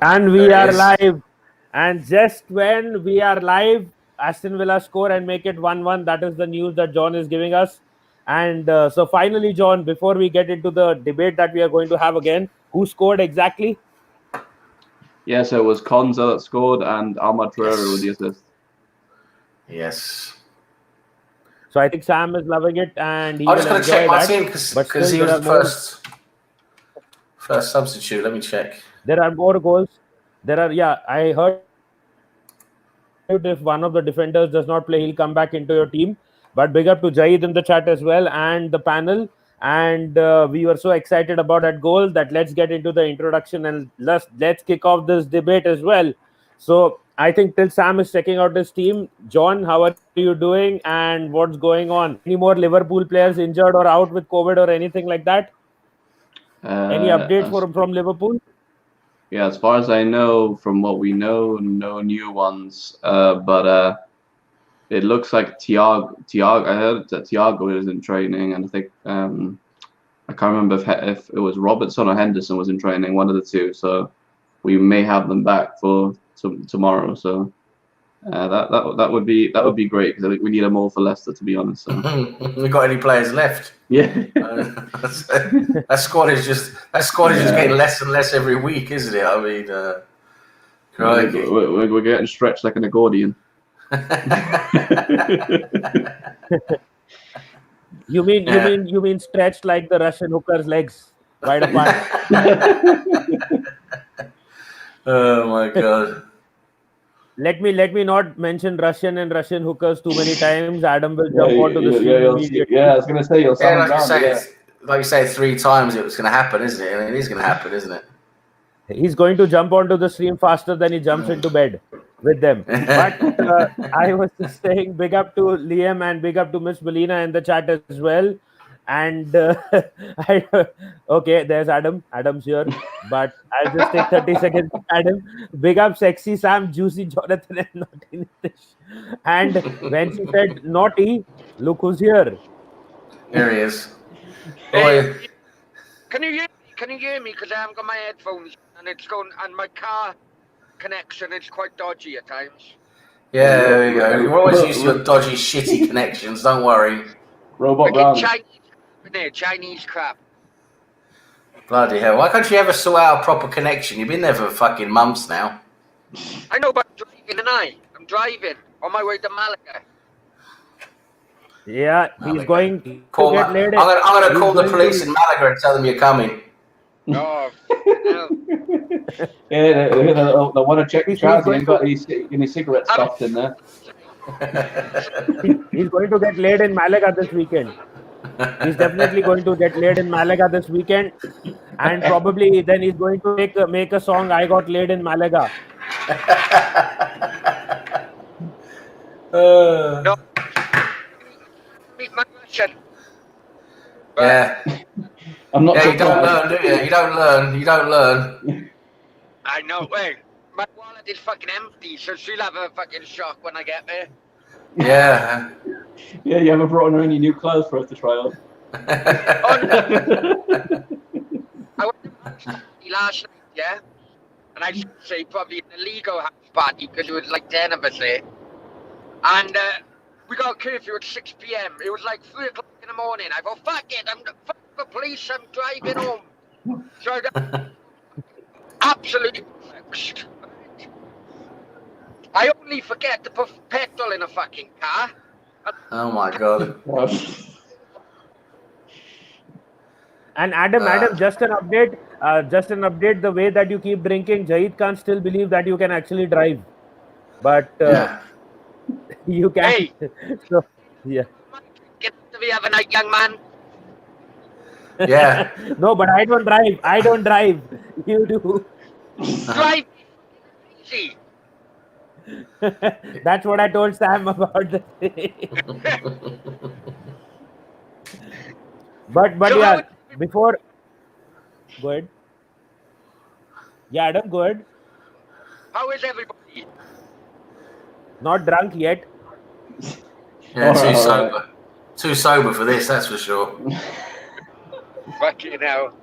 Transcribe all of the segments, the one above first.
And we There it are is. live. And just when we are live, Aston Villa score and make it 1-1. That is the news that John is giving us. And so finally, John, before we get into the debate that we are going to have again, who scored exactly? Yeah, so it was Konza that scored and Ahmad Traore with the Yes. assist. Yes. So I think Sam is loving it and he I'm will just going to enjoy check my that. team But because still, he there was are the more. first substitute. Let me check. There are more goals. I heard if one of the defenders does not play, he'll come back into your team. But big up to Jaid in the chat as well and the panel. And we were so excited about that goal that let's get into the introduction and let's kick off this debate as well. So I think till Sam is checking out his team, John, how are you doing and what's going on? Any more Liverpool players injured or out with COVID or anything like that? Any updates from Liverpool? Yeah, as far as I know, from what we know, no new ones. But it looks like Thiago. I heard that Thiago is in training, and I think I can't remember if it was Robertson or Henderson was in training, one of the two. So we may have them back for tomorrow. So that would be great because I think we need them all for Leicester, to be honest. So. We got any players left? Yeah. That squad is just getting less and less every week, isn't it? I mean, we're getting stretched like an accordion. You mean stretched like the Russian hooker's legs, wide apart? Oh my god! Let me not mention Russian and Russian hookers too many times. Adam will jump onto the scene immediately. Yeah, I was gonna say you'll sound like you say 3 times it was going to happen, isn't it? I mean, it is going to happen, isn't it? He's going to jump onto the stream faster than he jumps into bed with them. But I was just saying big up to Liam and big up to Miss Belina in the chat as well. And okay, there's Adam. Adam's here. But I'll just take 30 seconds. Adam, big up Sexy Sam, Juicy Jonathan and Naughty Nitish. And when she said naughty, look who's here. Here he is. Hey, can you hear me? Because I haven't got my headphones and it's going, and my car connection is quite dodgy at times. Yeah, there we go. You're always used to your dodgy, shitty connections. Don't worry. Robot Brown. Chinese crap. Bloody hell! Why can't you ever sort out a proper connection? You've been there for fucking months now. I know, but I'm driving on my way to Malaga. Yeah, he's going to get laid. I'm going to call the police in Malaga and tell them you're coming. Oh, yeah, they want to check the cars. He ain't got any cigarette stuffed in there. He's going to get laid in Malaga this weekend. He's definitely going to get laid in Malaga this weekend, and probably then he's going to make a song. I got laid in Malaga. No. Meet my Russian. Yeah. I'm not. Yeah, you don't learn, do you? You don't learn. I know. Wait, my wallet is fucking empty, so she'll have a fucking shock when I get there. Yeah. Yeah, you haven't brought her any new clothes for us to try on. Oh, no. I went to last night, yeah? And I should say probably in the Lego house party because it was like 10 of us there. And we got a curfew at 6 p.m. It was like 3 o'clock in the morning. I thought, fuck it, fuck the police, I'm driving home. So I got absolutely perplexed. I only forget to put petrol in a fucking car. Oh my god. And Adam, just an update. The way that you keep drinking, Jahid can't still believe that you can actually drive, but you can. Hey. So, yeah. Get to be have a night, young man. Yeah. No, but I don't drive. You do. Drive easy. That's what I told Sam about the thing. But yeah, before, go ahead. Yeah, Adam, go ahead. How is everybody? Not drunk yet. Yeah, too sober. Too sober for this, that's for sure. Fucking hell.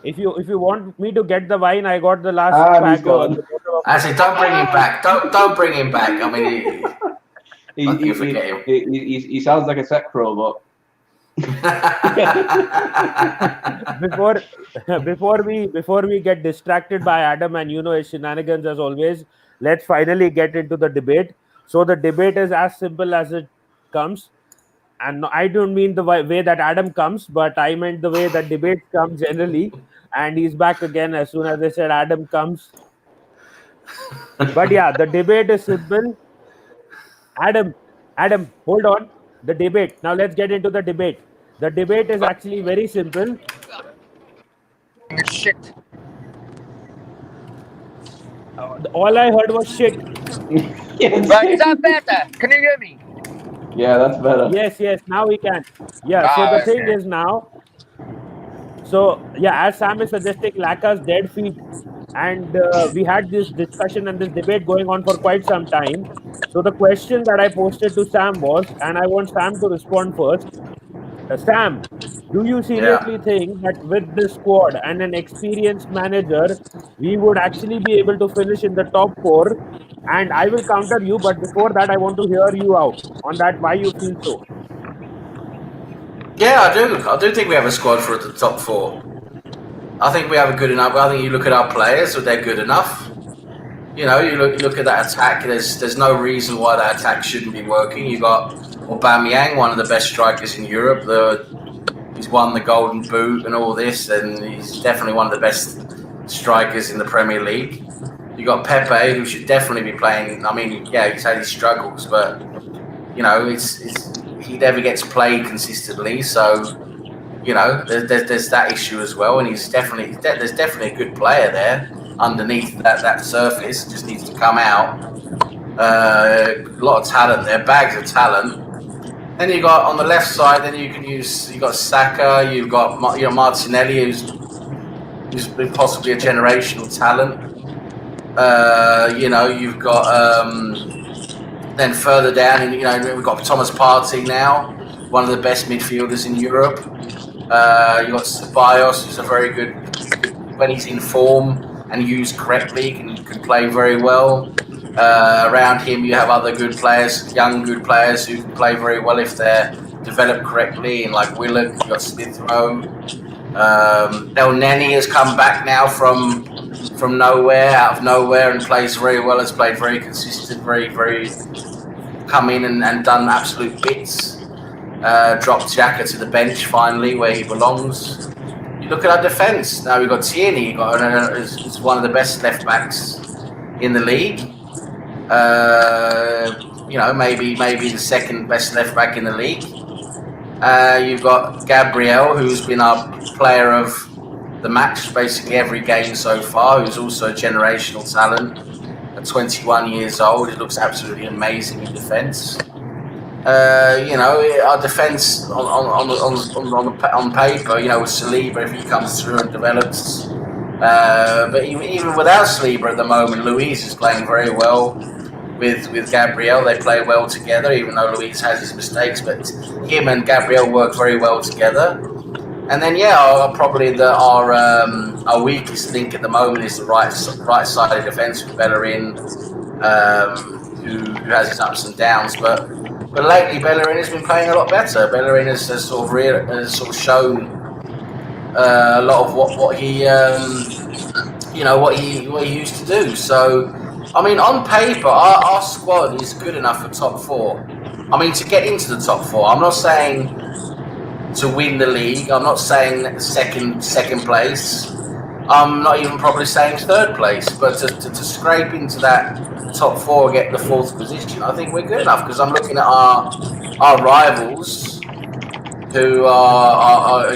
If you want me to get the wine, I got the last He's pack. gone. Actually, don't bring him back. Don't bring him back. I mean, He forget him. he sounds like a sex robot. before we get distracted by Adam and his shenanigans as always, let's finally get into the debate. So the debate is as simple as it comes, and I don't mean the way that Adam comes, but I meant the way that debates come generally. And he's back again as soon as I said Adam comes. But yeah, the debate is simple. Adam, hold on. The debate. Now let's get into the debate. The debate is actually very simple. Shit. All I heard was shit. Right, is that better? Can you hear me? Yeah, that's better. Yes, now we can. Yeah, so the thing is now, so yeah, as Sam is suggesting, Laka's dead feet. And we had this discussion and this debate going on for quite some time. So the question that I posted to Sam was, and I want Sam to respond first. Sam, do you seriously think that with this squad and an experienced manager, we would actually be able to finish in the top 4? And I will counter you, but before that, I want to hear you out on that, why you feel so. Yeah, I do. I do think we have a squad for the top 4. I think we have a good enough. I think you look at our players, so they're good enough. You look at that attack. There's no reason why that attack shouldn't be working. You got Aubameyang, one of the best strikers in Europe. He's won the Golden Boot and all this, and he's definitely one of the best strikers in the Premier League. You got Pepe, who should definitely be playing. I mean, yeah, he's had his struggles, but he never gets played consistently. So there's that issue as well, and there's definitely a good player there underneath that surface. Just needs to come out. A lot of talent there, bags of talent. Then you got on the left side. Then you got Saka. You've got Martinelli, who's been possibly a generational talent. You've got then further down, we've got Thomas Partey now, one of the best midfielders in Europe. You got Ceballos, who's a very good when he's in form and used correctly, can play very well. Around him, you have other good players, young good players who can play very well if they're developed correctly. And like Willock, you got Smith Rowe. El Neni has come back now from out of nowhere, and plays very well. Has played very consistent, very come in and done absolute bits. Dropped Xhaka to the bench finally, where he belongs. You look at our defence now. We've got Tierney, who's one of the best left backs in the league. Maybe the second best left back in the league. You've got Gabriel, who's been our player of the match basically every game so far, who's also a generational talent at 21 years old. He looks absolutely amazing in defence. Our defence on paper, with Saliba, if he comes through and develops. But even without Saliba at the moment, Luiz is playing very well with Gabriel. They play well together, even though Luiz has his mistakes. But him and Gabriel work very well together. And then, probably our weakest link at the moment is the right side of defence with Bellerin, who has his ups and downs. But lately, Bellerin has been playing a lot better. Bellerin has sort of shown a lot of what he used to do. So, I mean, on paper, our squad is good enough for top 4. I mean, to get into the top 4. I'm not saying to win the league. I'm not saying second place. I'm not even probably saying third place. But to scrape into that top 4, get the 4th position, I think we're good enough, because I'm looking at our rivals who are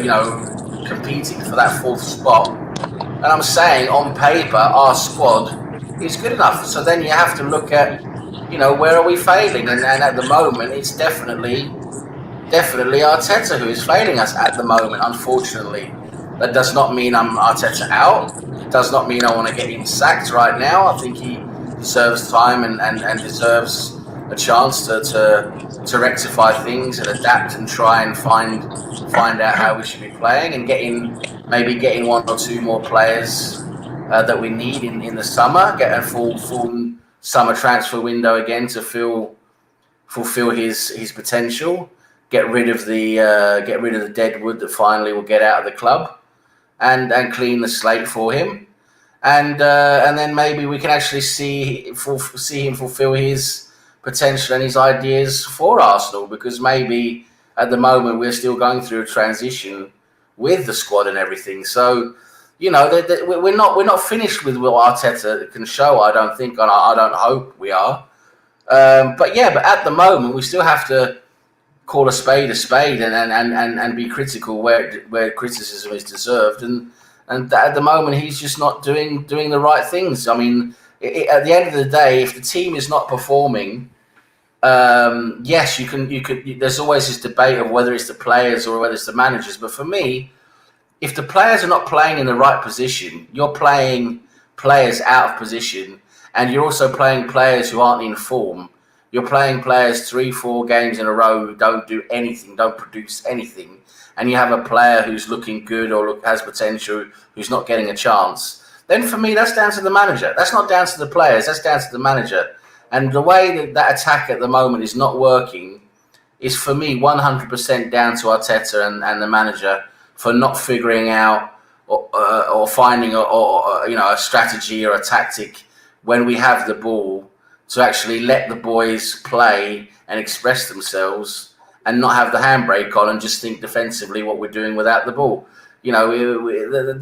competing for that 4th spot, and I'm saying on paper our squad is good enough. So then you have to look at where are we failing, and at the moment it's definitely Arteta who is failing us at the moment, unfortunately. That does not mean I'm Arteta out. It does not mean I want to get him sacked right now. I think he deserves time and deserves a chance to rectify things and adapt and try and find out how we should be playing and getting one or two more players that we need in the summer, get a full summer transfer window again to fulfill his potential, get rid of the dead wood that finally will get out of the club, and clean the slate for him, and then maybe we can actually see him fulfill his potential and his ideas for Arsenal, because maybe at the moment we're still going through a transition with the squad and everything. So, you know, we're not finished with what Arteta can show. I don't think, and I don't hope we are. But at the moment we still have to call a spade and be critical where criticism is deserved. And at the moment he's just not doing the right things. I mean, at the end of the day, if the team is not performing, yes, you could. There's always this debate of whether it's the players or whether it's the managers. But for me, if the players are not playing in the right position, you're playing players out of position, and you're also playing players who aren't in form. You're playing players 3-4 games in a row who don't do anything, don't produce anything, and you have a player who's looking good or has potential who's not getting a chance. Then for me, that's down to the manager. That's not down to the players. That's down to the manager. And the way that attack at the moment is not working is, for me, 100% down to Arteta and the manager for not figuring out or finding a strategy or a tactic when we have the ball to actually let the boys play and express themselves and not have the handbrake on and just think defensively what we're doing without the ball. You know,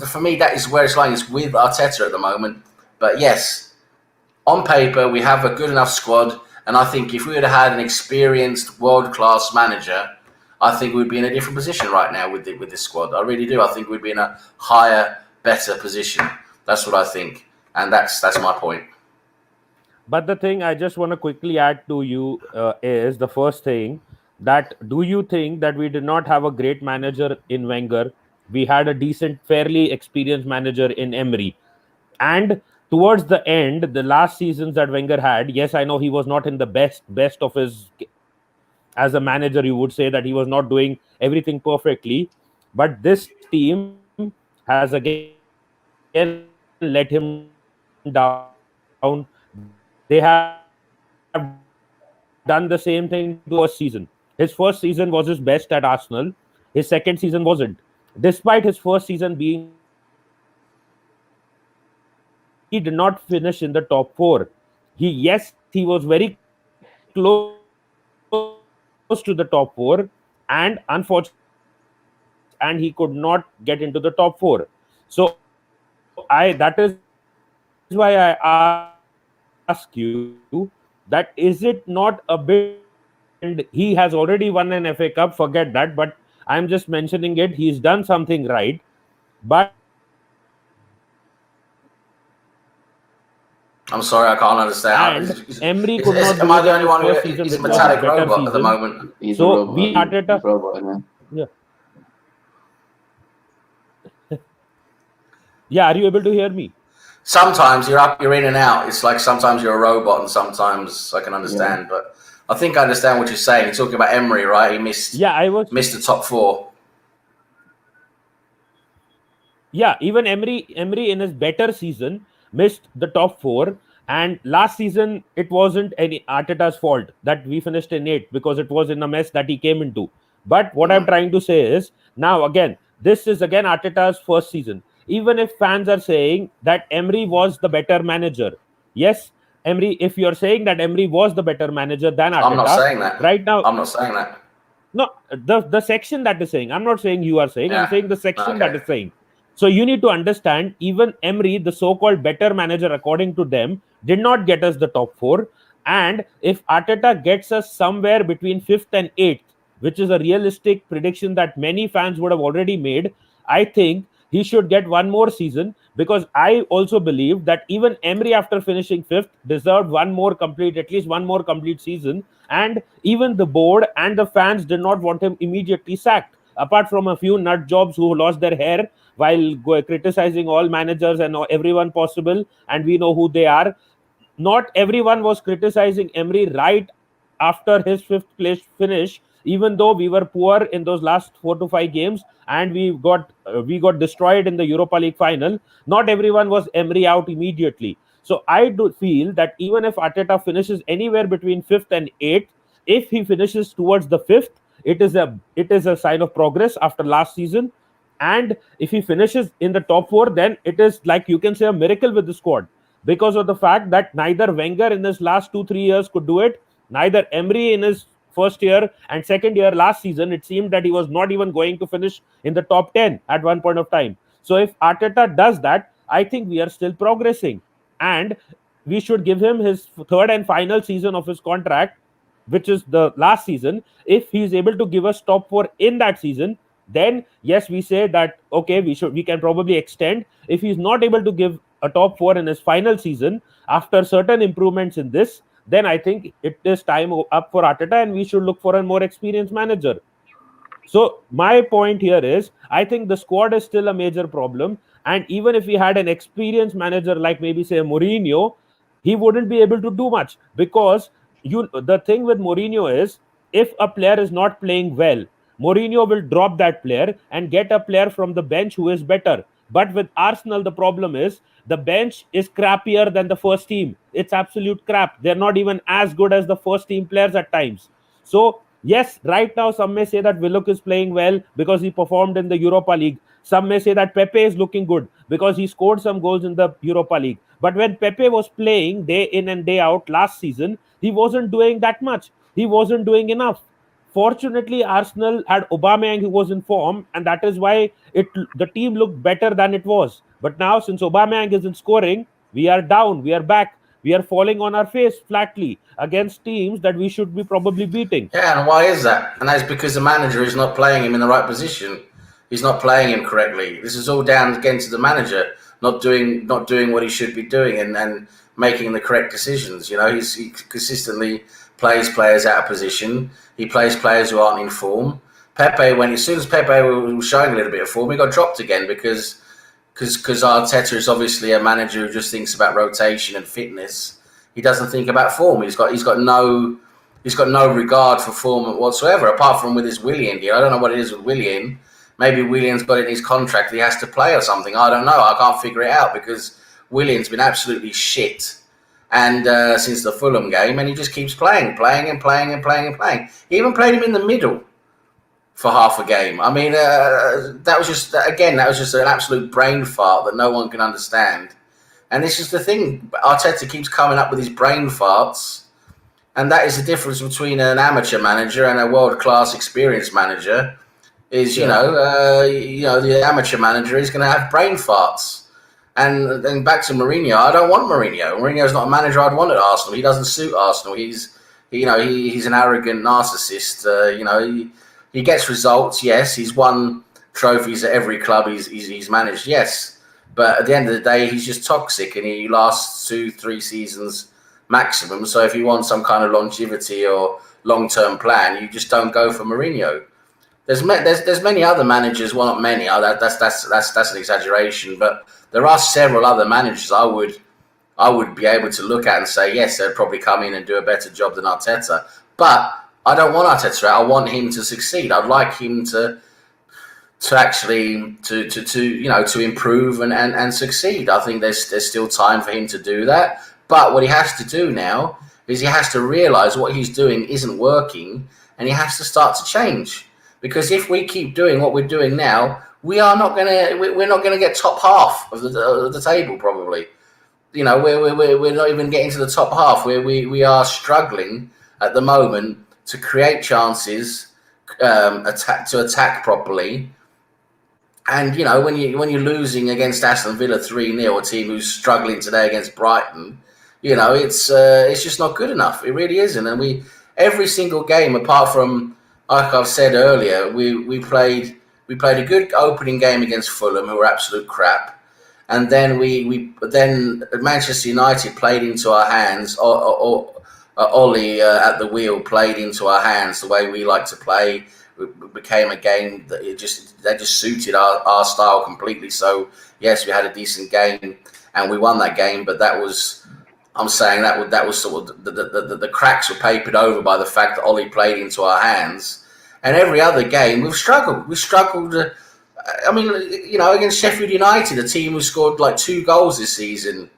for me, that is where it's lying. It's with Arteta at the moment. But yes, on paper, we have a good enough squad, and I think if we would have had an experienced, world-class manager, I think we'd be in a different position right now with this squad. I really do. I think we'd be in a higher, better position. That's what I think, and that's my point. But the thing I just want to quickly add to you is the first thing, that do you think that we did not have a great manager in Wenger? We had a decent, fairly experienced manager in Emery. And towards the end, the last seasons that Wenger had, yes, I know he was not in the best of his, as a manager, you would say that he was not doing everything perfectly. But this team has again let him down. They have done the same thing to him in his first season. His first season was his best at Arsenal. His second season wasn't. Despite his first season being good, he did not finish in the top four. He Yes, he was very close to the top four, and unfortunately, he could not get into the top four. So that is why I ask you, that is it not a bit, and he has already won an FA Cup, forget that, but I'm just mentioning it. He's done something right, but is it not a bit disappointing I'm sorry, I can't understand. and Emery could not Am do I it the in only his one first who season, is a which was his metallic better robot at the season? moment? He's a So robot. we Arteta, He's a robot, man. yeah, yeah. Are you able to hear me? Sometimes you're in and out. It's like sometimes you're a robot, and sometimes I can understand. Yeah. But I think I understand what you're saying. You're talking about Emery, right? He missed I was. the top four. Yeah, even Emery in his better season missed the top four. And last season, it wasn't any Arteta's fault that we finished in 8, because it was in a mess that he came into. But what I'm trying to say is, now again, this is again Arteta's first season. Even if fans are saying that Emery was the better manager, yes, Emery, if you're saying that Emery was the better manager than I'm not Arteta, saying that. right now, I'm not saying that. no, the section that is saying, I'm not saying you are saying, I'm Yeah. saying the section that Okay. is saying. So you need to understand, even Emery, the so-called better manager according to them, did not get us the top four. And if Arteta gets us somewhere between 5th and 8th, which is a realistic prediction that many fans would have already made, I think he should get one more season, because I also believe that even Emery, after finishing 5th, deserved at least one more complete season. And even the board and the fans did not want him immediately sacked, apart from a few nut jobs who lost their hair while criticizing all managers and everyone possible, and we know who they are. Not everyone was criticizing Emery right after his 5th place finish, even though we were poor in those last 4 to 5 games and we got destroyed in the Europa League final, not everyone was Emery out immediately. So I do feel that even if Arteta finishes anywhere between 5th and 8th, if he finishes towards the 5th, it is a sign of progress after last season. And if he finishes in the top 4, then it is, like, you can say, a miracle with the squad, because of the fact that neither Wenger in his last 2-3 years could do it, neither Emery in his first year and second year last season. It seemed that he was not even going to finish in the top 10 at one point of time. So if Arteta does that, I think we are still progressing, and we should give him his third and final season of his contract, which is the last season. If he is able to give us top 4 in that season, then yes, we say that okay, we can probably extend. If he's not able to give a top 4 in his final season after certain improvements in this, then I think it is time up for Arteta, and we should look for a more experienced manager. So my point here is, I think the squad is still a major problem, and even if we had an experienced manager like maybe say Mourinho, he wouldn't be able to do much, because the thing with Mourinho is, if a player is not playing well, Mourinho will drop that player and get a player from the bench who is better. But with Arsenal, the problem is the bench is crappier than the first team. It's absolute crap. They're not even as good as the first team players at times. So yes, right now some may say that Willock is playing well because he performed in the Europa League. Some may say that Pepe is looking good because he scored some goals in the Europa League. But when Pepe was playing day in and day out last season, he wasn't doing that much. He wasn't doing enough. Fortunately, Arsenal had Aubameyang who was in form, and that is why the team looked better than it was. But now, since Aubameyang isn't scoring, we are down. We are back. We are falling on our face flatly against teams that we should be probably beating. Yeah, and why is that? And that's because the manager is not playing him in the right position. He's not playing him correctly. This is all down again to the manager not doing what he should be doing and making the correct decisions. You know, he consistently plays players out of position. He plays players who aren't in form. Pepe, as soon as Pepe was showing a little bit of form, he got dropped again because Arteta is obviously a manager who just thinks about rotation and fitness. He doesn't think about form. He's got no regard for form whatsoever, apart from with his Willian deal. I don't know what it is with Willian. Maybe Willian's got it in his contract that he has to play or something. I don't know. I can't figure it out because Willian's been absolutely shit and since the Fulham game, and he just keeps playing. He even played him in the middle for half a game. I mean, that was just an absolute brain fart that no one can understand. And this is the thing. Arteta keeps coming up with these brain farts, and that is the difference between an amateur manager and a world-class experienced manager. Is the amateur manager is going to have brain farts. And then back to Mourinho. I don't want Mourinho. Mourinho's not a manager I'd want at Arsenal. He doesn't suit Arsenal. He's an arrogant narcissist. He gets results. Yes, he's won trophies at every club he's managed. Yes, but at the end of the day, he's just toxic, and he lasts 2-3 seasons maximum. So if you want some kind of longevity or long-term plan, you just don't go for Mourinho. There's many other managers. Well, not many. That's an exaggeration, but there are several other managers I would be able to look at and say yes, they'd probably come in and do a better job than Arteta. But I don't want Arteta. I want him to succeed. I'd like him to actually to improve and succeed. I think there's still time for him to do that. But what he has to do now is he has to realise what he's doing isn't working, and he has to start to change. Because if we keep doing what we're doing now, we're not gonna get top half of the table probably. We're not even getting to the top half. We are struggling at the moment to create chances, attack properly. And when you're losing against Aston Villa 3-0, a team who's struggling today against Brighton, it's just not good enough. It really isn't. And every single game apart from, like I've said earlier, we played a good opening game against Fulham, who were absolute crap, and then then Manchester United played into our hands. Ollie at the wheel played into our hands the way we like to play. It became a game that just suited our style completely. So yes, we had a decent game and we won that game, but that was I'm saying that was sort of the cracks were papered over by the fact that Ollie played into our hands, and every other game we've struggled. We struggled. I mean, against Sheffield United, a team who scored like 2 goals this season,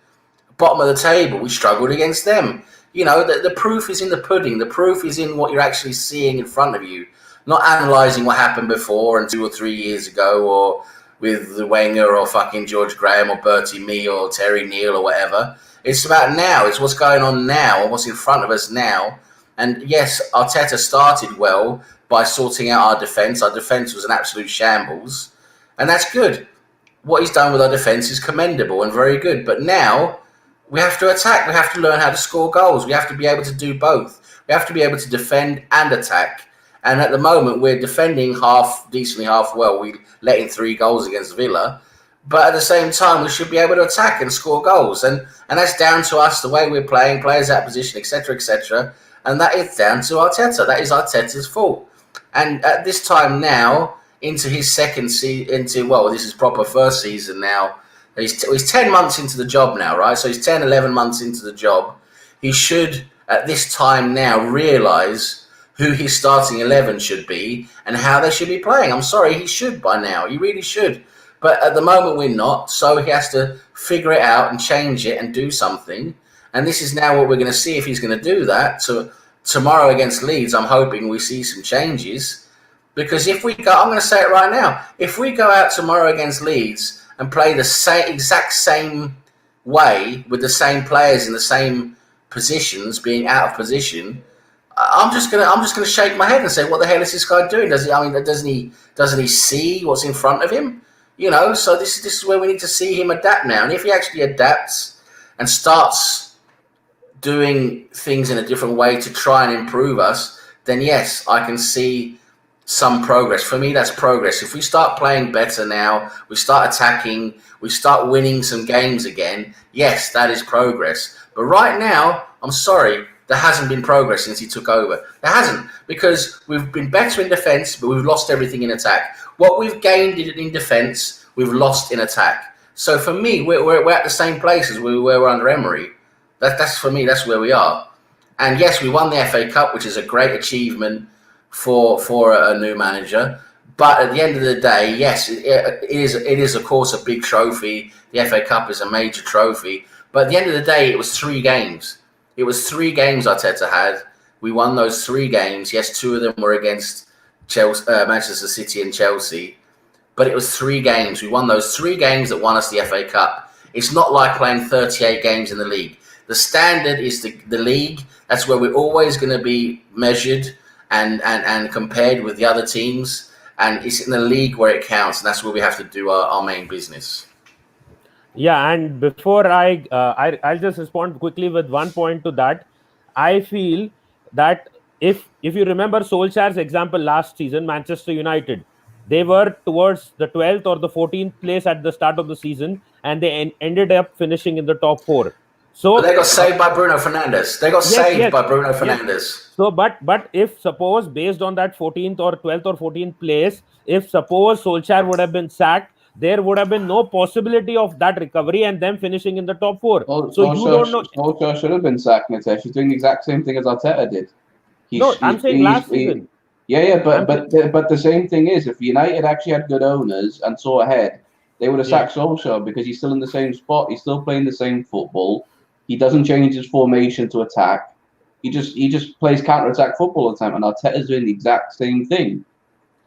bottom of the table, we struggled against them. The proof is in the pudding. The proof is in what you're actually seeing in front of you, not analysing what happened before and 2 or 3 years ago, or with the Wenger or fucking George Graham or Bertie Mee or Terry Neal or whatever. It's about now. It's what's going on now and what's in front of us now. And yes, Arteta started well by sorting out our defence. Our defence was an absolute shambles. And that's good. What he's done with our defence is commendable and very good. But now we have to attack. We have to learn how to score goals. We have to be able to do both. We have to be able to defend and attack. And at the moment, we're defending half decently, half well. We let in 3 goals against Villa. But at the same time, we should be able to attack and score goals. And that's down to us, the way we're playing, players out of position, etc., etc. And that is down to Arteta. That is Arteta's fault. And at this time now, into his second season, this is proper first season now. He's 10 months into the job now, right? So he's 10, 11 months into the job. He should, at this time now, realise who his starting 11 should be and how they should be playing. I'm sorry, he should by now. He really should. But at the moment, we're not. So he has to figure it out and change it and do something. And this is now what we're going to see if he's going to do that. So tomorrow against Leeds, I'm hoping we see some changes. Because if we go, I'm going to say it right now, if we go out tomorrow against Leeds and play the exact same way with the same players in the same positions, being out of position, I'm just gonna shake my head and say, what the hell is this guy doing? Doesn't he see what's in front of him? So this is where we need to see him adapt now. And if he actually adapts and starts doing things in a different way to try and improve us, then yes, I can see some progress. For me, that's progress. If we start playing better now, we start attacking, we start winning some games again, yes, that is progress. But right now, I'm sorry, there hasn't been progress since he took over. There hasn't, because we've been better in defence, but we've lost everything in attack. What we've gained in defence, we've lost in attack. So for me, we're at the same place as we were under Emery. That's for me, that's where we are. And yes, we won the FA Cup, which is a great achievement for a new manager. But at the end of the day, yes, it is of course a big trophy. The FA Cup is a major trophy. But at the end of the day, it was 3 games. It was 3 games Arteta had. We won those 3 games. Yes, 2 of them were against Manchester City and Chelsea. But it was 3 games. We won those 3 games that won us the FA Cup. It's not like playing 38 games in the league. The standard is the league. That's where we're always going to be measured and compared with the other teams. And it's in the league where it counts. And that's where we have to do our main business. Yeah, and before I'll just respond quickly with one point to that. I feel that if you remember Solskjaer's example last season, Manchester United, they were towards the 12th or the 14th place at the start of the season, and they ended up finishing in the top 4. So but they got saved by Bruno Fernandes. They got saved by Bruno Fernandes. Yes. So, but if suppose based on that 14th or 12th or 14th place, if suppose Solskjaer would have been sacked, there would have been no possibility of that recovery and them finishing in the top 4. So you don't know. Solskjaer should have been sacked, Nitish. He's doing the exact same thing as Arteta did. I'm saying last season. But the same thing is, if United actually had good owners and saw ahead, they would have sacked Solskjaer because he's still in the same spot. He's still playing the same football. He doesn't change his formation to attack. He just plays counter-attack football all the time, and Arteta's doing the exact same thing.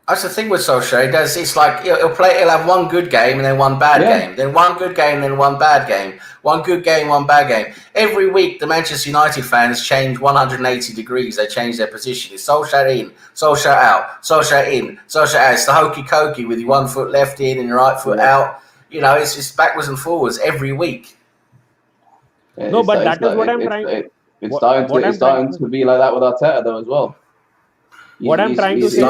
That's the thing with Solskjaer. It's like he'll have one good game and then one bad game, then one good game, then one bad game, one good game, one bad game. Every week, the Manchester United fans change 180 degrees. They change their position. It's Solskjaer in, Solskjaer out, Solskjaer in, Solskjaer out. It's the hokey cokey with your one foot left in and your right foot out. It's just backwards and forwards every week. No, but that is what I'm trying. It's starting to be like that with Arteta though as well. What I'm trying to say,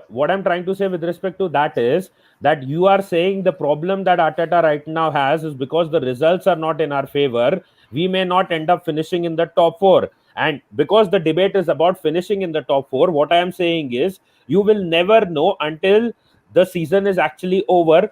what I'm trying to say with respect to that is that you are saying the problem that Arteta right now has is because the results are not in our favor. We may not end up finishing in the top 4. And because the debate is about finishing in the top 4, what I am saying is you will never know until the season is actually over.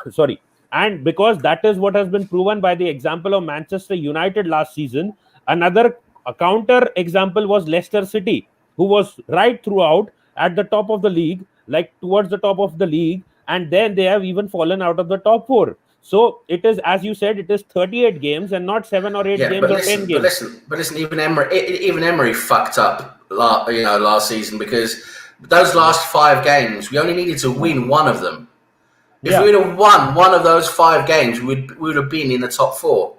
Sorry. And because that is what has been proven by the example of Manchester United last season, another counter example was Leicester City, who was right throughout at the top of the league, like towards the top of the league, and then they have even fallen out of the top four. So it is, as you said, it is 38 games and not 7 or 8 Yeah, games or 10 games. but listen. Even Emery fucked up, last season, because those last 5 games, we only needed to win one of them. If we would have won one of those 5 games, we would have been in the top 4.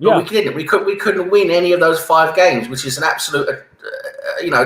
But we didn't. We couldn't win any of those 5 games, which is an absolute,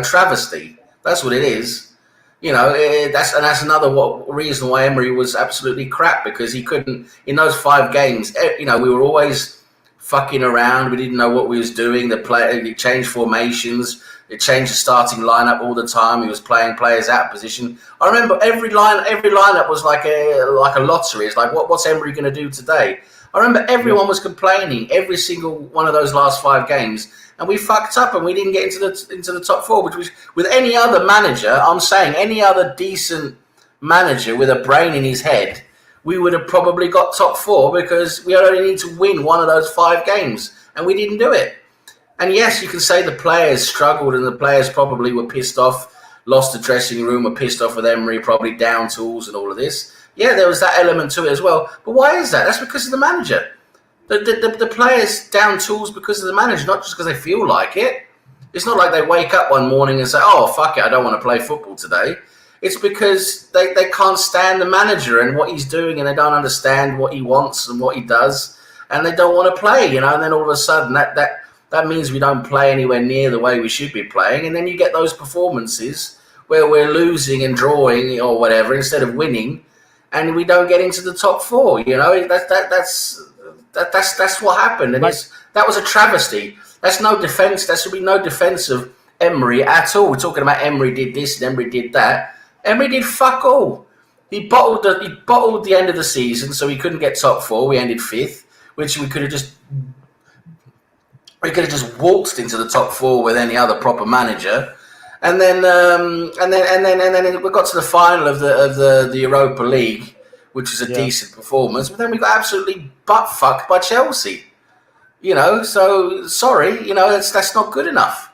travesty. That's what it is. That's another reason why Emery was absolutely crap, because he couldn't, in those 5 games. We were always fucking around. We didn't know what we was doing. He changed formations. It changed the starting lineup all the time. He was playing players out of position. I remember every lineup was like a lottery. It's like, what's Emery going to do today? I remember everyone was complaining every single one of those last 5 games, and we fucked up and we didn't get into the top 4. Which was, with any other manager, I'm saying any other decent manager with a brain in his head, we would have probably got top 4, because we only need to win one of those 5 games, and we didn't do it. And yes, you can say the players struggled and the players probably were pissed off, lost the dressing room, were pissed off with Emery, probably down tools and all of this. Yeah, there was that element to it as well. But why is that? That's because of the manager. The players down tools because of the manager, not just because they feel like it. It's not like they wake up one morning and say, oh, fuck it, I don't want to play football today. It's because they can't stand the manager and what he's doing, and they don't understand what he wants and what he does, and they don't want to play, and then all of a sudden that means we don't play anywhere near the way we should be playing. And then you get those performances where we're losing and drawing or whatever instead of winning, and we don't get into the top 4. That's what happened. And that was a travesty. That's no defence. There should be no defence of Emery at all. We're talking about Emery did this and Emery did that. Emery did fuck all. He bottled the end of the season, so he couldn't get top 4. We ended 5th, which we could have just waltzed into the top 4 with any other proper manager, and then we got to the final of the Europa League, which was a decent performance. But then we got absolutely butt fucked by Chelsea. So sorry, that's not good enough.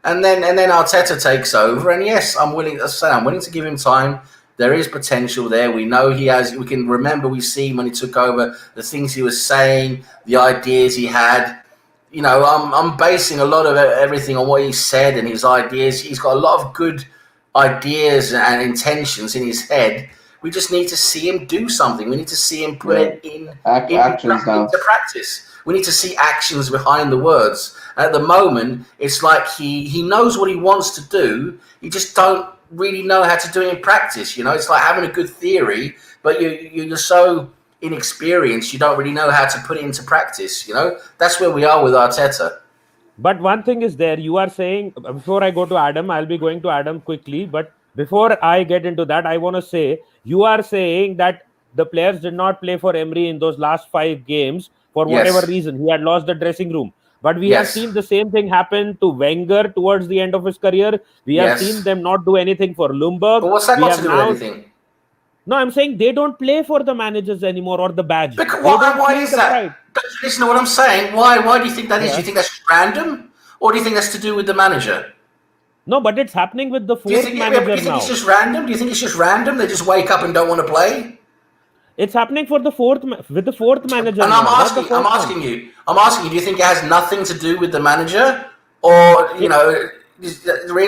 And then Arteta takes over, and yes, I'm willing to give him time. There is potential there. We know he has. We can remember we've seen when he took over the things he was saying, the ideas he had. I'm basing a lot of everything on what he said and his ideas. He's got a lot of good ideas and intentions in his head. We just need to see him do something. We need to see him put it into practice. We need to see actions behind the words. At the moment, it's like he knows what he wants to do. He just don't really know how to do it in practice. It's like having a good theory, but you're so inexperienced, you don't really know how to put it into practice. That's where we are with Arteta. But one thing is there, you are saying, before I go to Adam, I'll be going to Adam quickly, but before I get into that, I want to say, you are saying that the players did not play for Emery in those last 5 games for whatever reason. He had lost the dressing room. But we have seen the same thing happen to Wenger towards the end of his career. We have seen them not do anything for Lumberg. But what's that got to do with anything? No, I'm saying they don't play for the managers anymore or the badge. Why is that? Listen to what I'm saying. Why do you think that is? Do you think that's random? Or do you think that's to do with the manager? No, but it's happening with the 4th manager now. Do you think it's just random? Do you think it's just random? They just wake up and don't want to play? It's happening with the 4th manager. And I'm asking you, do you think it has nothing to do with the manager? Or, really?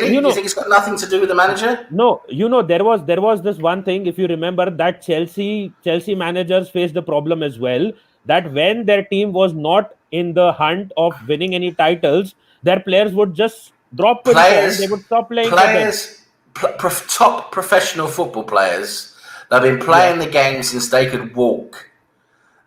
Do you think it's got nothing to do with the manager? No, there was this one thing, if you remember, that Chelsea managers faced the problem as well, that when their team was not in the hunt of winning any titles, their players would just drop with them. They would stop playing. Top professional football players, they've been playing the game since they could walk.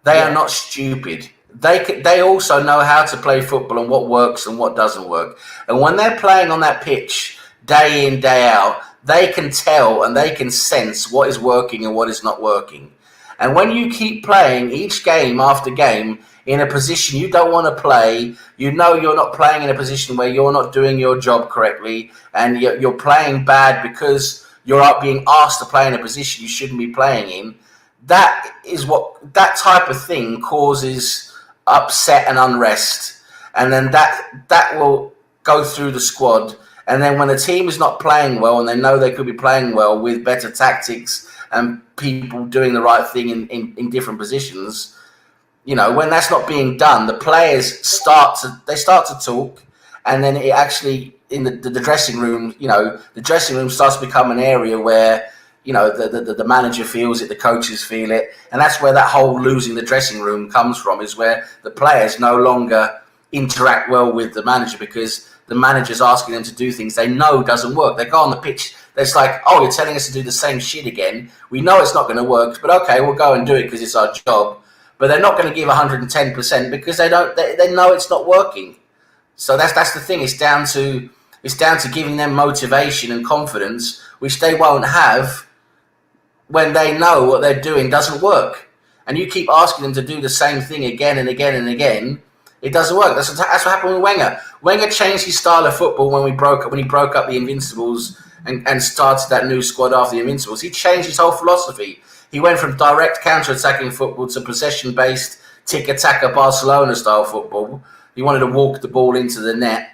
They are not stupid. They also know how to play football and what works and what doesn't work. And when they're playing on that pitch day in, day out, they can tell and they can sense what is working and what is not working. And when you keep playing each game after game in a position you don't want to play, you're not playing in a position where you're not doing your job correctly, and you're playing bad because you're being asked to play in a position you shouldn't be playing in, that type of thing causes upset and unrest, and then that will go through the squad. And then when the team is not playing well, and they know they could be playing well with better tactics and people doing the right thing in different positions, when that's not being done, the players start to talk, and then it actually in the dressing room, the dressing room starts to become an area where the manager feels it, the coaches feel it, and that's where that whole losing the dressing room comes from, is where the players no longer interact well with the manager because the manager's asking them to do things they know doesn't work. They go on the pitch, it's like, oh, you're telling us to do the same shit again. We know it's not going to work, but okay, we'll go and do it because it's our job. But they're not going to give 110% because they know it's not working. So that's the thing. It's down to giving them motivation and confidence, which they won't have when they know what they're doing doesn't work. And you keep asking them to do the same thing again and again and again, it doesn't work. That's what happened with Wenger. Wenger changed his style of football when he broke up the Invincibles and started that new squad after the Invincibles. He changed his whole philosophy. He went from direct counter-attacking football to possession-based, tiki-taka Barcelona-style football. He wanted to walk the ball into the net.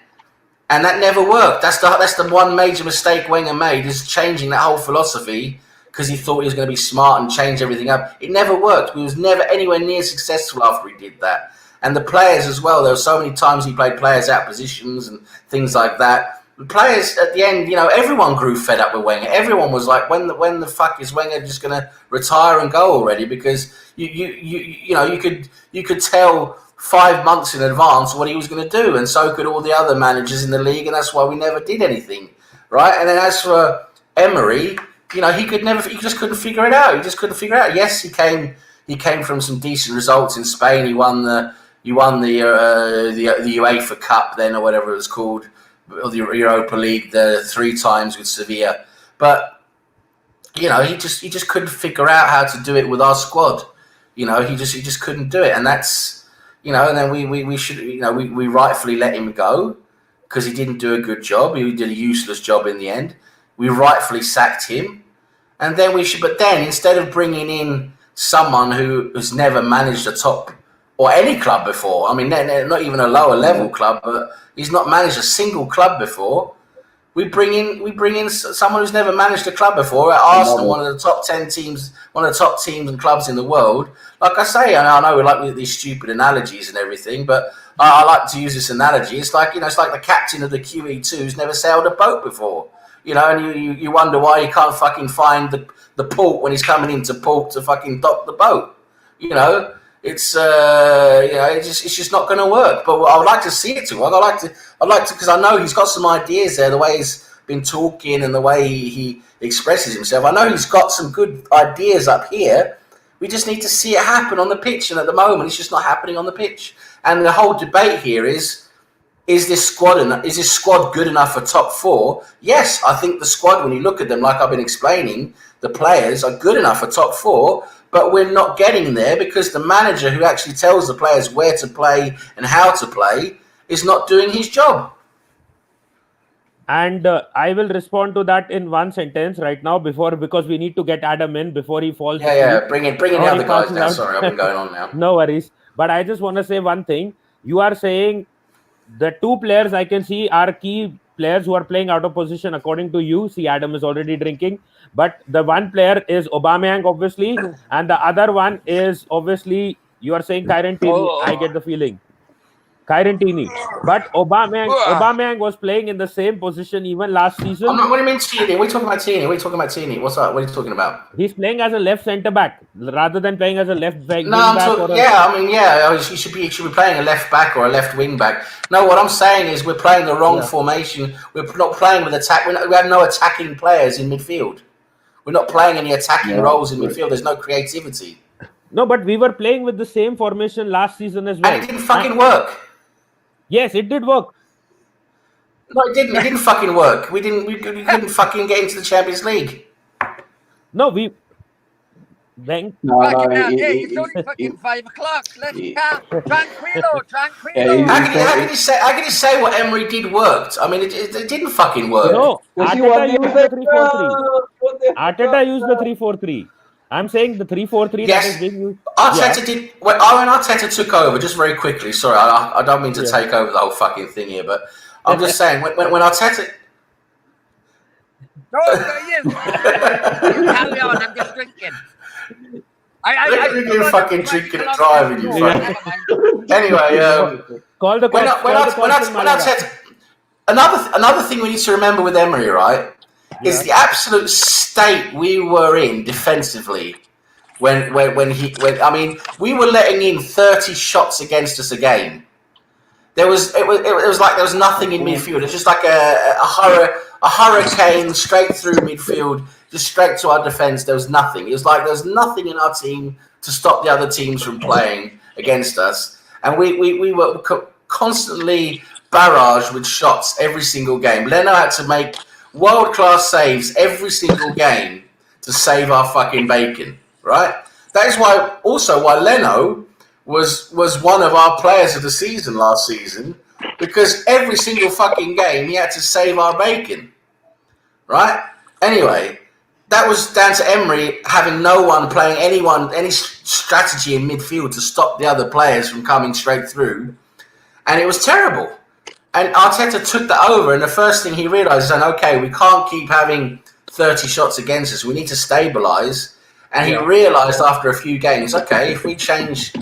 And that never worked. That's the one major mistake Wenger made, is changing that whole philosophy because he thought he was going to be smart and change everything up. It never worked. He was never anywhere near successful after he did that. And the players as well, there were so many times he played players out of positions and things like that. The players at the end, everyone grew fed up with Wenger. Everyone was like, when the fuck is Wenger just going to retire and go already? Because you could tell 5 months in advance what he was going to do, and so could all the other managers in the league, and that's why we never did anything, right? And then as for Emery, he just couldn't figure it out. He just couldn't figure it out. Yes, he came from some decent results in Spain. He won the UEFA Cup then, or whatever it was called, or the Europa League, the 3 times with Sevilla. But he just couldn't figure out how to do it with our squad. He just couldn't do it, and that's and then we should we rightfully let him go because he didn't do a good job. He did a useless job in the end. We rightfully sacked him, and then But then instead of bringing in someone who has never managed a top or any club before. I mean, not even a lower level club, but he's not managed a single club before. We bring in someone who's never managed a club before at Arsenal, one of the top 10 teams, one of the top teams and clubs in the world. Like I say, I know we like these stupid analogies and everything, but I like to use this analogy. It's like it's like the captain of the QE2 who's never sailed a boat before. And you wonder why he can't fucking find the port when he's coming into port to fucking dock the boat. It's it's just not going to work. But I would like to see it to work. I'd like to because I know he's got some ideas there. The way he's been talking and the way he expresses himself, I know he's got some good ideas up here. We just need to see it happen on the pitch, and at the moment, it's just not happening on the pitch. And the whole debate here is this squad good enough for top 4? Yes, I think the squad, when you look at them, like I've been explaining, the players are good enough for top 4. But we're not getting there because the manager who actually tells the players where to play and how to play is not doing his job. And I will respond to that in one sentence right now because we need to get Adam in before he falls. Yeah. Bring in the other guys now. Sorry, I've been going on now. No worries. But I just want to say one thing. You are saying the 2 players I can see are key players who are playing out of position according to you. See, Adam is already drinking. But the one player is Aubameyang, obviously. And the other one is, obviously, you are saying Kieran Tierney. I get the feeling. Kieran Tierney. But Aubameyang was playing in the same position even last season. What do you mean Tierney? We're talking about Tierney. What's up? What are you talking about? He's playing as a left centre-back rather than playing as a left back. He should be playing a left back or a left wing back. No, what I'm saying is we're playing the wrong formation. We're not playing with attack. We have no attacking players in midfield. We're not playing any attacking roles in midfield. There's no creativity. No, but we were playing with the same formation last season as well. And it didn't fucking work. Yes, it did work. No, it didn't. It didn't fucking work. We couldn't fucking get into the Champions League. No, we... It's only fucking 5 o'clock. Let's go. Tranquilo. How can you say what Emery did worked? I mean, it didn't fucking work. No, Arteta used the 3-4-3. Arteta used the 3-4-3. I'm saying the 3-4-3 that is Yes, being used. Arteta did. When Arteta took over, just very quickly. Sorry, I don't mean to take over the whole fucking thing here, but I'm just saying when Arteta. No, yes. You carry on. I'm just drinking. You fucking drinking and driving, you fucking. Anyway, Call the when cops. Call the cops in Malaga. Arteta, another thing we need to remember with Emery, right, is the absolute state we were in defensively. When I mean, we were letting in 30 shots against us a game. It was like there was nothing in midfield. It was just like a hurricane straight through midfield, just straight to our defence. There was nothing. It was like there was nothing in our team to stop the other teams from playing against us, and we were constantly barraged with shots every single game. Leno had to make world-class saves every single game to save our fucking bacon, right? That is why Leno was one of our players of the season last season, because every single fucking game he had to save our bacon, right? Anyway, that was down to Emery having no one playing any strategy in midfield to stop the other players from coming straight through, and it was terrible. And Arteta took that over, and the first thing he realised is, okay, we can't keep having 30 shots against us. We need to stabilise. And he realised after a few games, okay, if we change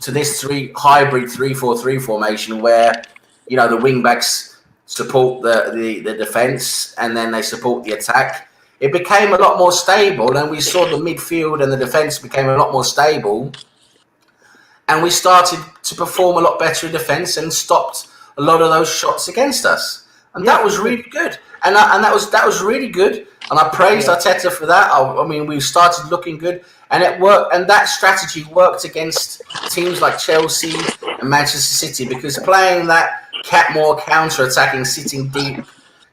to this hybrid 3-4-3 formation where, you know, the wing backs support the defence and then they support the attack, it became a lot more stable, and we saw the midfield and the defence became a lot more stable, and we started to perform a lot better in defence and stopped a lot of those shots against us, and that was really good. And that was really good, and I praised Arteta for that. I mean, we started looking good, and it worked. And that strategy worked against teams like Chelsea and Manchester City, because playing that more counter-attacking, sitting deep,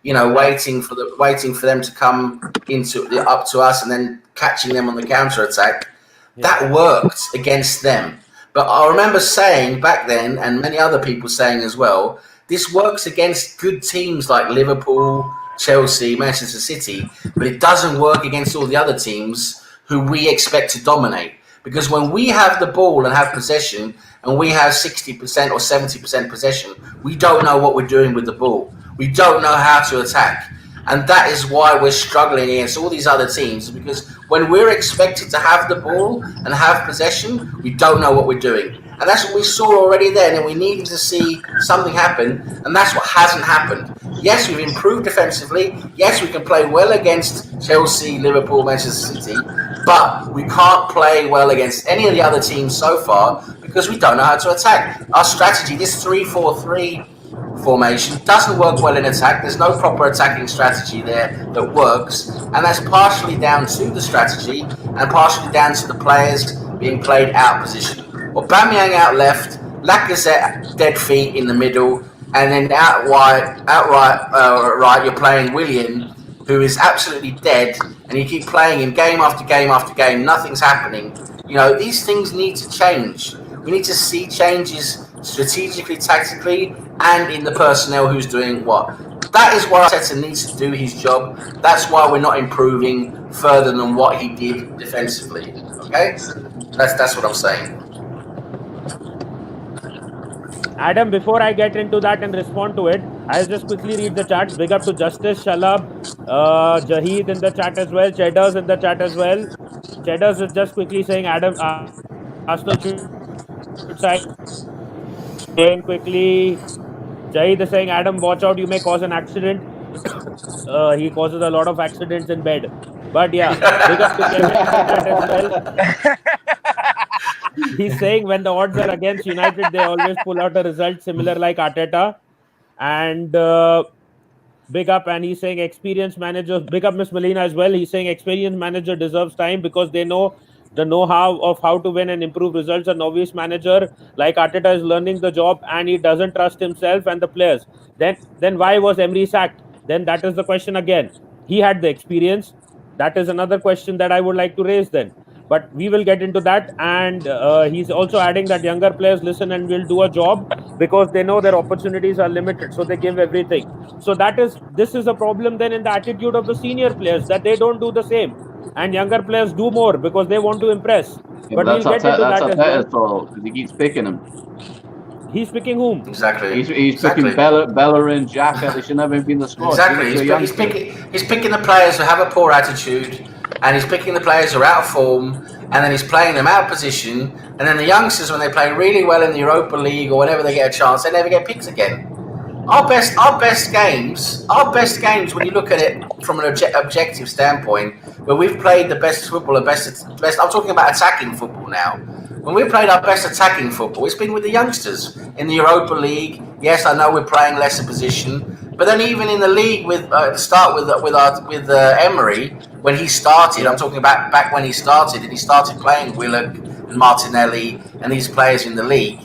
you know, waiting for them to come up to us, and then catching them on the counter-attack, that worked against them. But I remember saying back then, and many other people saying as well, this works against good teams like Liverpool, Chelsea, Manchester City, but it doesn't work against all the other teams who we expect to dominate. Because when we have the ball and have possession, and we have 60% or 70% possession, we don't know what we're doing with the ball. We don't know how to attack. And that is why we're struggling against all these other teams, because when we're expected to have the ball and have possession, we don't know what we're doing. And that's what we saw already then, and we needed to see something happen, and that's what hasn't happened. Yes, we've improved defensively. Yes, we can play well against Chelsea, Liverpool, Manchester City, but we can't play well against any of the other teams so far because we don't know how to attack. Our strategy, this 3-4-3 formation, doesn't work well in attack. There's no proper attacking strategy there that works, and that's partially down to the strategy and partially down to the players being played out of position. Aubameyang out left, Lacazette dead feet in the middle, and then outright, you're playing Willian, who is absolutely dead, and you keep playing him game after game after game. Nothing's happening. You know, these things need to change. We need to see changes strategically, tactically, and in the personnel who's doing what. That is why Arteta needs to do his job. That's why we're not improving further than what he did defensively. Okay, that's what I'm saying. Adam, before I get into that and respond to it, I'll just quickly read the chat. Big up to Justice, Shalab, Jaheed in the chat as well, Cheddars in the chat as well. Cheddars is just quickly saying Adam, Arsenal should saying quickly. Jaheed is saying, Adam, watch out, you may cause an accident. He causes a lot of accidents in bed. But yeah, big up to Kevin in the chat as well. He's saying when the odds are against United, they always pull out a result similar like Arteta. And big up, and he's saying experienced manager, big up Miss Melina as well. He's saying experienced manager deserves time because they know the know-how of how to win and improve results. A novice manager like Arteta is learning the job and he doesn't trust himself and the players. Then why was Emery sacked? Then that is the question again. He had the experience. That is another question that I would like to raise then. But we will get into that. And he's also adding that younger players listen and will do a job because they know their opportunities are limited. So they give everything. So this is a problem then in the attitude of the senior players, that they don't do the same. and younger players do more because they want to impress. Yeah, But we'll get into that's that as well. Arteta's fault because he keeps picking him. He's picking whom? Exactly. He's exactly. picking Bellerin, Xhaka. They should never have been in the squad. Exactly. He's picking the players who have a poor attitude, and he's picking the players who are out of form, and then he's playing them out of position. And then the youngsters, when they play really well in the Europa League or whenever they get a chance, they never get picked again. Our best games, when you look at it from an objective standpoint, where we've played the best football, the best. I'm talking about attacking football now. When we played our best attacking football, it's been with the youngsters in the Europa League. Yes, I know we're playing lesser position, but then even in the league, with Emery, when he started, I'm talking about back when he started, and he started playing Willock and Martinelli and these players in the league.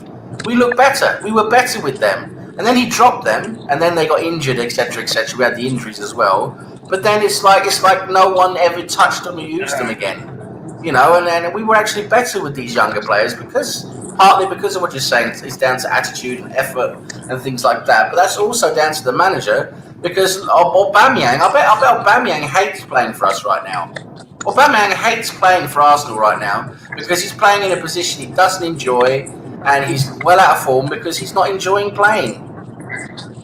We looked better. We were better with them. And then he dropped them, and then they got injured, etc., etc. We had the injuries as well. But then it's like no one ever touched them or used them again, you know. And then we were actually better with these younger players partly because of what you're saying. It's down to attitude and effort and things like that. But that's also down to the manager, because Aubameyang. I bet Aubameyang hates playing for us right now. Aubameyang hates playing for Arsenal right now because he's playing in a position he doesn't enjoy. And he's well out of form because he's not enjoying playing.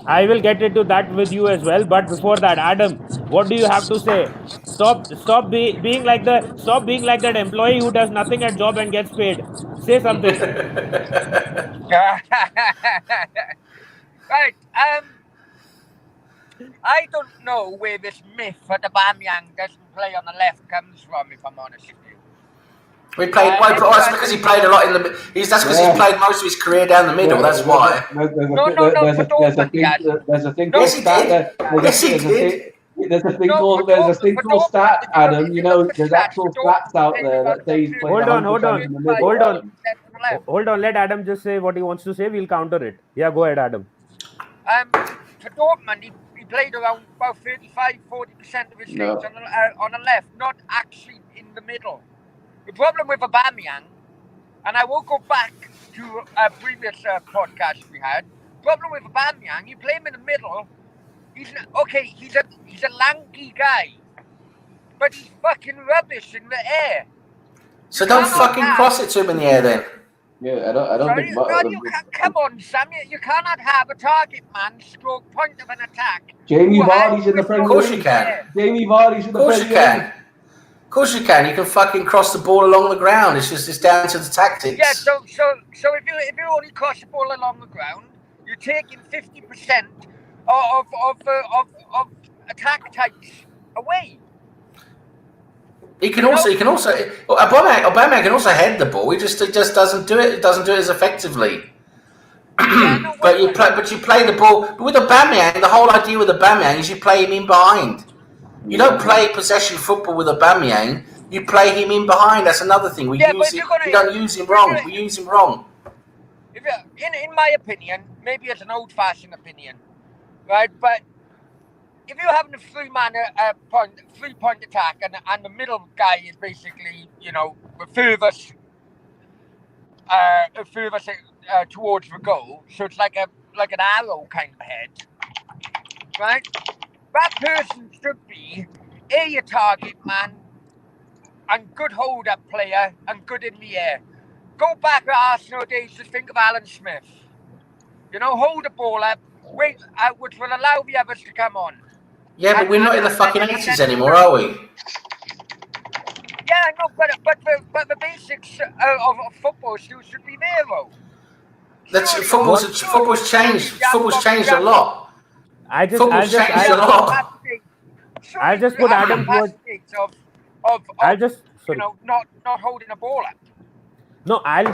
I will get into that with you as well. But before that, Adam, what do you have to say? Stop being like that employee who does nothing at job and gets paid. Say something. Right. I don't know where this myth that Aubameyang doesn't play on the left comes from, if I'm honest with you. We played that's because he played a lot in the. That's because he's played most of his career down the middle. That's why. There's a thing called stat. There's a thing called stat, Adam. You know, there's actual stats out there that say he's played. Hold on. Let Adam just say what he wants to say. We'll counter it. Yeah, go ahead, Adam. For Dortmund, he played around about 35-40% of his games on the left, not actually in the middle. The problem with Aubameyang, and I will go back to a previous podcast we had. Problem with Aubameyang, you play him in the middle. He's a lanky guy, but he's fucking rubbish in the air. So don't fucking cross it to him in the air then. Yeah, I don't think. Come on, Sam. You cannot have a target man stroke point of an attack. Jamie Vardy's in the Premier League. Of course you can. Jamie Vardy's in the Premier League. Of course you can. You can fucking cross the ball along the ground. It's down to the tactics. Yeah. So if you only cross the ball along the ground, you're taking 50% of attack types away. He can also. Aubameyang can also head the ball. He just doesn't do it. Doesn't do it as effectively. But you play the ball. But with Aubameyang, the whole idea with Aubameyang is you play him in behind. You don't play possession football with Aubameyang. You play him in behind. That's another thing. We don't use him wrong. We use him wrong. In my opinion, maybe it's an old-fashioned opinion, right? But if you're having a three-point attack, and the middle guy is basically, furthest towards the goal, so it's like an arrow kind of head, right? That person should be a target man and good hold-up player and good in the air. Go back to Arsenal days, just think of Alan Smith. Hold the ball up, wait, which will allow the others to come on. Yeah, but we're not in the fucking 80s anymore, are we? Yeah, no, but the basics of football still should be there, though. Football's changed. Football's changed a lot. I'll just put Adam's word. Not holding a ball up. No, I'll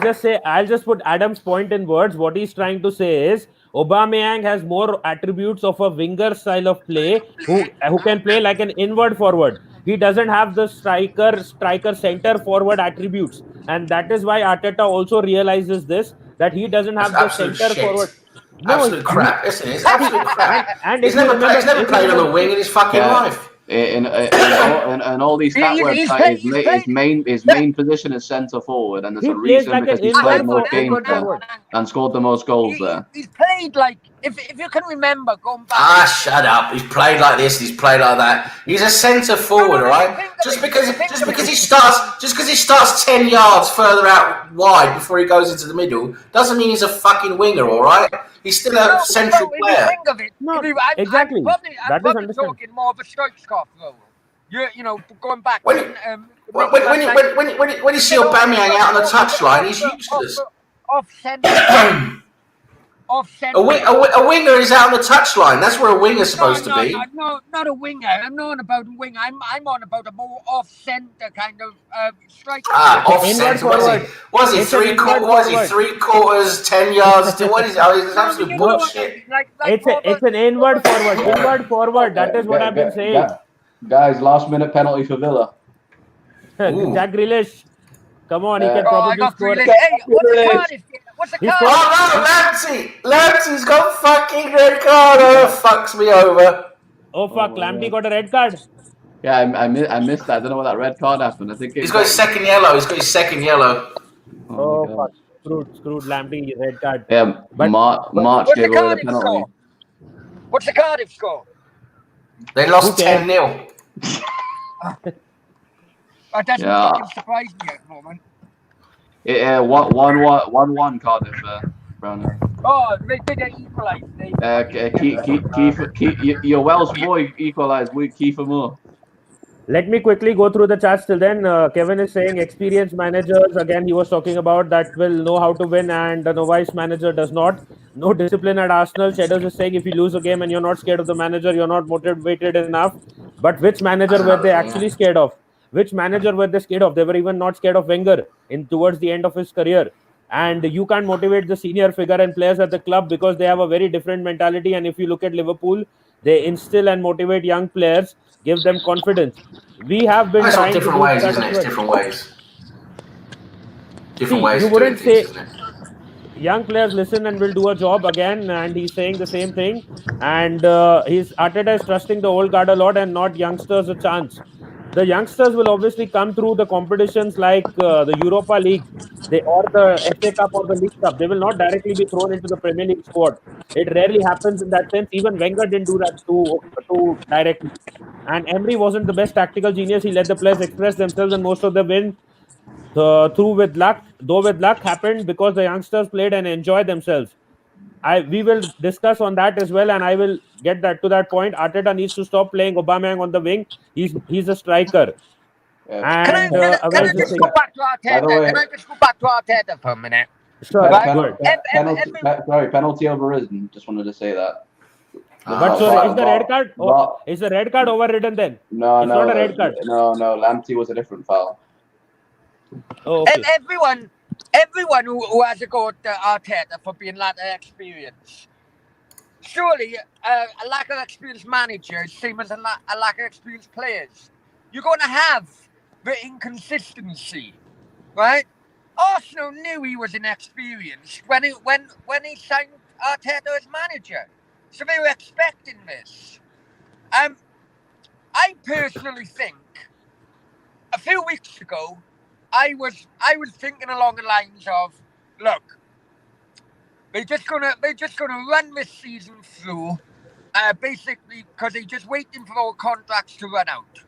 just put Adam's point in words. What he's trying to say is Aubameyang has more attributes of a winger style of play who can play like an inward forward. He doesn't have the striker center forward attributes, and that is why Arteta also realizes this, that he doesn't have the center forward. Absolute crap, isn't it? It's absolute crap. And he's never played on the wing in his fucking life. In all these stat websites, his main position is centre forward, and there's a reason because he's played more games there and scored the most goals there. He's played like if you can remember going back. Shut up. He's played like this. He's played like that. He's a centre forward, all right? Just because he starts 10 yards further out wide before he goes into the middle doesn't mean he's a fucking winger, all right? He's still a central player. If you think of it, No, I'm exactly. I'm probably talking more of a strike scarf role. You know, going back. When you see Aubameyang out on the touchline, he's useless. Off centre. A winger is out on the touchline. That's where a winger's supposed to be. No, not a winger. I'm not on about a winger. I'm on about a more off-centre kind of striker. Off-centre. Was he 3/4? 10 yards? What is it? It's absolute bullshit. It's an inward forward. Inward forward. That is what I've been saying. Guys, last-minute penalty for Villa. Jack Grealish. Come on, he can probably score. Hey, what's the Cardiff? Oh, no, Lamptey's got fucking red card. Oh, fucks me over. Oh, fuck. Lamptey got a red card. Yeah, I missed that. I don't know what that red card happened. I think he's got his second yellow. Oh, fuck. Screwed Lamptey, red card. Yeah, But- March gave away the penalty. What's the Cardiff score? They lost 10-0. That doesn't fucking surprise me at the moment. Yeah, 1-1 Cardiff, Browner. Oh, they did equalise. Your Welsh boy equalised with Kiefer Moore. Let me quickly go through the charts till then. Kevin is saying experienced managers, again, he was talking about that will know how to win and the novice manager does not. No discipline at Arsenal. Shadows is saying if you lose a game and you're not scared of the manager, you're not motivated enough. But which manager were they actually scared of? Which manager were they scared of? They were even not scared of Wenger towards the end of his career. And you can't motivate the senior figure and players at the club because they have a very different mentality. And if you look at Liverpool, they instill and motivate young players, give them confidence. We have been trying to do ways, that isn't it? It's different ways. You wouldn't say young players listen and will do a job again, and he's saying the same thing. And Arteta is trusting the old guard a lot and not youngsters a chance. The youngsters will obviously come through the competitions like the Europa League, or the FA Cup or the League Cup. They will not directly be thrown into the Premier League squad. It rarely happens in that sense. Even Wenger didn't do that too directly. And Emery wasn't the best tactical genius. He let the players express themselves, and most of the win through with luck. Though with luck happened because the youngsters played and enjoyed themselves. We will discuss on that as well, and I will get to that point. Arteta needs to stop playing Aubameyang on the wing. He's a striker. Yeah. Can I just go back to Arteta? Can I just go back to Arteta for a minute? Sure, penalty overridden. Just wanted to say that. But so is the red card? Is the red card overridden then? No, it's not a red card. No. Lamptey was a different foul. Oh, okay. Everyone who has a go at Arteta for being lack of experience. Surely a lack of experienced manager is same as a lack of experienced players. You're going to have the inconsistency, right? Arsenal knew he was inexperienced when he signed Arteta as manager, so they were expecting this. I personally think a few weeks ago, I was thinking along the lines of, look, they're just gonna run this season through, basically because they're just waiting for all contracts to run out.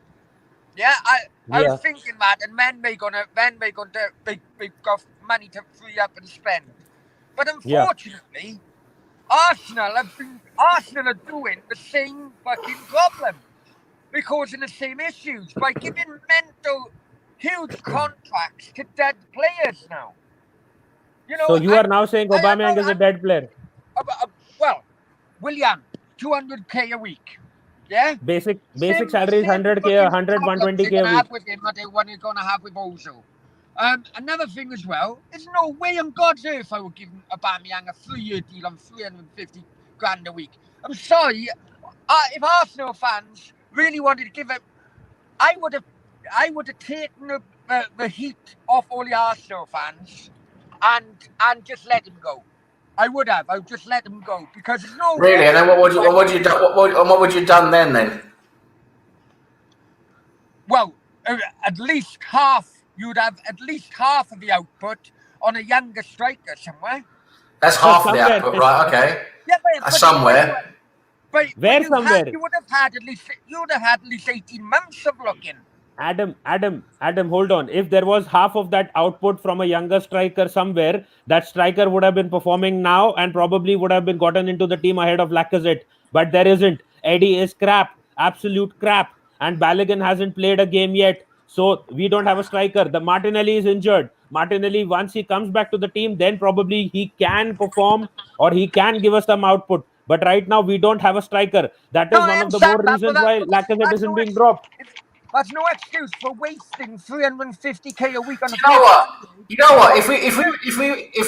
Yeah, I was thinking that, and then they've got money to free up and spend. But unfortunately, Arsenal are doing the same fucking problem. They're causing the same issues by giving mental huge contracts to dead players now. You know, so you are now saying Aubameyang is a dead player? Well, William, 200k a week. Yeah? Basic salary is 100k, 100, 120k a week. With him, what they're going to have with Ozil. Another thing as well, there's no way on God's earth I would give Aubameyang a 3-year deal on 350 grand a week. I'm sorry, if Arsenal fans really wanted to give it, I would have taken the heat off all the Arsenal fans and just let him go. I would just let him go because there's no. Really, and then what would you done then? Well, at least half. You'd have at least half of the output on a younger striker somewhere. That's half of the output, right? Okay. Yeah, but somewhere. But Where somewhere? you would have had at least 18 months of looking. Adam, hold on. If there was half of that output from a younger striker somewhere, that striker would have been performing now and probably would have been gotten into the team ahead of Lacazette. But there isn't. Eddie is crap, absolute crap, and Balogun hasn't played a game yet. So we don't have a striker. The Martinelli is injured. Martinelli, once he comes back to the team, then probably he can perform or he can give us some output. But right now we don't have a striker. That is one of the more reasons why Lacazette isn't being dropped. That's no excuse for wasting 350k a week on a You know what? If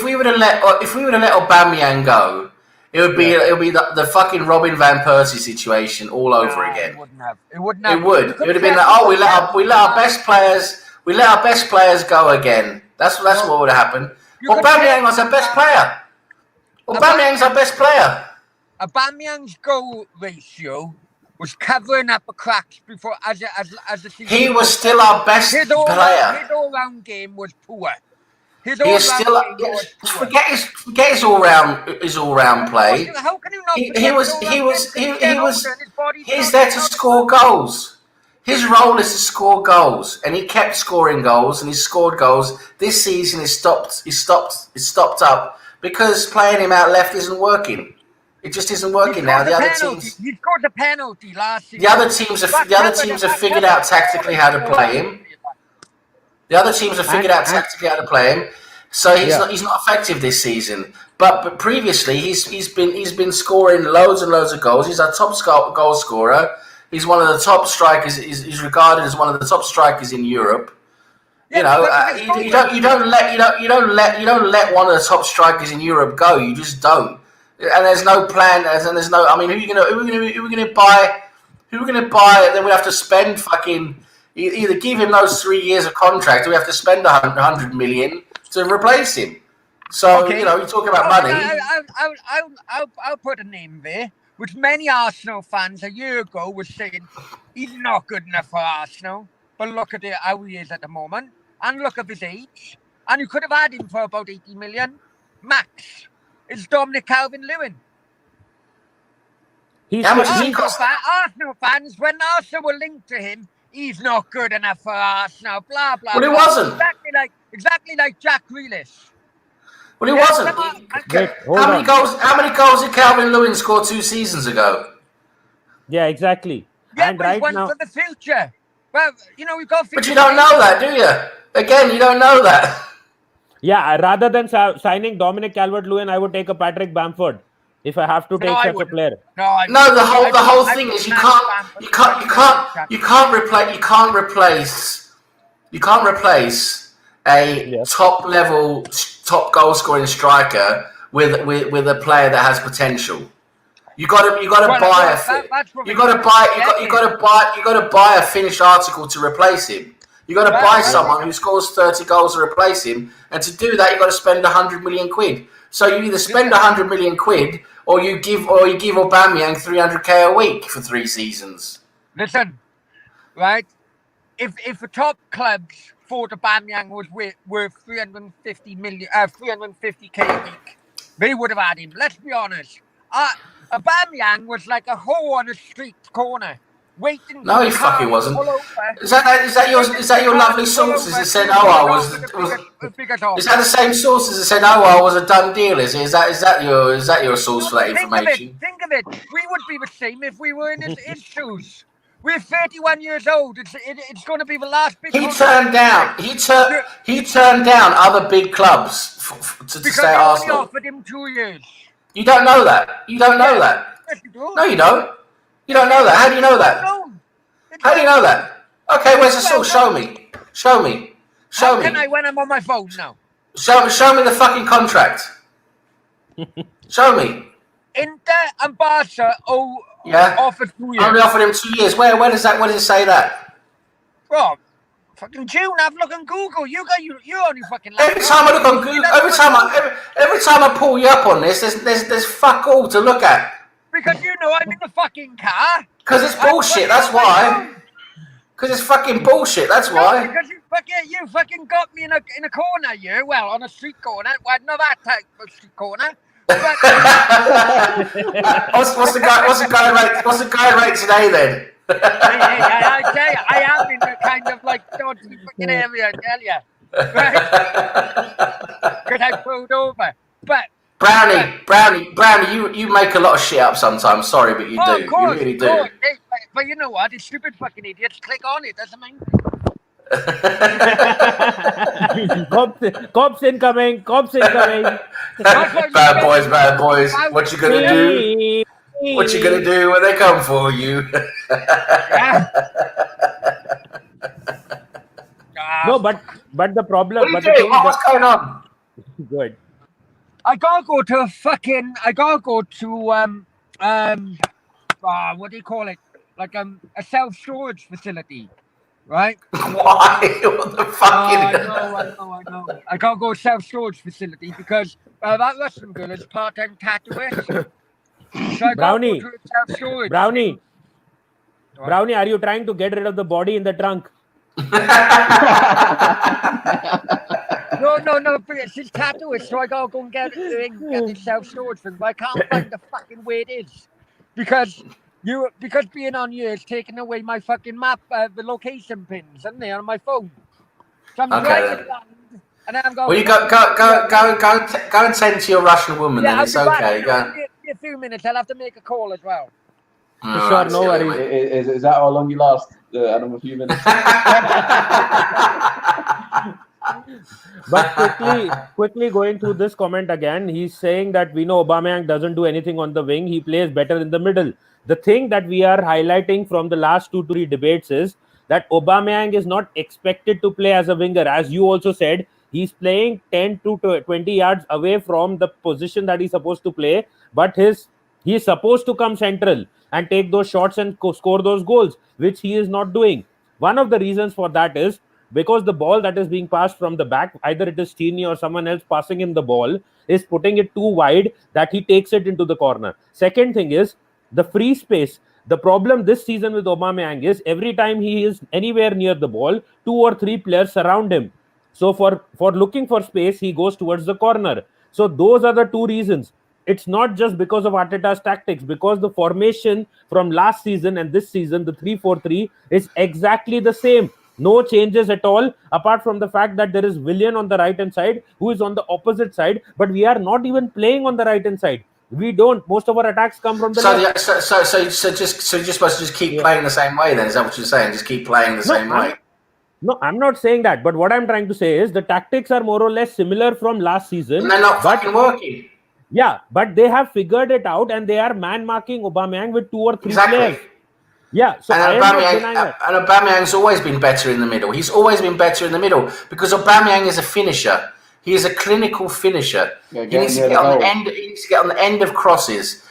we would have let Aubameyang go, it would be the fucking Robin van Persie situation all over again. It wouldn't have. It wouldn't have. It would. It would have been like, we let our best players go again. That's what would have happened. Aubameyang was our best player. Aubameyang's our best player. Aubameyang's goal ratio was covering up the cracks before as the season. He was still our best player. His all-round game was poor. Forget his all-round play. How can you not? He's there to score goals. His role is to score goals, and he kept scoring goals, and he scored goals. This season, he stopped up because playing him out left isn't working. It just isn't working now. The other teams. He scored the penalty last season. The other teams have figured out tactically how to play him. So he's not effective this season. But previously he's been scoring loads and loads of goals. He's our top goal scorer. He's one of the top strikers. He's regarded as one of the top strikers in Europe. You don't let one of the top strikers in Europe go. You just don't. And there's no plan. And there's no. I mean, who are we gonna buy? Then we have to spend fucking either give him those 3 years of contract, or we have to spend 100 million to replace him. So you talk about money. I'll put a name there, which many Arsenal fans a year ago were saying he's not good enough for Arsenal. But look at how he is at the moment, and look at his age, and you could have had him for about 80 million max. It's Dominic Calvert-Lewin. Arsenal fans, when Arsenal were linked to him, he's not good enough for Arsenal. Blah blah. Well, he wasn't. Exactly like Jack Grealish. Well, he wasn't. How many goals did Calvert-Lewin score 2 seasons ago? Yeah, exactly. Yeah, and but right now, for the future. Well, we've got. But you don't know that, do you? Again, you don't know that. Yeah, rather than signing Dominic Calvert-Lewin, I would take a Patrick Bamford if I have to take such a player. No, the whole thing is you can't replace a top goal scoring striker with a player that has potential. You got to buy a finished article to replace him. You got to buy someone who scores 30 goals to replace him, and to do that, you got to spend 100 million quid. So you either spend 100 million quid, or you give Aubameyang 300k a week for 3 seasons. Listen, right? If the top clubs thought Aubameyang was worth 350k a week, they would have had him. Let's be honest. Aubameyang was like a hole on a street corner. Waiting. No, he fucking wasn't. Is that your lovely sources that said Owa was? Is that the same sources that said Owa was a done deal? Is that your source for that information? Think of it. We would be the same if we were in his shoes. We're 31 years old. It's going to be the last big. He turned down other big clubs to stay at Arsenal. Because they only offered him 2 years. You don't know that. You don't know that. Yes, you do. No, you don't. You don't know that. How do you know that? How do you know that? Okay, where's the source? Show me. How can I when I'm on my phone now? Show me the fucking contract. Show me. Inter and Barca offered 2 years. Only offered him 2 years. Where does it say that? Bro, fucking June. Have a look on Google. You only fucking. Every time I look on Google, every time I pull you up on this, there's fuck all to look at. Because I'm in the fucking car. Because it's bullshit, that's why. Because it's fucking bullshit, that's why. Because you fucking got me in a corner, you. Well, on a street corner. Well, not that type of street corner. What's the guy rate today then? I tell you, I am in the kind of like dodgy fucking area, I tell you. Right? Because I pulled over. But Brownie, you make a lot of shit up sometimes. Sorry, but you do. of course, You really do. Hey, but you know what? The stupid fucking idiots click on it. Doesn't mean. Cops incoming. Bad boys. What you gonna do? What you gonna do when they come for you? No, but the problem. What are you doing? What's going on? Good. I gotta go to what do you call it? Like a self-storage facility, right? Why? What the fuck? I know. I gotta go to self-storage facility because that Russian girl is part-time tattooist. So I Brownie. gotta go to a self-storage. Brownie, are you trying to get rid of the body in the trunk? No, she's tattooist, so I gotta go and get the self-storage thing, but I can't find the fucking way it is. Because being on here is taking away my fucking map, the location pins, isn't they, on my phone. So I'm driving around, and then I'm going. Well, you go and tend to your Russian woman. Yeah, then it's okay. Go. In a few minutes, I'll have to make a call as well. Sure, no worries. Is that how long you last? Adam, a few minutes. But quickly going through this comment again, he's saying that we know Aubameyang doesn't do anything on the wing. He plays better in the middle. The thing that we are highlighting from the last 2-3 debates is that Aubameyang is not expected to play as a winger. As you also said, he's playing 10 to 20 yards away from the position that he's supposed to play. But he's supposed to come central and take those shots and score those goals, which he is not doing. One of the reasons for that is because the ball that is being passed from the back, either it is Steeny or someone else passing him the ball, is putting it too wide that he takes it into the corner. Second thing is the free space. The problem this season with Aubameyang is every time he is anywhere near the ball, 2 or 3 players surround him. So for looking for space, he goes towards the corner. So those are the two reasons. It's not just because of Arteta's tactics, because the formation from last season and this season, the 3-4-3, is exactly the same. No changes at all, apart from the fact that there is Willian on the right-hand side, who is on the opposite side, but we are not even playing on the right-hand side. We don't. Most of our attacks come from the left. So you're just supposed to just keep playing the same way then? Is that what you're saying? Just keep playing the same way? No, I'm not saying that. But what I'm trying to say is the tactics are more or less similar from last season. And they're not fucking working. Yeah, but they have figured it out and they are man-marking Aubameyang with 2 or 3 players. Yeah, so and Aubameyang's always been better in the middle. He's always been better in the middle because Aubameyang is a finisher. He is a clinical finisher. He needs to get on the end. He needs to get on the end of crosses.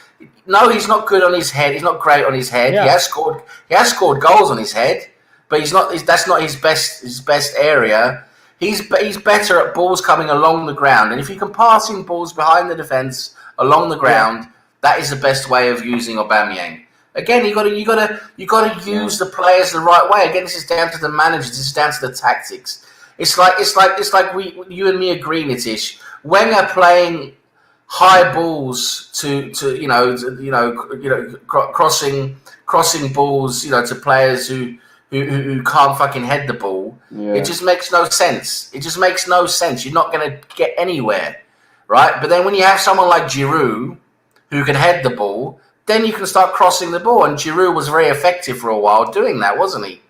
No, he's not good on his head. He's not great on his head. Yeah. He has scored goals on his head, but he's not. That's not his best area. He's better at balls coming along the ground, and if you can pass in balls behind the defense along the ground, that is the best way of using Aubameyang. Again, you got to use the players the right way. Again, this is down to the managers. This is down to the tactics. It's like you and me agree, Nitish. Wenger playing high balls to crossing balls, to players who can't fucking head the ball. Yeah. It just makes no sense. You're not going to get anywhere, right? But then when you have someone like Giroud who can head the ball, then you can start crossing the ball. And Giroud was very effective for a while doing that, wasn't he?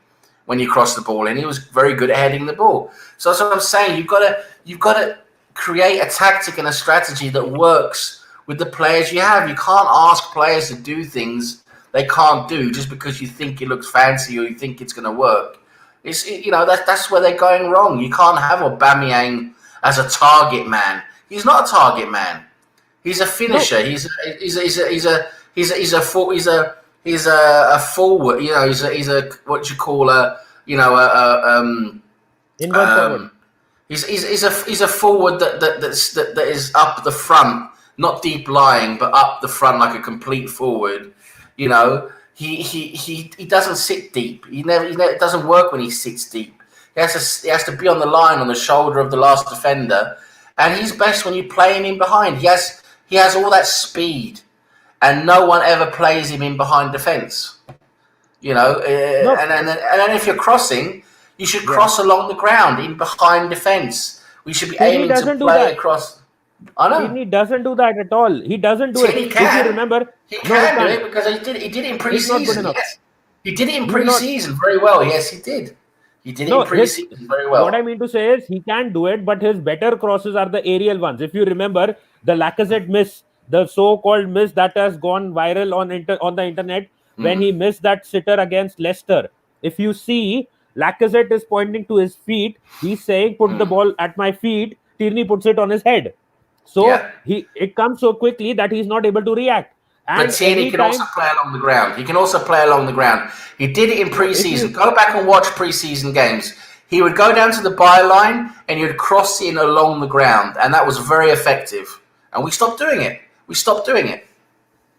When you cross the ball in, he was very good at heading the ball. So that's what I'm saying. You've got to create a tactic and a strategy that works with the players you have. You can't ask players to do things they can't do just because you think it looks fancy or you think it's going to work. That's where they're going wrong. You can't have Aubameyang as a target man. He's not a target man. He's a finisher. No. He's a forward. He's a what you call forward. He's a forward that is up the front, not deep lying, but up the front like a complete forward. He doesn't sit deep. It doesn't work when he sits deep. He has to be on the line, on the shoulder of the last defender, and he's best when you play him in behind. He he has all that speed, and no one ever plays him in behind defence. You know, No. and then if you're crossing, you should cross along the ground in behind defence. We should be Tierney aiming to doesn't do play that. across. I know. Tierney doesn't do that at all. He doesn't do Tierney it. can. If you remember, He no, can do can't. it because he did it in He's not good pre-season. enough. Yes, he did it in He's not- pre-season very well. Yes, he did. He did it No, in pre-season very well. what I mean to say is he can do it, but his better crosses are the aerial ones. If you remember the Lacazette miss, the so-called miss that has gone viral on the internet when he missed that sitter against Leicester. If you see, Lacazette is pointing to his feet. He's saying, "Put the ball at my feet." Tierney puts it on his head. So Yeah. it comes so quickly that he's not able to react. And But Tierney can also play along the ground. He can also play along the ground. He did it in pre-season. Go back and watch pre-season games. He would go down to the byline and he would cross in along the ground, and that was very effective. And we stopped doing it. We stopped doing it.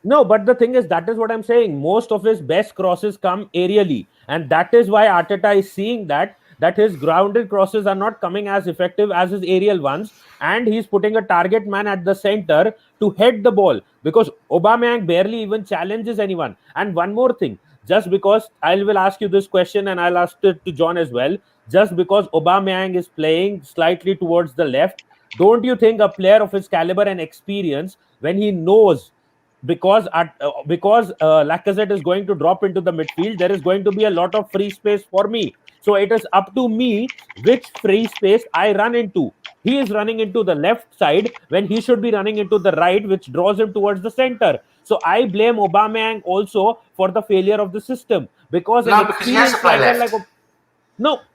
No, but the thing is, that is what I'm saying. Most of his best crosses come aerially, and that is why Arteta is seeing that his grounded crosses are not coming as effective as his aerial ones, and he's putting a target man at the center to head the ball because Aubameyang barely even challenges anyone. And one more thing, just because I will ask you this question, and I'll ask it to John as well. Just because Aubameyang is playing slightly towards the left, don't you think a player of his caliber and experience, when he knows because Lacazette is going to drop into the midfield, there is going to be a lot of free space for me. So it is up to me which free space I run into. He is running into the left side when he should be running into the right, which draws him towards the center. So I blame Aubameyang also for the failure of the system because No, because he has to play left.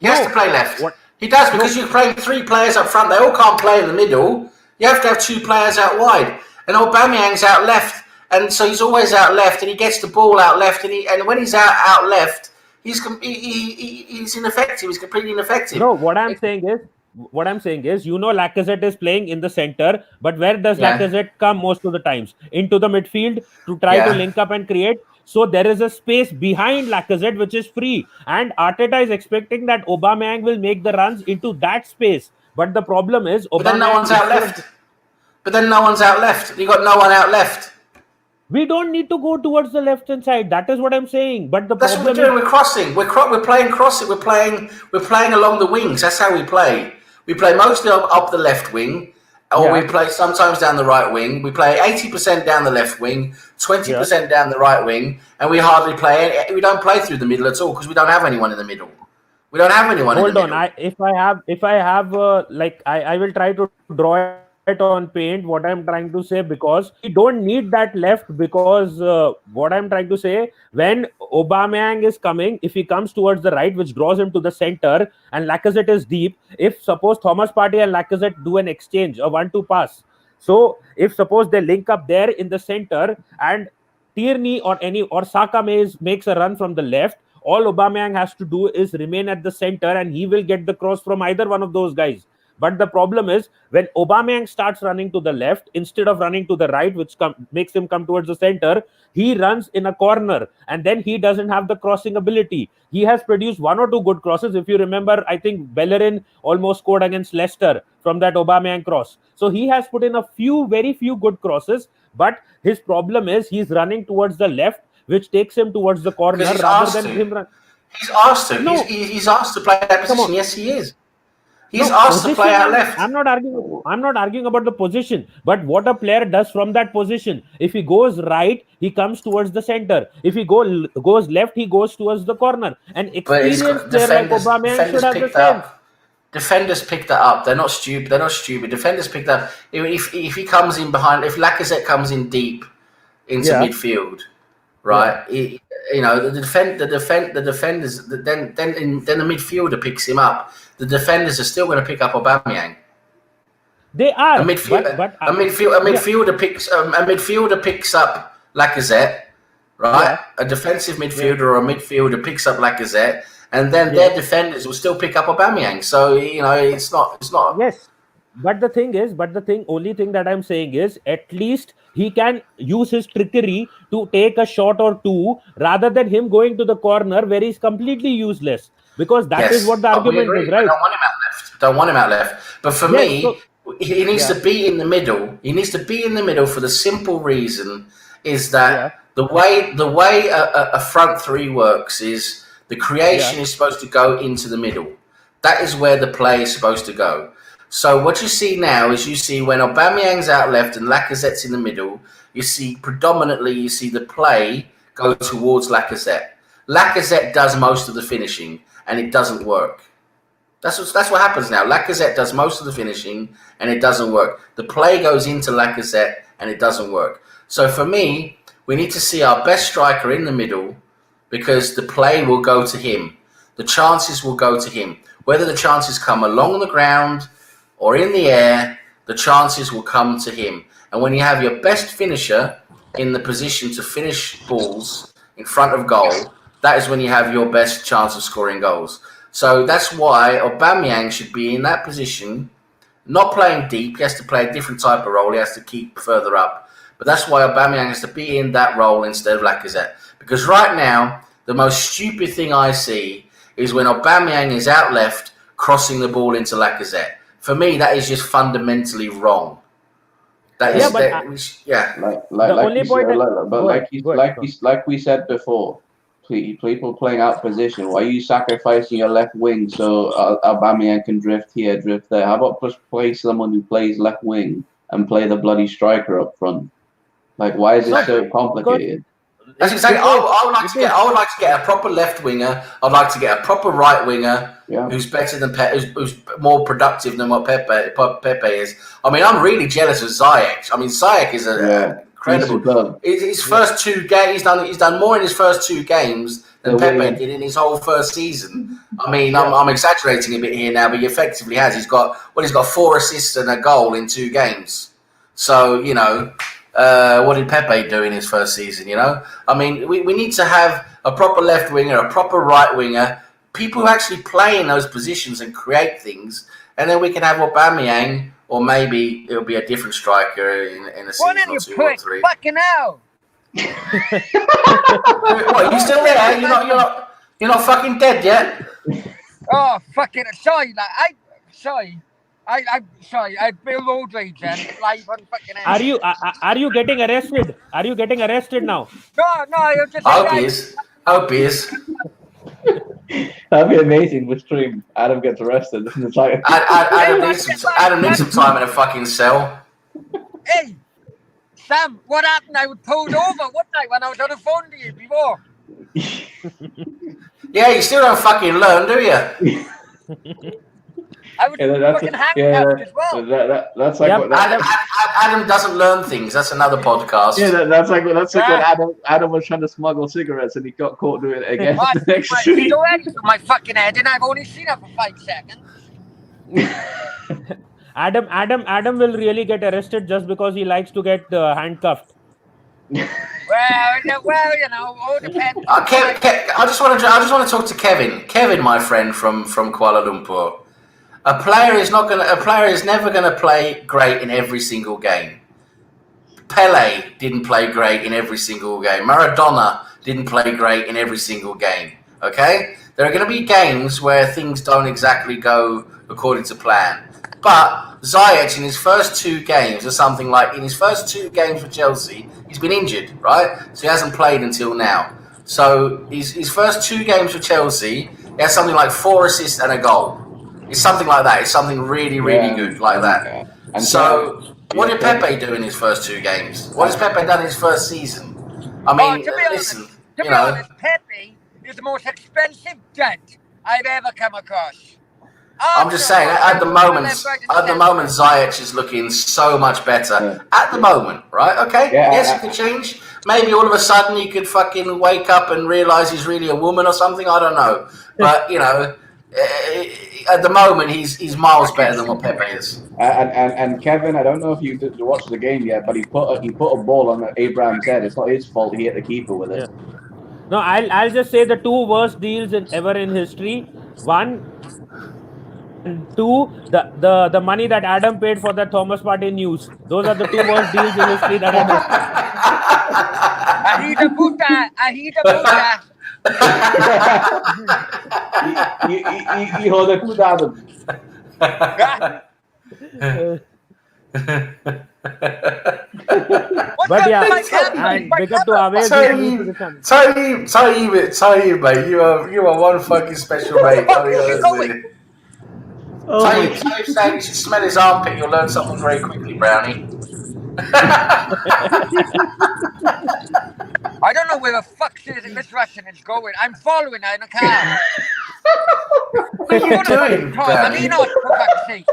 He has to play left. What? He does because you're playing three players up front. They all can't play in the middle. You have to have two players out wide. And Aubameyang's out left. And so he's always out left, and he gets the ball out left. And when he's out left, he's ineffective. He's completely ineffective. No, what I'm saying is, Lacazette is playing in the center, but where does Lacazette come most of the times? Into the midfield to try to link up and create. So there is a space behind Lacazette which is free, and Arteta is expecting that Aubameyang will make the runs into that space. But the problem is, But then no one's out left. You got no one out left. We don't need to go towards the left hand side. That is what I'm saying. But that's what we're doing. We're crossing. We're playing crossing. We're playing along the wings. That's how we play. We play mostly up the left wing, or we play sometimes down the right wing. We play 80% down the left wing, 20% down the right wing, and we hardly play. We don't play through the middle at all because we don't have anyone in the middle. We don't have anyone. Hold in the on. middle. I will try to draw it on paint what I'm trying to say, because we don't need that left, because what I'm trying to say, when Aubameyang is coming, if he comes towards the right, which draws him to the center, and Lacazette is deep, if suppose Thomas Partey and Lacazette do an exchange, a 1-2 pass, so if suppose they link up there in the center and Tierney or Saka makes a run from the left, all Aubameyang has to do is remain at the center and he will get the cross from either one of those guys. But the problem is, when Aubameyang starts running to the left instead of running to the right, which makes him come towards the center, he runs in a corner and then he doesn't have the crossing ability. He has produced 1 or 2 good crosses. If you remember, I think Bellerin almost scored against Leicester from that Aubameyang cross. So he has put in very few good crosses, but his problem is he's running towards the left, which takes him towards the corner rather than him run. He's asked to. No. He's asked to play that position. Yes, he is. He's asked to play out left. I'm not arguing about the position, but what a player does from that position. If he goes right, he comes towards the center. If he goes left, he goes towards the corner. An experienced player like Aubameyang should have the same. Defenders picked that up. They're not stupid. Defenders picked that up. If he comes in behind, if Lacazette comes in deep into midfield, right? The defenders. Then the midfielder picks him up. The defenders are still going to pick up Aubameyang. They are. A midfielder picks up Lacazette, right? Yeah. A defensive midfielder or a midfielder picks up Lacazette, and then their defenders will still pick up Aubameyang. So it's not. Yes, but only thing that I'm saying is, at least he can use his trickery to take a shot or two rather than him going to the corner where he's completely useless. Because that is what the argument is, right? Don't want him out left. But for me, he needs to be in the middle. He needs to be in the middle for the simple reason is that the way a front three works is the creation is supposed to go into the middle. That is where the play is supposed to go. So what you see now is you see when Aubameyang's out left and Lacazette's in the middle, you see the play go towards Lacazette. Lacazette does most of the finishing, and it doesn't work. That's what happens now. Lacazette does most of the finishing, and it doesn't work. The play goes into Lacazette, and it doesn't work. So for me, we need to see our best striker in the middle because the play will go to him. The chances will go to him. Whether the chances come along the ground or in the air, the chances will come to him. And when you have your best finisher in the position to finish balls in front of goal, that is when you have your best chance of scoring goals. So that's why Aubameyang should be in that position, not playing deep. He has to play a different type of role. He has to keep further up. But that's why Aubameyang has to be in that role instead of Lacazette. Because right now, the most stupid thing I see is when Aubameyang is out left, crossing the ball into Lacazette. For me, that is just fundamentally wrong. That is, like we said before, people playing out position. Why are you sacrificing your left wing so Aubameyang can drift here, drift there? How about just play someone who plays left wing and play the bloody striker up front? Like, why is it so complicated? That's exactly. I would like to get a proper left winger. I'd like to get a proper right winger who's better than who's more productive than what Pepe is. I mean, I'm really jealous of Ziyech. I mean, Ziyech is incredible. His first 2 games, he's done more in his first 2 games than Pepe did in his whole first season. I mean, I'm exaggerating a bit here now, but he effectively has. He's got 4 assists and a goal in 2 games. So what did Pepe do in his first season, I mean, we need to have a proper left winger, a proper right winger, people who actually play in those positions and create things, and then we can have Aubameyang, or maybe it'll be a different striker in a season or 2 or 3. Fucking hell! What, you still there? You're not fucking dead yet? Oh, fucking sorry, I'm sorry. I Bill Aldridge and live on fucking. Are you getting arrested? Are you getting arrested now? No. You're just. Hope he is. That'd be amazing. The stream. Adam gets arrested. Adam needs some time in a fucking cell. Hey, Sam, what happened? I was pulled over. What night when I was on the phone to you before? Yeah, you still don't fucking learn, do you? I was fucking handcuffed as well. That's like Adam doesn't learn things. That's another podcast. Yeah, that's like when Adam was trying to smuggle cigarettes and he got caught doing it again the next week. My fucking head, and I've only seen it for 5 seconds. Adam will really get arrested just because he likes to get handcuffed. Well, all depends. I just want to talk to Kevin. Kevin, my friend from Kuala Lumpur. A player is never gonna play great in every single game. Pele didn't play great in every single game. Maradona didn't play great in every single game. Okay? There are going to be games where things don't exactly go according to plan. But Ziyech in his first 2 games, or something like in his first 2 games for Chelsea, he's been injured, right? So he hasn't played until now. So his first 2 games for Chelsea, he has something like 4 assists and a goal. It's something like that. It's something really, really good like that. And so, what did Pepe do in his first 2 games? What has Pepe done in his first season? I mean, to be honest, Pepe is the most expensive gent I've ever come across. I'm just saying, at the moment, Ziyech is looking so much better. At the moment, right? Okay, yes, it could change. Maybe all of a sudden he could fucking wake up and realise he's really a woman or something. I don't know. But, at the moment, he's miles better than what Pepe is. And Kevin, I don't know if you watched the game yet, but he put a ball on Abraham's head. It's not his fault. He hit the keeper with it. Yeah. No, I'll just say the 2 worst deals ever in history. 1 and 2, the money that Adam paid for the Thomas Partey news. Those are the 2 worst deals in history that I Ahida Hijo de puta. What's But up yeah, with my camera? and big up to Aves So who's new to the channel. mate. You are one fucking special mate. Fuck is he going? Oh my Tayyip saying you should smell his armpit. You'll learn something very quickly, Brownie. I don't know where the fuck this Russian is going. I'm following her in a car. What are you doing, Brownie? Marino, for fuck's sake.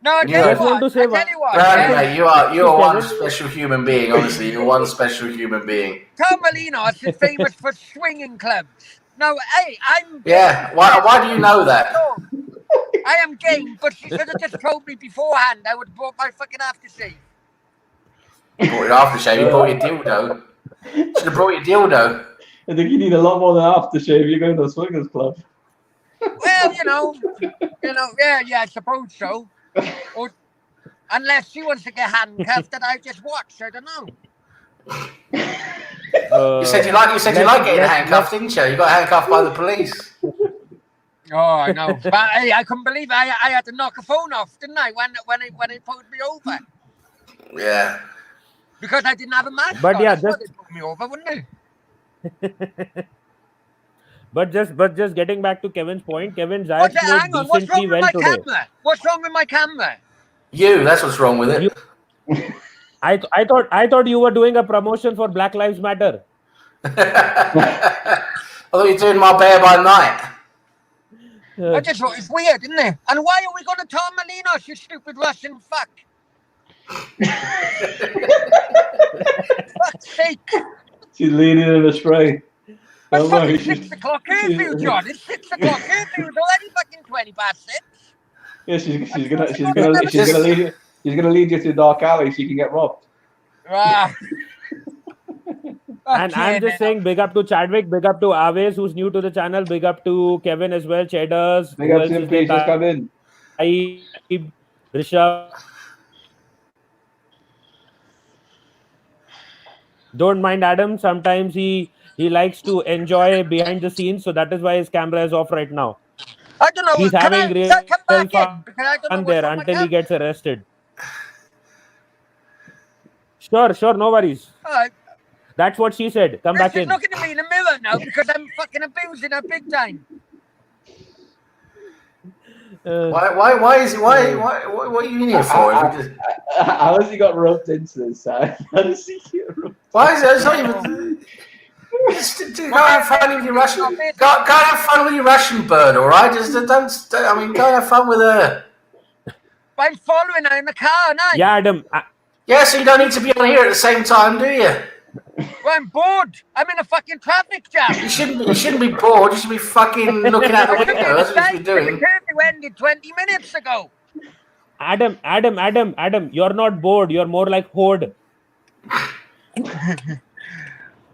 No, I Yeah. tell Just you want what. to say I tell you what. Brownie, Yeah. mate, you are one Kevin- special human being. Honestly, you're one special human being. Tom Molinos is famous for swinging clubs. No, hey, I'm Yeah. game. Why do you know that? I am game, but she should have just told me beforehand. I would have bought my fucking aftershave. You brought your aftershave. You brought your dildo. Should have brought your dildo. I think you need a lot more than aftershave. You're going to a swingers club. Well, yeah, I suppose so. Or, unless she wants to get handcuffed, then I just watch. I don't know. You said you like getting handcuffed, didn't you? You got handcuffed by the police. Oh, I know. But hey, I couldn't believe I had to knock a phone off, didn't I? When it pulled me over Yeah. because I didn't have a mask. But on. yeah, That's why just- they pulled me over, wouldn't they? But just getting back to Kevin's point, Kevin Zayat Hang played on, what's wrong decently with well my today. camera? What's wrong with my camera? That's what's wrong with it. I thought you were doing a promotion for Black Lives Matter. I thought you were doing my bear by night. I just thought it's weird, isn't it? And why are we going to Tom Molinos, you stupid Russian fuck? Fuck's sake. She's leaning in a spray. It's Don't worry. fucking 6 o'clock curfew, John. It's 6 o'clock curfew. It's already fucking 20 past 6. Yeah, she's gonna lead you to a dark alley so you can get robbed. Ah. And I'm Okay, just man. saying, big up to Chadwick, big up to Aves, who's new to the channel, big up to Kevin as well, Cheddars, Big up to him, please just come in. Taib, Rishabh. Don't mind Adam. Sometimes he likes to enjoy behind the scenes, so that is why his camera is off right now. I don't know. He's Can having I real come back in? fun Because I don't know what's there wrong with until he that. gets arrested. Sure, no worries. Alright. That's what she said. Come back She's in. looking at me in the mirror now because I'm fucking abusing her big time. Why is it? Why? What are you in here for? How has he got roped into this? How does he get roped? Why is it? It's not even. Go have fun with your Russian. Go have fun with your Russian bird, all right? Just don't. I mean, go have fun with her. But I'm following her in the car, aren't I? Yeah, Adam. Yeah, so you don't need to be on here at the same time, do you? Well, I'm bored. I'm in a fucking traffic jam. You shouldn't be bored. You should be fucking looking out the window. That's what you should be The doing. curfew ended 20 minutes ago. Adam, you're not bored. You're more like Horde.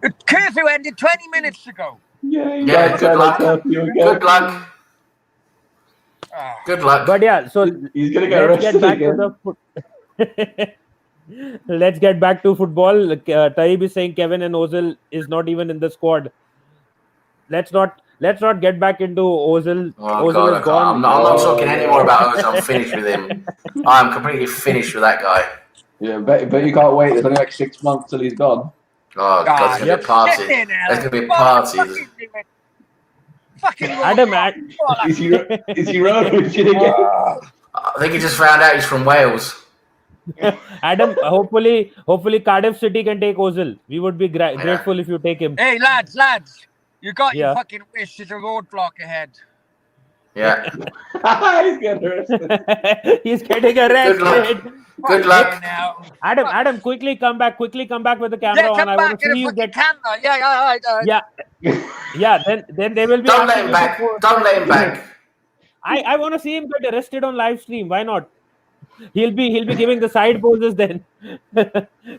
The curfew ended 20 minutes ago. Yeah, good luck. Good luck. Oh. Good luck. But yeah, so He's gonna get let's get arrested back again. to the let's get back to football. Taib is saying Kevin and Ozil is not even in the squad. Let's not get back into Ozil. Oh, Ozil God, is gone. I'm not talking anymore about Ozil. I'm finished with him. I'm completely finished with that guy. Yeah, but you can't wait. There's only like 6 months till he's gone. Oh, God, there's going to be a party. Sit there now. There's going to be a party. Fucking Adam, Is he rolling with you again? I think he just found out he's from Wales. Adam, hopefully Cardiff City can take Ozil. We would be grateful if you take him. Hey, lads, you got Yeah. your fucking wish. There's a roadblock ahead. Yeah. He's getting arrested. He's getting arrested. Good luck. Now. Adam, quickly come back with the camera Yeah, on. come I back want to in see a you fucking get. camera. Yeah, all right. Yeah. Then they will be. Don't let asking him you back. to- Don't let him back. I want to see him get arrested on live stream. Why not? He'll be giving the side poses then.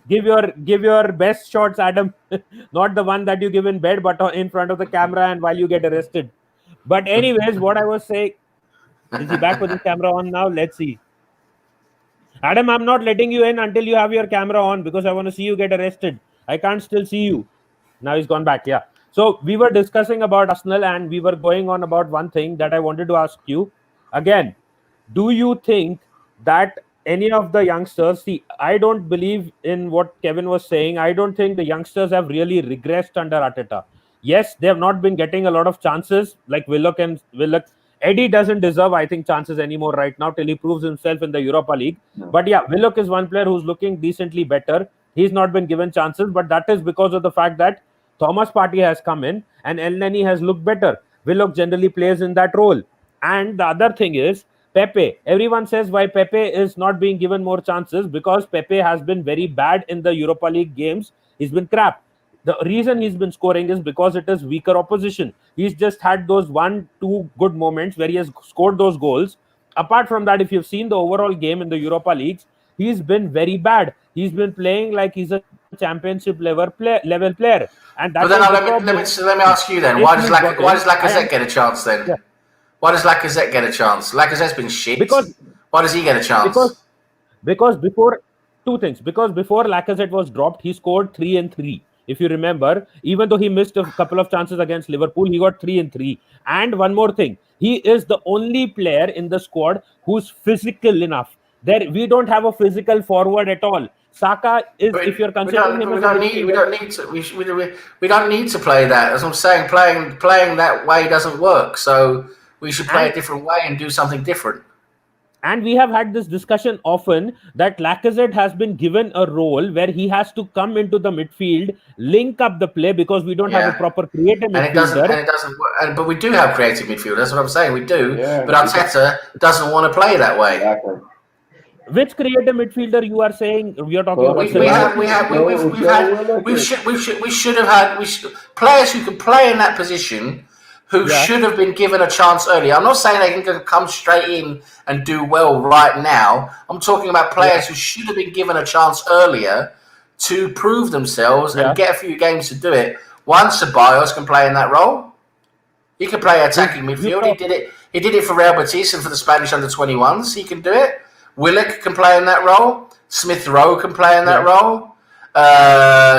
give your best shots, Adam. Not the one that you give in bed, but in front of the camera and while you get arrested. But anyways, what I was saying, is he back with his camera on now? Let's see. Adam, I'm not letting you in until you have your camera on because I want to see you get arrested. I can't still see you. Now he's gone back. Yeah. So we were discussing about Arsenal and we were going on about one thing that I wanted to ask you. Again, do you think that any of the youngsters, see, I don't believe in what Kevin was saying. I don't think the youngsters have really regressed under Arteta. Yes, they have not been getting a lot of chances like Willock. Eddie doesn't deserve, I think, chances anymore right now till he proves himself in the Europa League. No. But yeah, Willock is one player who's looking decently better. He's not been given chances, but that is because of the fact that Thomas Partey has come in and El Neni has looked better. Willock generally plays in that role. And the other thing is Pepe. Everyone says why Pepe is not being given more chances because Pepe has been very bad in the Europa League games. He's been crap. The reason he's been scoring is because it is weaker opposition. He's just had those 1-2 good moments where he has scored those goals. Apart from that, if you've seen the overall game in the Europa Leagues, he's been very bad. He's been playing like he's a championship level player, and that But then was the let problem. me ask you then. If Why does he's got Lacazette in, get a chance then? Yeah. Why does Lacazette get a chance? Lacazette's been shit. Because Why does he get a chance? because before two things, because before Lacazette was dropped, he scored 3 and 3. If you remember, even though he missed a couple of chances against Liverpool, he got 3 and 3. And one more thing, he is the only player in the squad who's physical enough. There, we don't have a physical forward at all. Saka is, if you're considering him, we don't need to play that. As I'm saying, playing that way doesn't work. So we should play a different way and do something different. And we have had this discussion often that Lacazette has been given a role where he has to come into the midfield, link up the play because we don't have a proper creative midfielder. And it doesn't work. But we do have creative midfield. That's what I'm saying. We do. Yeah, but Arteta doesn't want to play that way. Exactly. Which creative midfielder you are saying we are talking about? We should have had players who can play in that position who should have been given a chance earlier. I'm not saying they can come straight in and do well right now. I'm talking about players who should have been given a chance earlier to prove themselves and get a few games to do it. One, Ceballos can play in that role. He can play attacking midfield. He did it for Real Betis and for the Spanish under-21s. He can do it. Willock can play in that role. Smith Rowe can play in that role.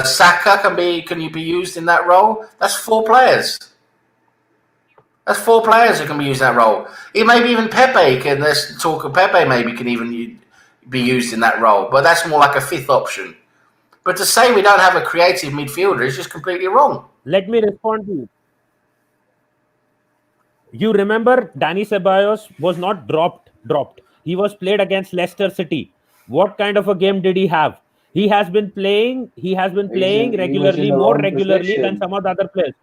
Saka can be used in that role. That's 4 players. That's 4 players who can be used in that role. Maybe even Pepe can. Let's talk of Pepe. Maybe can even be used in that role, but that's more like a 5th option. But to say we don't have a creative midfielder is just completely wrong. Let me respond to you. You remember Dani Ceballos was not dropped. He was played against Leicester City. What kind of a game did he have? He has been playing. Regularly, more regularly than some of the other players.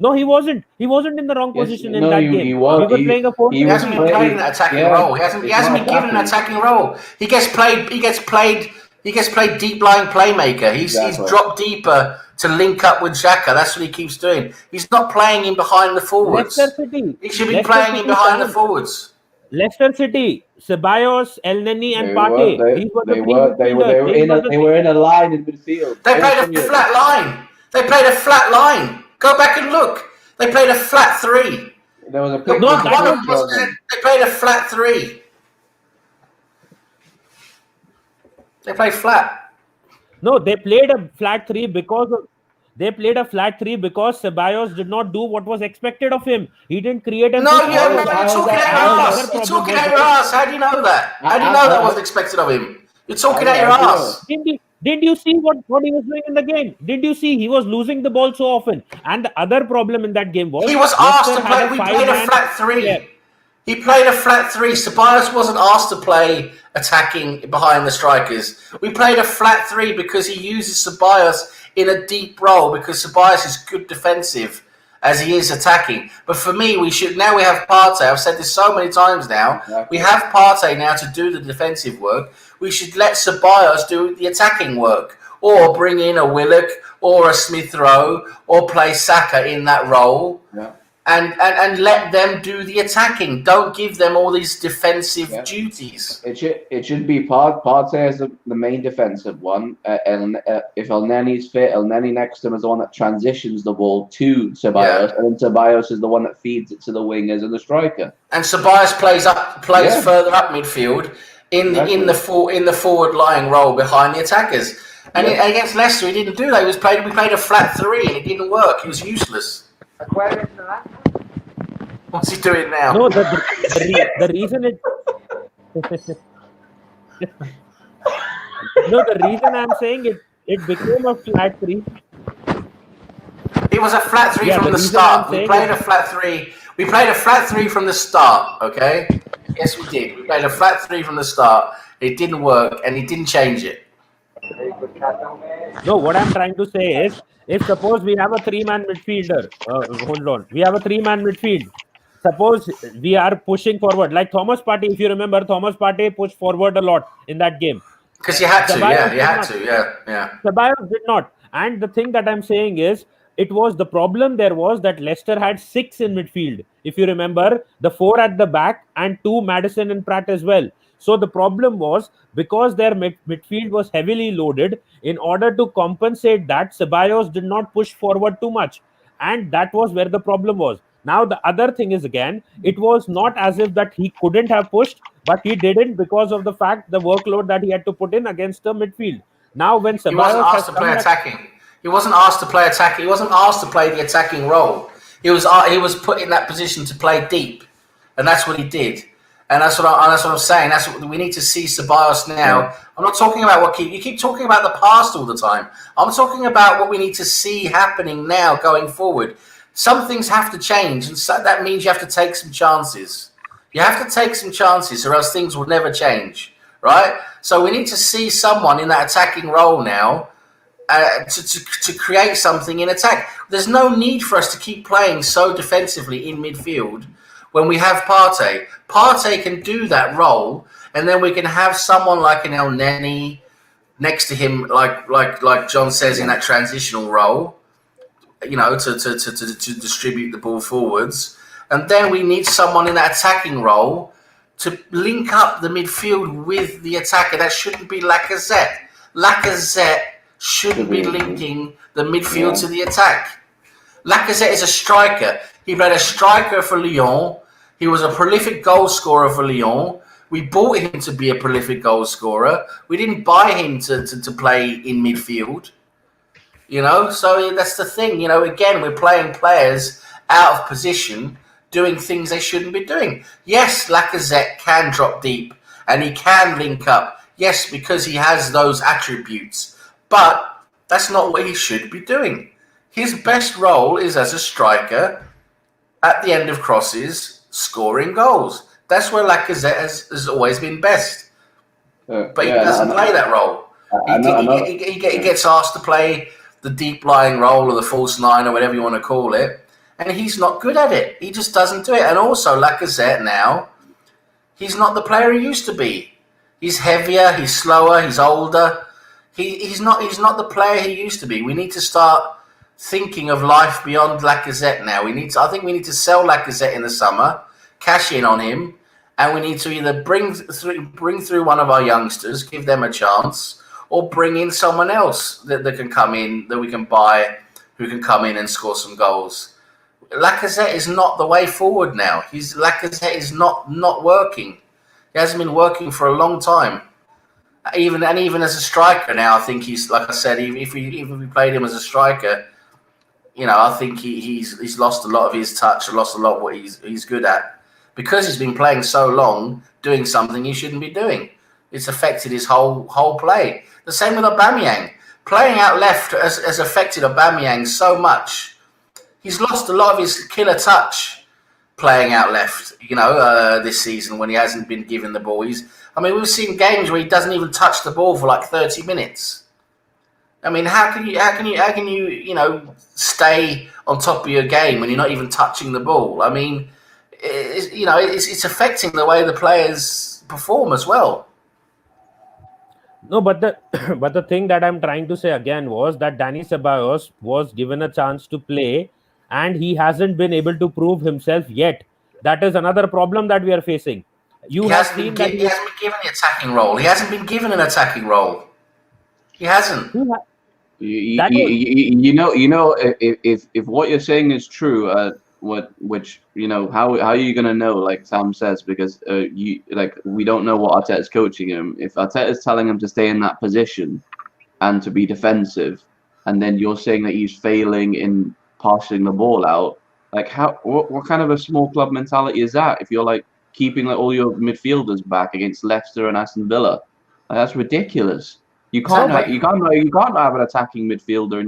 No, he wasn't. He wasn't in the wrong position in that game. He were playing a 4. He hasn't been playing an attacking role. He hasn't been given an attacking role. He gets played deep lying playmaker. He's dropped deeper to link up with Xhaka. That's what he keeps doing. He's not playing in behind the forwards. Leicester City. He should be playing in behind the forwards. Leicester City, Ceballos, El Neni, and Partey. They were in a line in midfield. They played a flat line. Go back and look. They played a flat 3. There was a they played a flat 3. They played flat. No, they played a flat 3 because Ceballos did not do what was expected of him. He didn't create a. You're talking out your ass. How do you know that? How do you know that wasn't expected of him? You're talking out your ass. Did you see what he was doing in the game? Did you see he was losing the ball so often? And the other problem in that game was he was asked to play. We played a flat 3. Yeah. He played a flat 3. Ceballos wasn't asked to play attacking behind the strikers. We played a flat 3 because he uses Ceballos in a deep role because Ceballos is good defensive as he is attacking. But for me, we have Partey. I've said this so many times now. Okay. We have Partey now to do the defensive work. We should let Ceballos do the attacking work, or bring in a Willock or a Smith Rowe, or play Saka in that role, and let them do the attacking. Don't give them all these defensive duties. It should be Partey as the main defensive one. If El Neni's fit, El Neni next to him is the one that transitions the ball to Ceballos, and then Ceballos is the one that feeds it to the wingers and the striker. And Ceballos plays further up midfield in the forward lying role behind the attackers. And against Leicester, he didn't do that. We played a flat 3, and it didn't work. He was useless. What's he doing now? No, the reason it No, the reason I'm saying it became a flat three. It was a flat three Yeah, from the the reason I'm start. We saying played it. a flat three. We played a flat three from the start. Okay. Yes, we did. We played a flat three from the start. It didn't work, and he didn't change it. No, what I'm trying to say is, if suppose we have a three-man midfielder, hold on, we have a three-man midfield. Suppose we are pushing forward, like Thomas Partey. If you remember, Thomas Partey pushed forward a lot in that game. Because you had to, yeah, Ceballos you did had not. to, yeah, yeah. Ceballos did not. And the thing that I'm saying is, it was the problem there was that Leicester had six in midfield. If you remember, the four at the back and two Maddison and Pratt as well. So the problem was because their midfield was heavily loaded. In order to compensate that, Ceballos did not push forward too much, and that was where the problem was. Now the other thing is, again, it was not as if that he couldn't have pushed, but he didn't because of the fact the workload that he had to put in against the midfield. Now when He wasn't Ceballos asked has to come play back, attacking. He wasn't asked to play attacking. He wasn't asked to play the attacking role. He was put in that position to play deep, and that's what he did. And that's what I'm saying. That's what we need to see Ceballos now. Yeah. I'm not talking about you keep talking about the past all the time. I'm talking about what we need to see happening now going forward. Some things have to change, and so that means you have to take some chances. You have to take some chances, or else things will never change, right? So we need to see someone in that attacking role now to create something in attack. There's no need for us to keep playing so defensively in midfield when we have Partey. Partey can do that role, and then we can have someone like an El Neni next to him, like John says, in that transitional role, to distribute the ball forwards. And then we need someone in that attacking role to link up the midfield with the attacker. That shouldn't be Lacazette. Lacazette shouldn't be linking the midfield to the attack. Lacazette is a striker. He played a striker for Lyon. He was a prolific goal scorer for Lyon. We bought him to be a prolific goal scorer. We didn't buy him to play in midfield. So that's the thing. Again, we're playing players out of position, doing things they shouldn't be doing. Yes, Lacazette can drop deep and he can link up. Yes, because he has those attributes. But that's not what he should be doing. His best role is as a striker at the end of crosses, scoring goals. That's where Lacazette has always been best. But he doesn't play that role. He gets asked to play the deep lying role or the false nine or whatever you want to call it, and he's not good at it. He just doesn't do it. And also Lacazette now, he's not the player he used to be. He's heavier, he's slower, he's older. He's not the player he used to be. We need to start thinking of life beyond Lacazette now. I think we need to sell Lacazette in the summer, cash in on him, and we need to either bring through one of our youngsters, give them a chance, or bring in someone else that can come in, that we can buy, who can come in and score some goals. Lacazette is not the way forward now. Lacazette is not working. He hasn't been working for a long time. Even as a striker now, I think he's, like I said, if we played him as a striker, I think he's lost a lot of his touch, lost a lot of what he's good at, because he's been playing so long, doing something he shouldn't be doing. It's affected his whole play. The same with Aubameyang. Playing out left has affected Aubameyang so much. He's lost a lot of his killer touch playing out left, this season when he hasn't been given the ball. We've seen games where he doesn't even touch the ball for like 30 minutes. How can you stay on top of your game when you're not even touching the ball? It's affecting the way the players perform as well. no, but the thing that I'm trying to say again was that Dani Ceballos was given a chance to play, and he hasn't been able to prove himself yet. That is another problem that we are facing. He hasn't been given the attacking role. He hasn't been given an attacking role. He hasn't. If what you're saying is true, how are you gonna know? Like Sam says, because we don't know what Arteta's coaching him. If Arteta's telling him to stay in that position and to be defensive, and then you're saying that he's failing in passing the ball out, what kind of a small club mentality is that? If you're keeping all your midfielders back against Leicester and Aston Villa, That's ridiculous. You can't have an attacking midfielder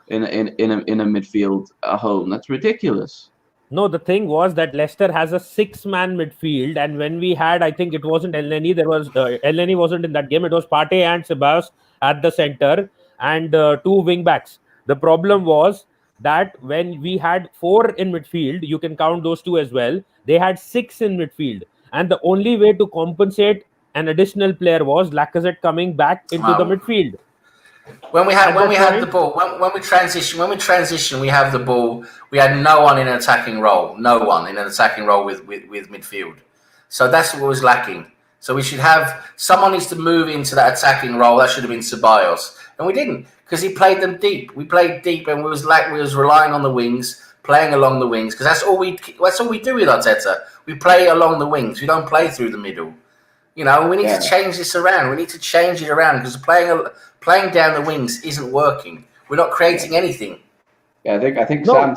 in a midfield at home. That's ridiculous. No, the thing was that Leicester has a six-man midfield, and when we had, I think it wasn't Elneny. There was Elneny wasn't in that game. It was Partey and Sebas at the center, and two wing backs. The problem was that when we had four in midfield, you can count those two as well. They had six in midfield, and the only way to compensate an additional player was Lacazette coming back into the midfield. When we had the ball, when we transition, we have the ball. We had no one in an attacking role. No one in an attacking role with midfield. So that's what was lacking. So we should have someone needs to move into that attacking role. That should have been Ceballos, and we didn't because he played them deep. We played deep, and we was relying on the wings, playing along the wings because that's all we do with Arteta. We play along the wings. We don't play through the middle. You know, we need to change this around. We need to change it around because playing down the wings isn't working. We're not creating anything. Yeah, I think Sam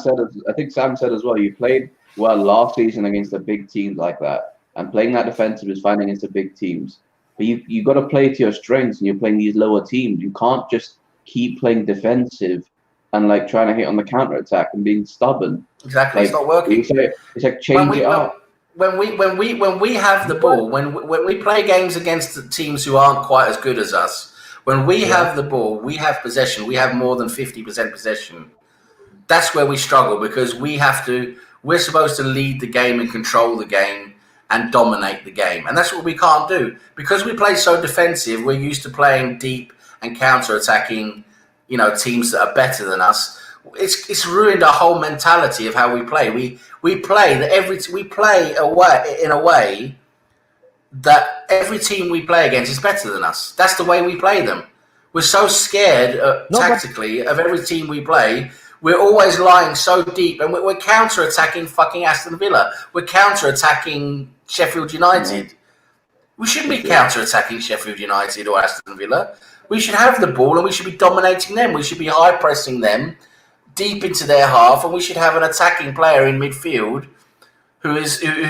said as well. You played well last season against the big teams like that, and playing that defensive is fine against the big teams. But you got to play to your strengths, and you're playing these lower teams. You can't just keep playing defensive and like trying to hit on the counter attack and being stubborn. Exactly, it's not working. It's like change it up. When we have the ball, when we play games against teams who aren't quite as good as us, when we have the ball, we have possession. We have more than 50% possession. That's where we struggle because we're supposed to lead the game and control the game and dominate the game, and that's what we can't do because we play so defensive. We're used to playing deep and counter-attacking, teams that are better than us. It's ruined our whole mentality of how we play. We play in a way that every team we play against is better than us. That's the way we play them. We're so scared tactically of every team we play. We're always lying so deep, and we're counter-attacking fucking Aston Villa. We're counter-attacking Sheffield United. We shouldn't be counter-attacking Sheffield United or Aston Villa. We should have the ball, and we should be dominating them. We should be high-pressing them deep into their half, and we should have an attacking player in midfield who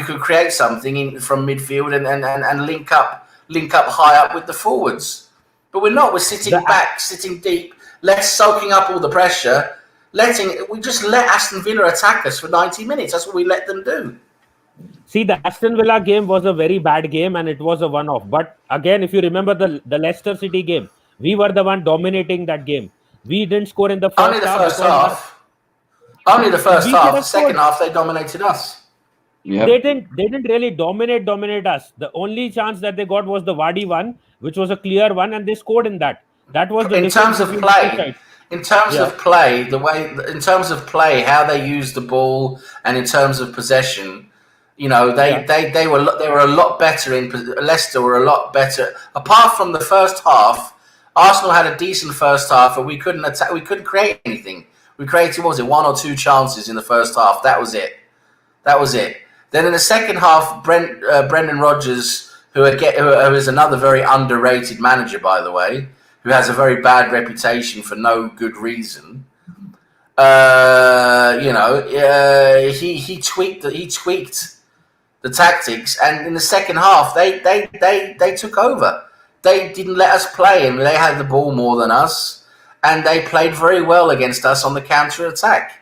could create something from midfield and link up high up with the forwards. But we're not. We're sitting back, sitting deep, soaking up all the pressure. We just let Aston Villa attack us for 90 minutes. That's what we let them do. See, the Aston Villa game was a very bad game and it was a one-off. But again, if you remember the Leicester City game, we were the one dominating that game. We didn't score in the first half. Only the first half. The second half, they dominated us. Yep. They didn't really dominate us. The only chance that they got was the Vardy one, which was a clear one, and they scored in that. That was the in terms of play. In terms of play, how they used the ball, and in terms of possession, they were a lot better. Leicester were a lot better. Apart from the first half, Arsenal had a decent first half, and we couldn't attack. We couldn't create anything. We created one or two chances in the first half. That was it. Then in the second half, Brendan Rodgers, who is another very underrated manager, by the way, who has a very bad reputation for no good reason. He tweaked the tactics, and in the second half, they took over. They didn't let us play, and they had the ball more than us, and they played very well against us on the counter attack.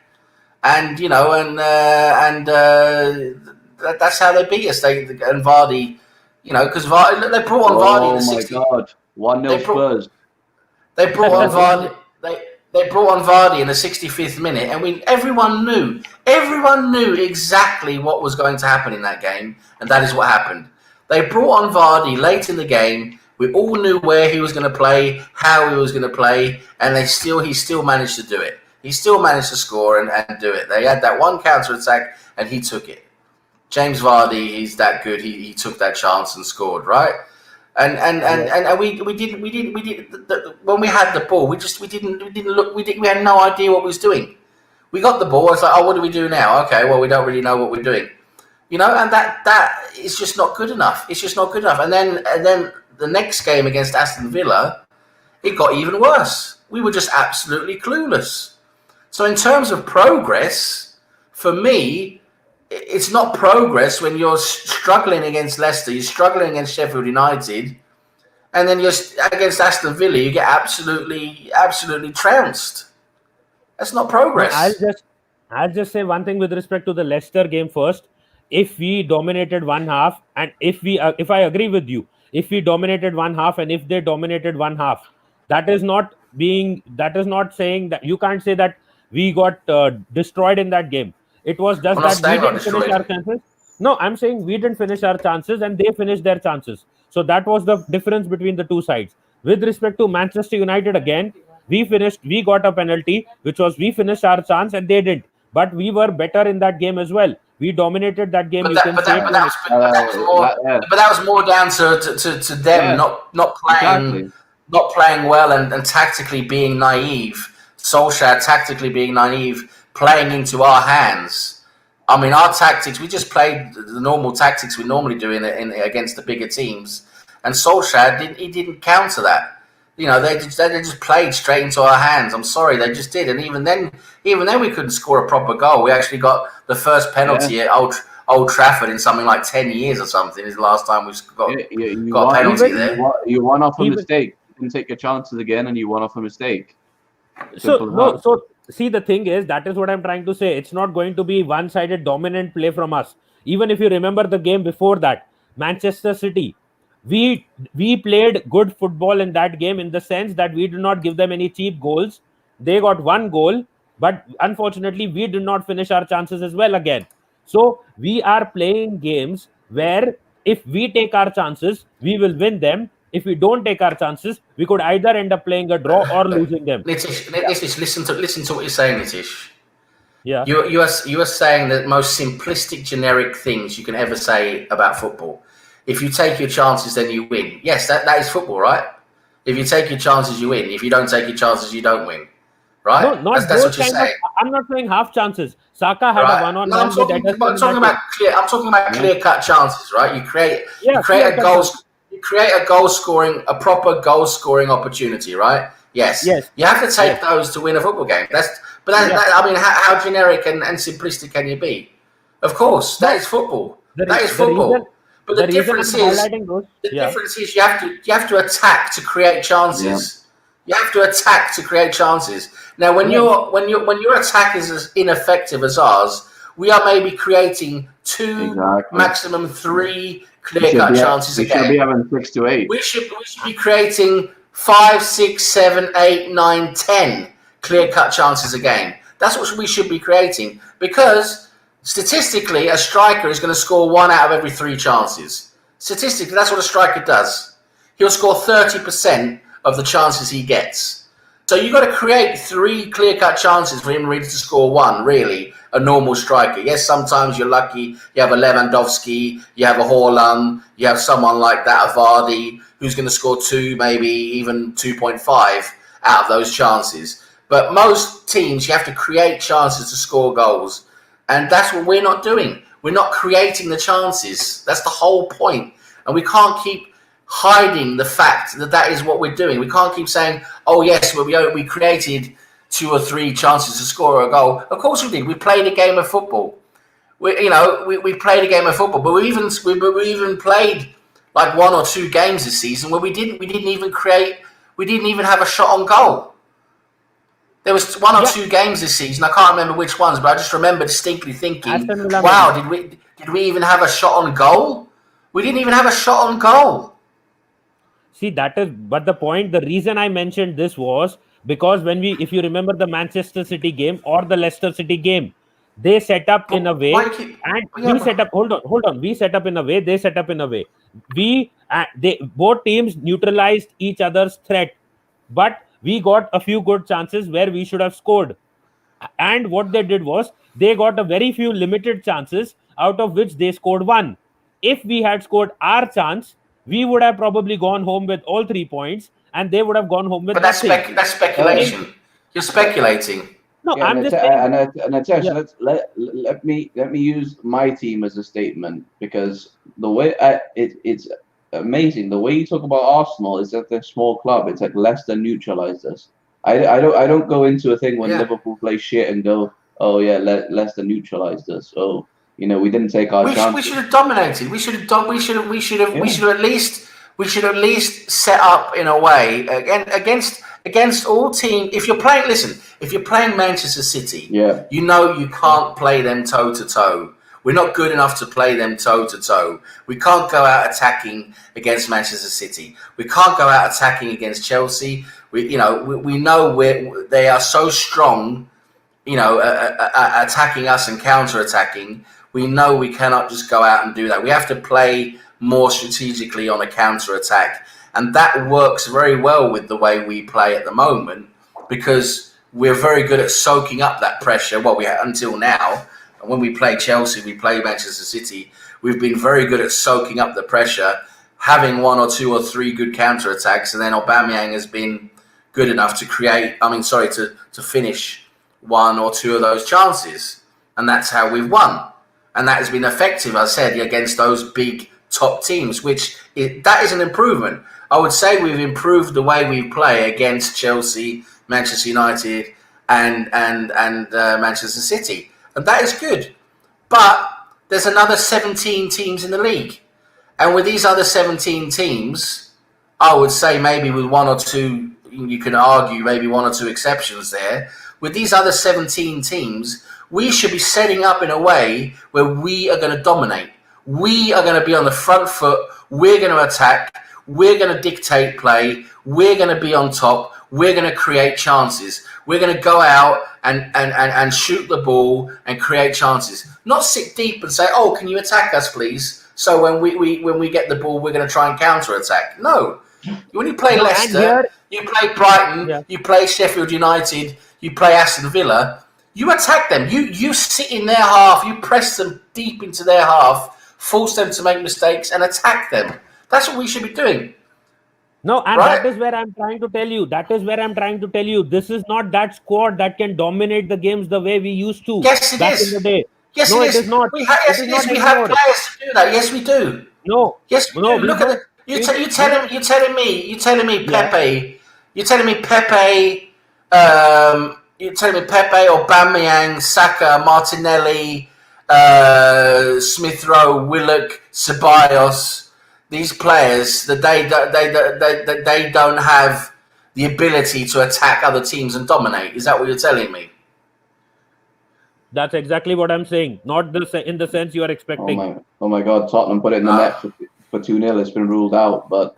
And that's how they beat us. And Vardy, because they brought on Vardy in the 60th. Oh my God! 1-0 Spurs. They brought on Vardy. They brought on Vardy in the 65th minute, and everyone knew exactly what was going to happen in that game, and that is what happened. They brought on Vardy late in the game. We all knew where he was going to play, how he was going to play, and he still managed to do it. He still managed to score and do it. They had that one counter attack, and he took it. James Vardy, he's that good. He took that chance and scored, right? And we didn't when we had the ball, we had no idea what we was doing. We got the ball. It's like, oh, what do we do now? Okay, well, we don't really know what we're doing, and that is just not good enough. It's just not good enough. And then the next game against Aston Villa, it got even worse. We were just absolutely clueless. So in terms of progress, for me, it's not progress when you're struggling against Leicester, you're struggling against Sheffield United, and then you're against Aston Villa, you get absolutely trounced. That's not progress. I'll just say one thing with respect to the Leicester game first. If we dominated one half, and if I agree with you, if we dominated one half, and if they dominated one half, that is not saying that you can't say that we got destroyed in that game. It was just I'm not that we saying got didn't finish destroyed. our chances. No, I'm saying we didn't finish our chances and they finished their chances. So that was the difference between the two sides. With respect to Manchester United, again, we got a penalty, which was we finished our chance and they didn't. But we were better in that game as well. We dominated that game. But You can say it. But that was more down to them not playing well and tactically being naive. Solskjaer tactically being naive, playing into our hands. I mean, our tactics, we just played the normal tactics we normally do in against the bigger teams. And Solskjaer didn't counter that. You know, they just played straight into our hands. I'm sorry, they just did. And even then we couldn't score a proper goal. We actually got the first penalty at Old Trafford in something like 10 years or something. Is the last time we've got a penalty there. You won off a mistake. You didn't take your chances again, and you won off a mistake. So see, the thing is, that is what I'm trying to say. It's not going to be one-sided dominant play from us. Even if you remember the game before that, Manchester City, we played good football in that game in the sense that we did not give them any cheap goals. They got one goal, but unfortunately, we did not finish our chances as well again. So we are playing games where if we take our chances, we will win them. If we don't take our chances, we could either end up playing a draw or losing them. Nitish, listen to what you're saying, Nitish. Yeah. You are saying the most simplistic, generic things you can ever say about football. If you take your chances, then you win. Yes, that is football, right? If you take your chances, you win. If you don't take your chances, you don't win. Right? No, not that's what you're saying. I'm not saying half chances. Saka had a one-on-one. I'm talking about clear-cut chances, right? You create a proper goal scoring opportunity, right? Yes. You have to take those to win a football game. I mean, how generic and simplistic can you be? Of course, that is football. That is football. But the difference is you have to attack to create chances. You have to attack to create chances. Now, when your attack is as ineffective as ours, we are maybe creating 2, maximum 3 clear-cut chances a game. We should be having 6 to 8. We should be creating 5, 6, 7, 8, 9, 10 clear-cut chances a game. That's what we should be creating, because statistically, a striker is going to score 1 out of every 3 chances. Statistically, that's what a striker does. He'll score 30% of the chances he gets. So you've got to create 3 clear-cut chances for him really to score 1, really, a normal striker. Yes, sometimes you're lucky. You have a Lewandowski, you have a Haaland, you have someone like that, a Vardy, who's going to score 2, maybe even 2.5 out of those chances. But most teams, you have to create chances to score goals. And that's what we're not doing. We're not creating the chances. That's the whole point. And we can't keep hiding the fact that is what we're doing. We can't keep saying, oh yes, we created 2 or 3 chances to score a goal. Of course we did. We played a game of football. We played a game of football, but we even played like 1 or 2 games this season where we didn't even have a shot on goal. There was 1 or 2 games this season. I can't remember which ones, but I just remember distinctly thinking, wow, did we even have a shot on goal? We didn't even have a shot on goal. See, but the reason I mentioned this was because if you remember the Manchester City game or the Leicester City game, they set up in a way, we set up in a way, they set up in a way. Both teams neutralized each other's threat, but we got a few good chances where we should have scored. And what they did was they got a very few limited chances, out of which they scored 1. If we had scored our chance, we would have probably gone home with all 3 points, and they would have gone home with nothing. That's speculation. You're speculating. No, I'm just saying. Natesh, let me use my team as a statement, because the way it's amazing. The way you talk about Arsenal is that they're a small club. It's like Leicester neutralized us. I don't go into a thing when Liverpool play shit and go, oh yeah, Leicester neutralized us. Oh, we didn't take our chances. We should have dominated. We should have at we should at least set up in a way against all teams. If you're playing Manchester City, you know you can't play them toe to toe. We're not good enough to play them toe to toe. We can't go out attacking against Manchester City. We can't go out attacking against Chelsea. We know they are so strong, attacking us and counter-attacking. We know we cannot just go out and do that. We have to play more strategically on a counter-attack. And that works very well with the way we play at the moment, because we're very good at soaking up that pressure. Well, we had until now. And when we play Chelsea, we play Manchester City, we've been very good at soaking up the pressure, having 1 or 2 or 3 good counter-attacks, and then Aubameyang has been good enough to finish 1 or 2 of those chances. And that's how we've won. And that has been effective, I said, against those big top teams, that is an improvement. I would say we've improved the way we play against Chelsea, Manchester United, and Manchester City. And that is good. But there's another 17 teams in the league. And with these other 17 teams, I would say maybe with 1 or 2, you can argue maybe 1 or 2 exceptions there. With these other 17 teams, we should be setting up in a way where we are going to dominate. We are going to be on the front foot. We're going to attack. We're going to dictate play. We're going to be on top. We're going to create chances. We're going to go out and shoot the ball and create chances. Not sit deep and say, "Oh, can you attack us, please?" So when we get the ball, we're going to try and counter attack. No. When you play Leicester, you play Brighton, you play Sheffield United, you play Aston Villa, you attack them. You sit in their half, you press them deep into their half, force them to make mistakes and attack them. That's what we should be doing. No, and that is where I'm trying to tell you. This is not that squad that can dominate the games the way we used to back in the day. Yes, no, it is. Is not. We have players to do that. Yes, we do. No. Yes, we do. Look at you're telling me Pepe. You're telling me Pepe. You're telling me Pepe, Aubameyang, Saka, Martinelli, Smith Rowe, Willock, Ceballos. These players that they don't have the ability to attack other teams and dominate. Is that what you're telling me? That's exactly what I'm saying. Not in the sense you are expecting. Oh my God! Tottenham put it in the net for 2-0. It's been ruled out, but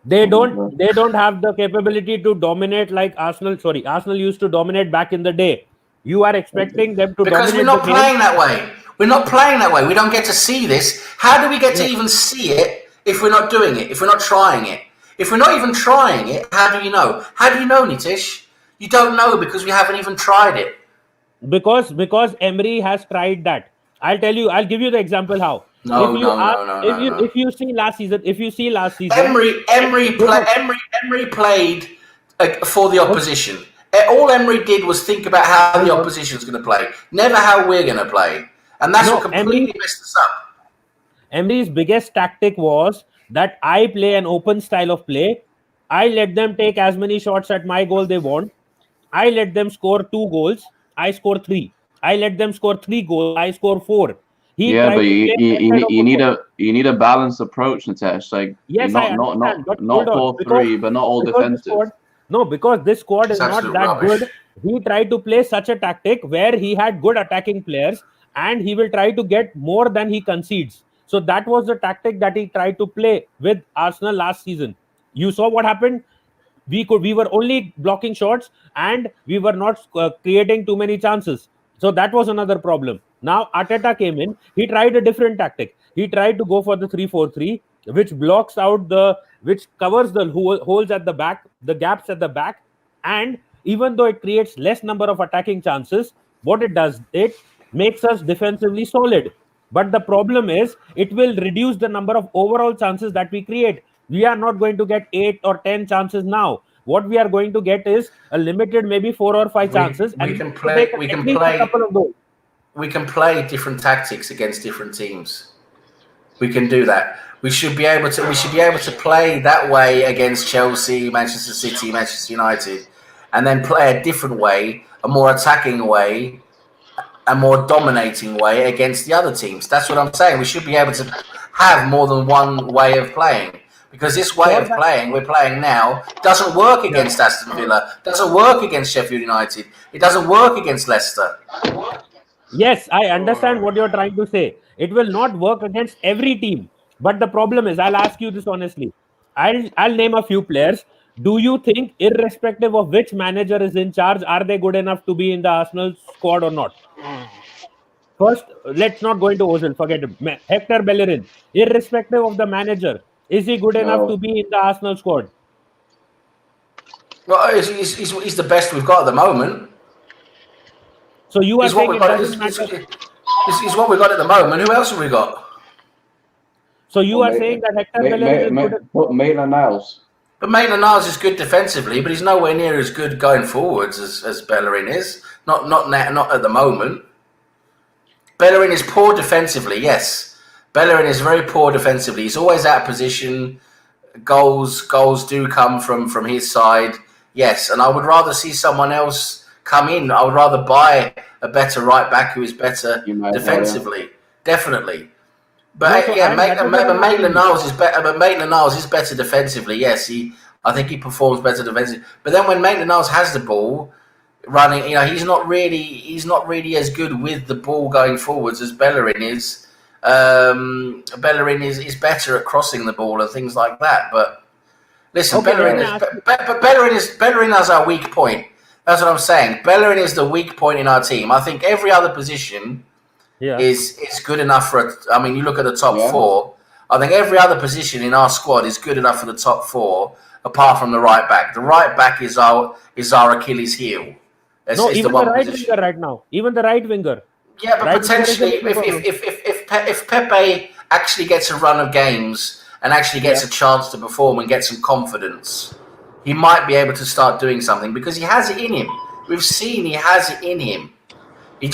they don't have the capability to dominate like Arsenal. Sorry, Arsenal used to dominate back in the day. You are expecting them to because dominate we're not playing that way. We're not playing that way. We don't get to see this. How do we get to even see it if we're not doing it? If we're not trying it? If we're not even trying it, how do you know? How do you know, Nitish? You don't know because we haven't even tried it. Because Emery has tried that. I'll give you the example how. If you see last season, Emery played for the opposition. All Emery did was think about how the opposition is going to play, never how we're going to play, and that's what completely messed us up. Emery's biggest tactic was that I play an open style of play. I let them take as many shots at my goal they want. I let them score 2 goals. I score 3. I let them score 3 goals. I score 4. But you need a balanced approach, Nitesh. Like not 4-3, but not all defensive. Because this squad is not that good. He tried to play such a tactic where he had good attacking players, and he will try to get more than he concedes. So that was the tactic that he tried to play with Arsenal last season. You saw what happened. We were only blocking shots and we were not creating too many chances. So that was another problem. Now Arteta came in. He tried a different tactic. He tried to go for the 3-4-3, which covers the holes at the back, the gaps at the back, and even though it creates less number of attacking chances, what it does, it makes us defensively solid. But the problem is, it will reduce the number of overall chances that we create. We are not going to get 8 or 10 chances now. What we are going to get is a limited, maybe 4 or 5 chances. We can play different tactics against different teams. We can do that. We should be able to play that way against Chelsea, Manchester City, Manchester United, and then play a different way, a more attacking way, a more dominating way against the other teams. That's what I'm saying. We should be able to have more than one way of playing. Because this way of playing we're playing now doesn't work against Aston Villa, doesn't work against Sheffield United, it doesn't work against Leicester. Yes, I understand what you're trying to say. It will not work against every team. But the problem is, I'll ask you this honestly. I'll name a few players. Do you think, irrespective of which manager is in charge, are they good enough to be in the Arsenal squad or not? First, let's not go into Ozil. Forget him. Hector Bellerin, irrespective of the manager, is he good enough to be in the Arsenal squad? Well, he's the best we've got at the moment. So you are saying it doesn't matter. He's what we've got at the moment. Who else have we got? So you are saying that Hector Bellerin is good. Put Maitland-Niles. But Maitland-Niles is good defensively, but he's nowhere near as good going forwards as Bellerin is. Not at the moment. Bellerin is poor defensively, yes. Bellerin is very poor defensively. He's always out of position. Goals do come from his side, yes. And I would rather see someone else come in. I would rather buy a better right back who is better defensively, definitely. But Maitland-Niles is better. But Maitland-Niles is better defensively. Yes, I think he performs better defensively. But then when Maitland-Niles has the ball running, he's not really as good with the ball going forwards as Bellerin is. Bellerin is better at crossing the ball and things like that. But listen, Bellerin has our weak point. That's what I'm saying. Bellerin is the weak point in our team. I think every other position is good enough for. I mean, you look at the top four. I think every other position in our squad is good enough for the top four, apart from the right back. The right back is our Achilles heel. Even the right winger right now. Even the right winger. Yeah, but potentially, if Pepe actually gets a run of games and actually gets a chance to perform and get some confidence, he might be able to start doing something because he has it in him. We've seen he has it in him. I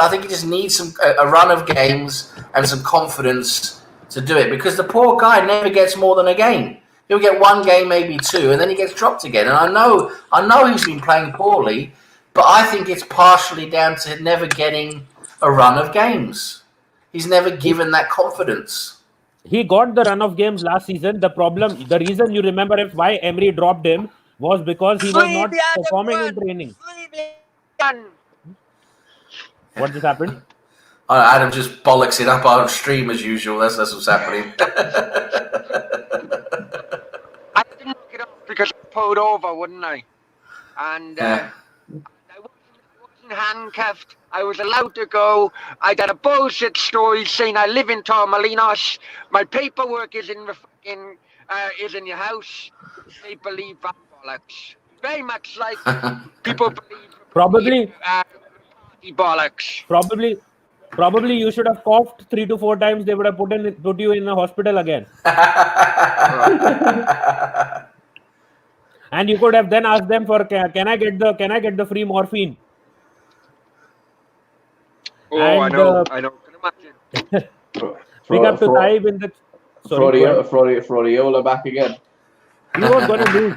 think he just needs a run of games and some confidence to do it because the poor guy never gets more than a game. He'll get one game, maybe two, and then he gets dropped again. And I know he's been playing poorly, but I think it's partially down to never getting a run of games. He's never given that confidence. He got the run of games last season. The reason you remember why Emery dropped him was because he was not performing in training. What just happened? Adam just bollocks it up on stream as usual. That's what's happening. I didn't look it up because I pulled over, wouldn't I? And I wasn't handcuffed. I was allowed to go. I got a bullshit story saying I live in Torremolinos. My paperwork is in your house. They believe that bollocks. Very much like people believe Probably bollocks. Probably you should have coughed 3 to 4 times. They would have put you in the hospital again. And you could have then asked them for can I get the free morphine? Oh, and, I know. Can imagine. Big up to Taib in the. Frodiola back again. He was going to lose.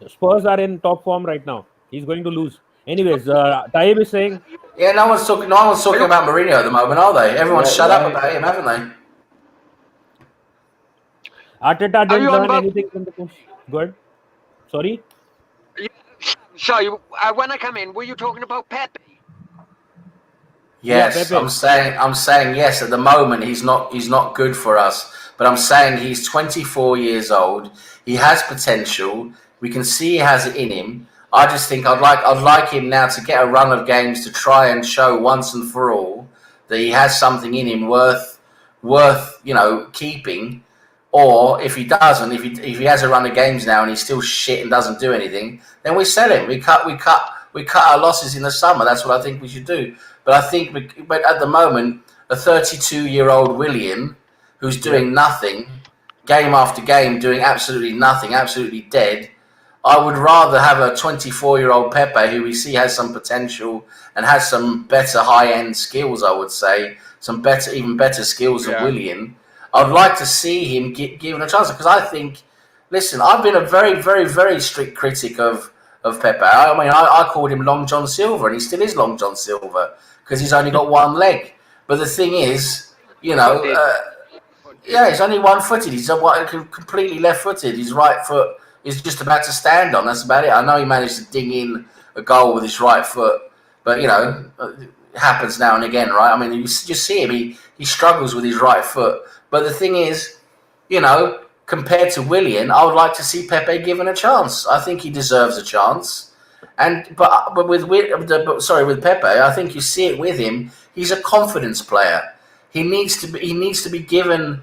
Spurs are in top form right now. He's going to lose. Anyways, Taib is saying. Yeah, no one's talking about Mourinho at the moment, are they? Everyone's shut up about him, haven't they? Arteta didn't learn anything from the coach. Good. Sorry? Sorry, when I come in, were you talking about Pepe? Yes, Pepe. I'm saying yes. At the moment, he's not good for us. But I'm saying he's 24 years old. He has potential. We can see he has it in him. I just think I'd like him now to get a run of games to try and show once and for all that he has something in him worth keeping. Or if he doesn't, if he has a run of games now and he's still shit and doesn't do anything, then we sell him. We cut our losses in the summer. That's what I think we should do. But but at the moment, a 32-year-old Willian who's doing nothing, game after game, doing absolutely nothing, absolutely dead. I would rather have a 24-year-old Pepe who we see has some potential and has some better high-end skills, I would say, even better skills than Willian. I'd like to see him given a chance because I think, listen, I've been a very, very, very strict critic of Pepe. I mean, I called him Long John Silver and he still is Long John Silver because he's only got one leg. But the thing is, Yeah, he's only one-footed. He's completely left-footed. His right foot is just about to stand on. That's about it. I know he managed to ding in a goal with his right foot, but it happens now and again, right? I mean, you just see him. He struggles with his right foot. But the thing is, compared to Willian, I would like to see Pepe given a chance. I think he deserves a chance. But with Pepe, I think you see it with him. He's a confidence player. He needs to be given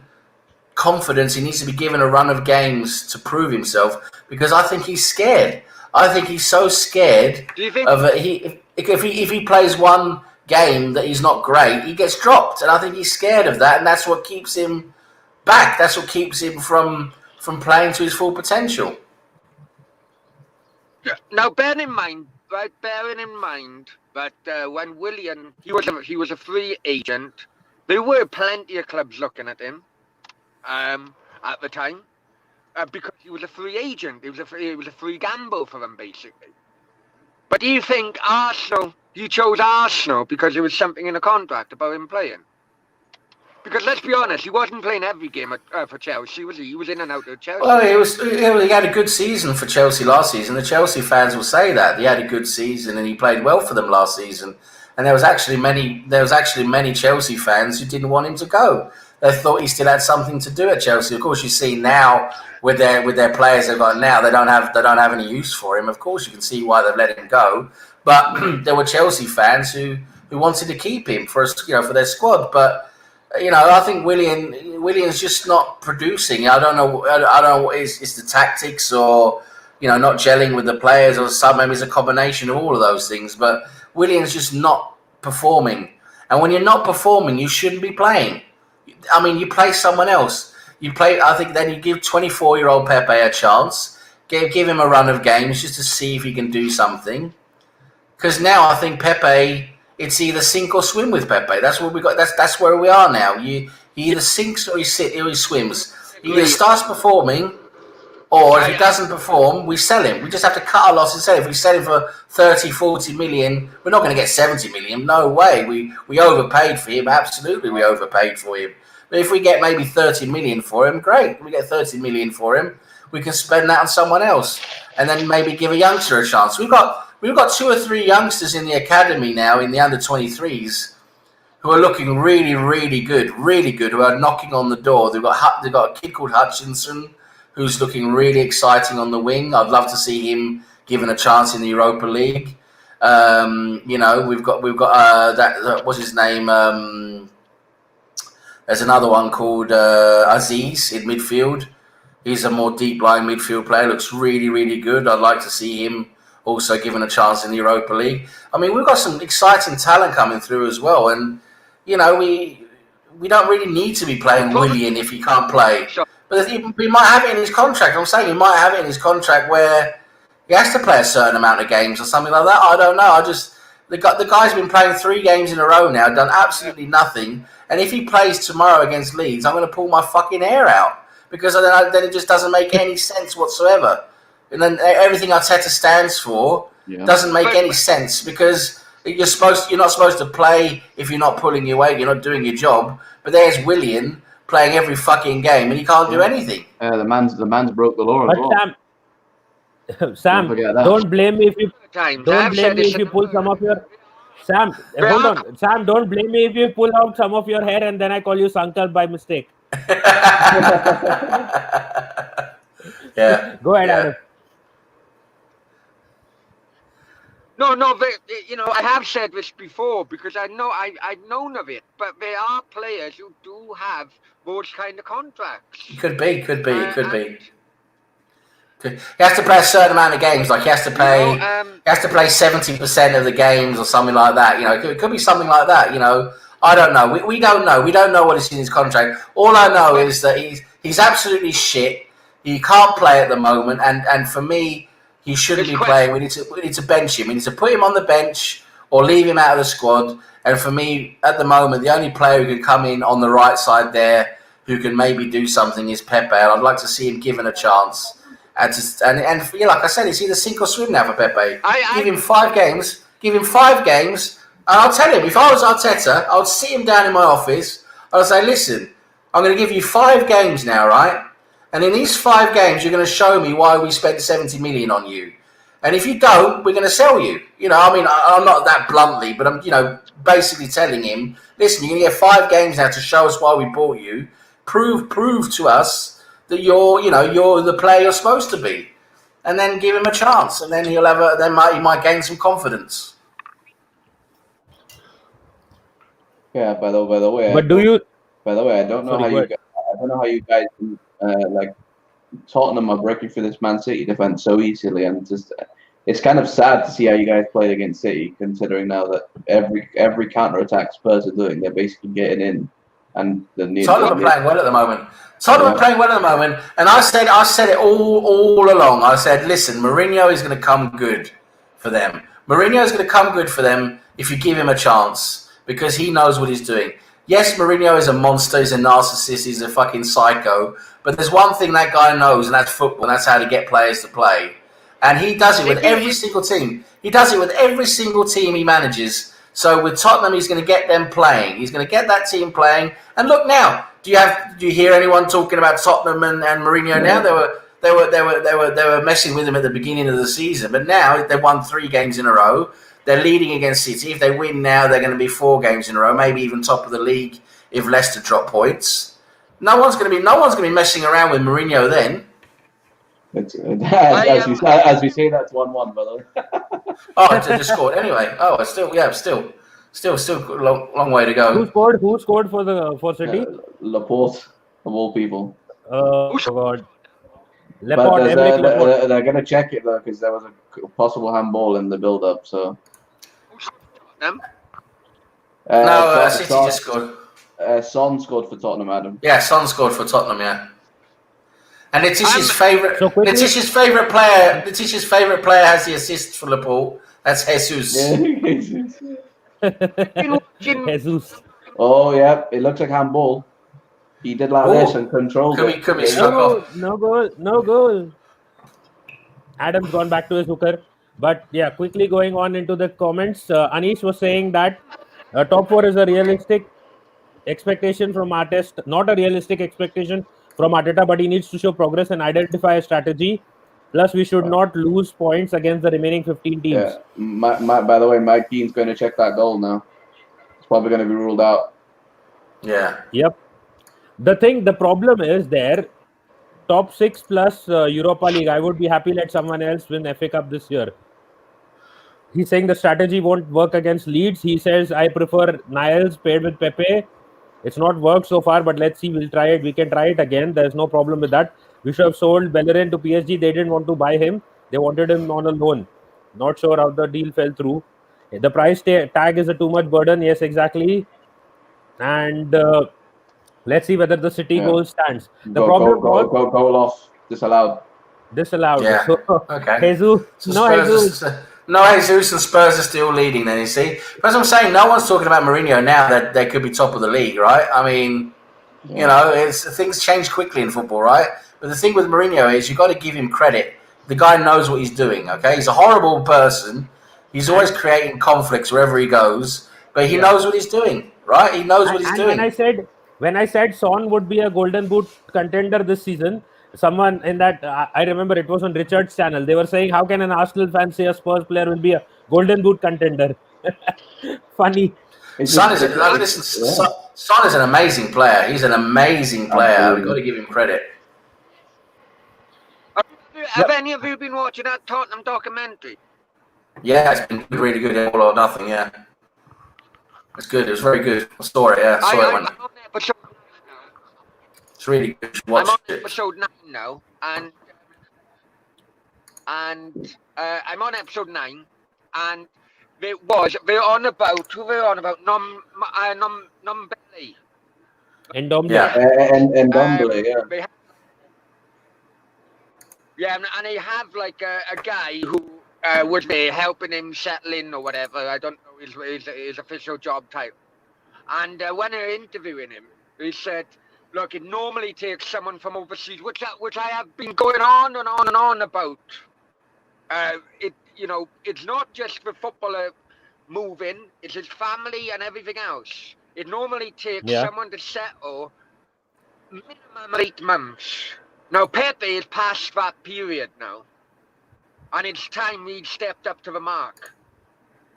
confidence. He needs to be given a run of games to prove himself, because I think he's scared. I think he's so scared. Do you think if he plays one game that he's not great, he gets dropped, and I think he's scared of that, and that's what keeps him back. That's what keeps him from playing to his full potential. Now, bearing in mind that when Willian, he was a free agent, there were plenty of clubs looking at him at the time because he was a free agent. It was a free gamble for them, basically. But do you think he chose Arsenal because there was something in the contract about him playing? Because let's be honest, he wasn't playing every game for Chelsea, was he? He was in and out of Chelsea. Well, he had a good season for Chelsea last season. The Chelsea fans will say that he had a good season and he played well for them last season. And there was actually many Chelsea fans who didn't want him to go. They thought he still had something to do at Chelsea. Of course, you see now with their players they've got now, they don't have any use for him. Of course, you can see why they've let him go. But there were Chelsea fans who wanted to keep him for their squad. But I think Willian's just not producing. I don't know what is the tactics or not gelling with the players, or maybe it's a combination of all of those things. But Willian's just not performing. And when you're not performing, you shouldn't be playing. I mean, you play someone else. I think then you give 24-year-old Pepe a chance. Give him a run of games just to see if he can do something. Because now I think Pepe, it's either sink or swim with Pepe. That's what we got. That's where we are now. He either sinks or he swims. He either starts performing, or if he doesn't perform, we sell him. We just have to cut our losses and sell him. If we sell him for 30, 40 million, we're not going to get 70 million. No way. We overpaid for him. Absolutely, we overpaid for him. But if we get maybe 30 million for him, great. We get 30 million for him. We can spend that on someone else, and then maybe give a youngster a chance. We've got 2 or 3 youngsters in the academy now, in the under-23s, who are looking really, really good, who are knocking on the door. They've got a kid called Hutchinson, who's looking really exciting on the wing. I'd love to see him given a chance in the Europa League. We've got that what's his name? There's another one called Aziz in midfield. He's a more deep-lying midfield player. Looks really, really good. I'd like to see him also given a chance in the Europa League. I mean, we've got some exciting talent coming through as well. And, we don't really need to be playing Willian if he can't play. But he might have it in his contract. I'm saying he might have it in his contract where he has to play a certain amount of games or something like that. I don't know. The guy's been playing 3 games in a row now, done absolutely nothing. And if he plays tomorrow against Leeds, I'm going to pull my fucking hair out. Because then it just doesn't make any sense whatsoever. And then everything Arteta stands for doesn't make any sense, because you're not supposed to play if you're not pulling your weight, you're not doing your job. But there's Willian playing every fucking game and he can't do anything. The man's broke the law as well. Sam, don't blame me if you pull some of your Sam. Hold on, Sam. Don't blame me if you pull out some of your hair and then I call you Sankar by mistake. Yeah. Go ahead, Adam. No, I have said this before because I've known of it, but there are players who do have those kind of contracts. Could be. He has to play a certain amount of games, like he has to play 70% of the games or something like that. It could be something like that. I don't know. We don't know. We don't know what is in his contract. All I know is that he's absolutely shit. He can't play at the moment, and for me, he shouldn't be playing. We need to bench him. We need to put him on the bench or leave him out of the squad. And for me, at the moment, the only player who can come in on the right side there, who can maybe do something, is Pepe. And I'd like to see him given a chance. And like I said, it's either sink or swim now for Pepe. Give him 5 games. And I'll tell him, if I was Arteta, I would sit him down in my office. I would say, listen, I'm going to give you 5 games now, right? And in these 5 games, you're going to show me why we spent 70 million on you. And if you don't, we're going to sell you. You know, I mean, I'm not that bluntly, but I'm, you know, basically telling him, listen, you're going to get 5 games now to show us why we bought you. Prove to us that you're the player you're supposed to be, and then give him a chance, and then he might gain some confidence. Yeah. By the way, But do you? By the way, I don't know Sorry, how go you ahead. I don't know how you guys like Tottenham are breaking through this Man City defense so easily, and just it's kind of sad to see how you guys played against City, considering now that every counter attack Spurs are doing, they're basically getting in, and Tottenham are playing well at the moment. Tottenham are playing well at the moment, and I said it all along. I said, listen, Mourinho is going to come good for them. Mourinho is going to come good for them if you give him a chance, because he knows what he's doing. Yes, Mourinho is a monster, he's a narcissist, he's a fucking psycho, but there's one thing that guy knows, and that's football, and that's how to get players to play. And he does it with every single team. He does it with every single team he manages. So with Tottenham, he's going to get them playing. He's going to get that team playing. And look now, do you hear anyone talking about Tottenham and Mourinho now? They were messing with him at the beginning of the season, but now they've won 3 games in a row. They're leading against City. If they win now, they're going to be 4 games in a row, maybe even top of the league if Leicester drop points. No one's going to be messing around with Mourinho then. It's, as we say, that's 1-1, by the way. Oh, it just scored anyway. Oh, it's still long way to go. Who scored for City? Laporte, of all people. Oh God. But they're going to check it though, because there was a possible handball in the build-up. So. City just scored. Son scored for Tottenham, Adam. Yeah, Son scored for Tottenham. Yeah. And Nitish's favorite player has the assist for Laporte. That's Jesus. Jesus. Oh yeah, it looks like handball. He did like this and controlled it. Could be struck off. No goal. Adam's gone back to his hooker. But yeah, quickly going on into the comments. Anish was saying that top 4 is a realistic expectation from Arteta, not a realistic expectation from Arteta, but he needs to show progress and identify a strategy. Plus, we should not lose points against the remaining 15 teams. Yeah. By the way, Mike Keane's going to check that goal now. It's probably going to be ruled out. Yeah. Yep. The problem is there, top 6 plus Europa League. I would be happy let someone else win FA Cup this year. He's saying the strategy won't work against Leeds. He says, I prefer Niles paired with Pepe. It's not worked so far, but let's see. We'll try it. We can try it again. There's no problem with that. We should have sold Bellerin to PSG. They didn't want to buy him. They wanted him on a loan. Not sure how the deal fell through. The price tag is a too much burden. Yes, exactly. And let's see whether the City goal stands. Goal off. Disallowed. Yeah. So, okay. Jesus. Jesus and Spurs are still leading then, you see. But as I'm saying, no one's talking about Mourinho now that they could be top of the league, right? I mean, you know, things change quickly in football, right? But the thing with Mourinho is you've got to give him credit. The guy knows what he's doing, okay? He's a horrible person. He's always creating conflicts wherever he goes, but he knows what he's doing, right? He knows what he's doing. When I said Son would be a Golden Boot contender this season, someone in that, I remember it was on Richard's channel, they were saying, how can an Arsenal fan say a Spurs player will be a Golden Boot contender? Funny. Son is an amazing player. He's an amazing player. We've got to give him credit. Have any of you been watching that Tottenham documentary? Yeah, it's been really good. All or nothing, yeah. It's good. It was very good. I saw it, yeah. I'm on episode 9 now. It's really good. I'm on episode 9 now, and I'm on episode 9, and we're on about Nombele. Ndombele. And Ndombele, yeah. Yeah, and they have like a guy who was there helping him settle in or whatever. I don't know his official job title. And when they're interviewing him, he said, look, it normally takes someone from overseas, which I have been going on and on and on about. It's not just the footballer moving, it's his family and everything else. It normally takes someone to settle minimum 8 months. Now Pepe is past that period now, and it's time he stepped up to the mark.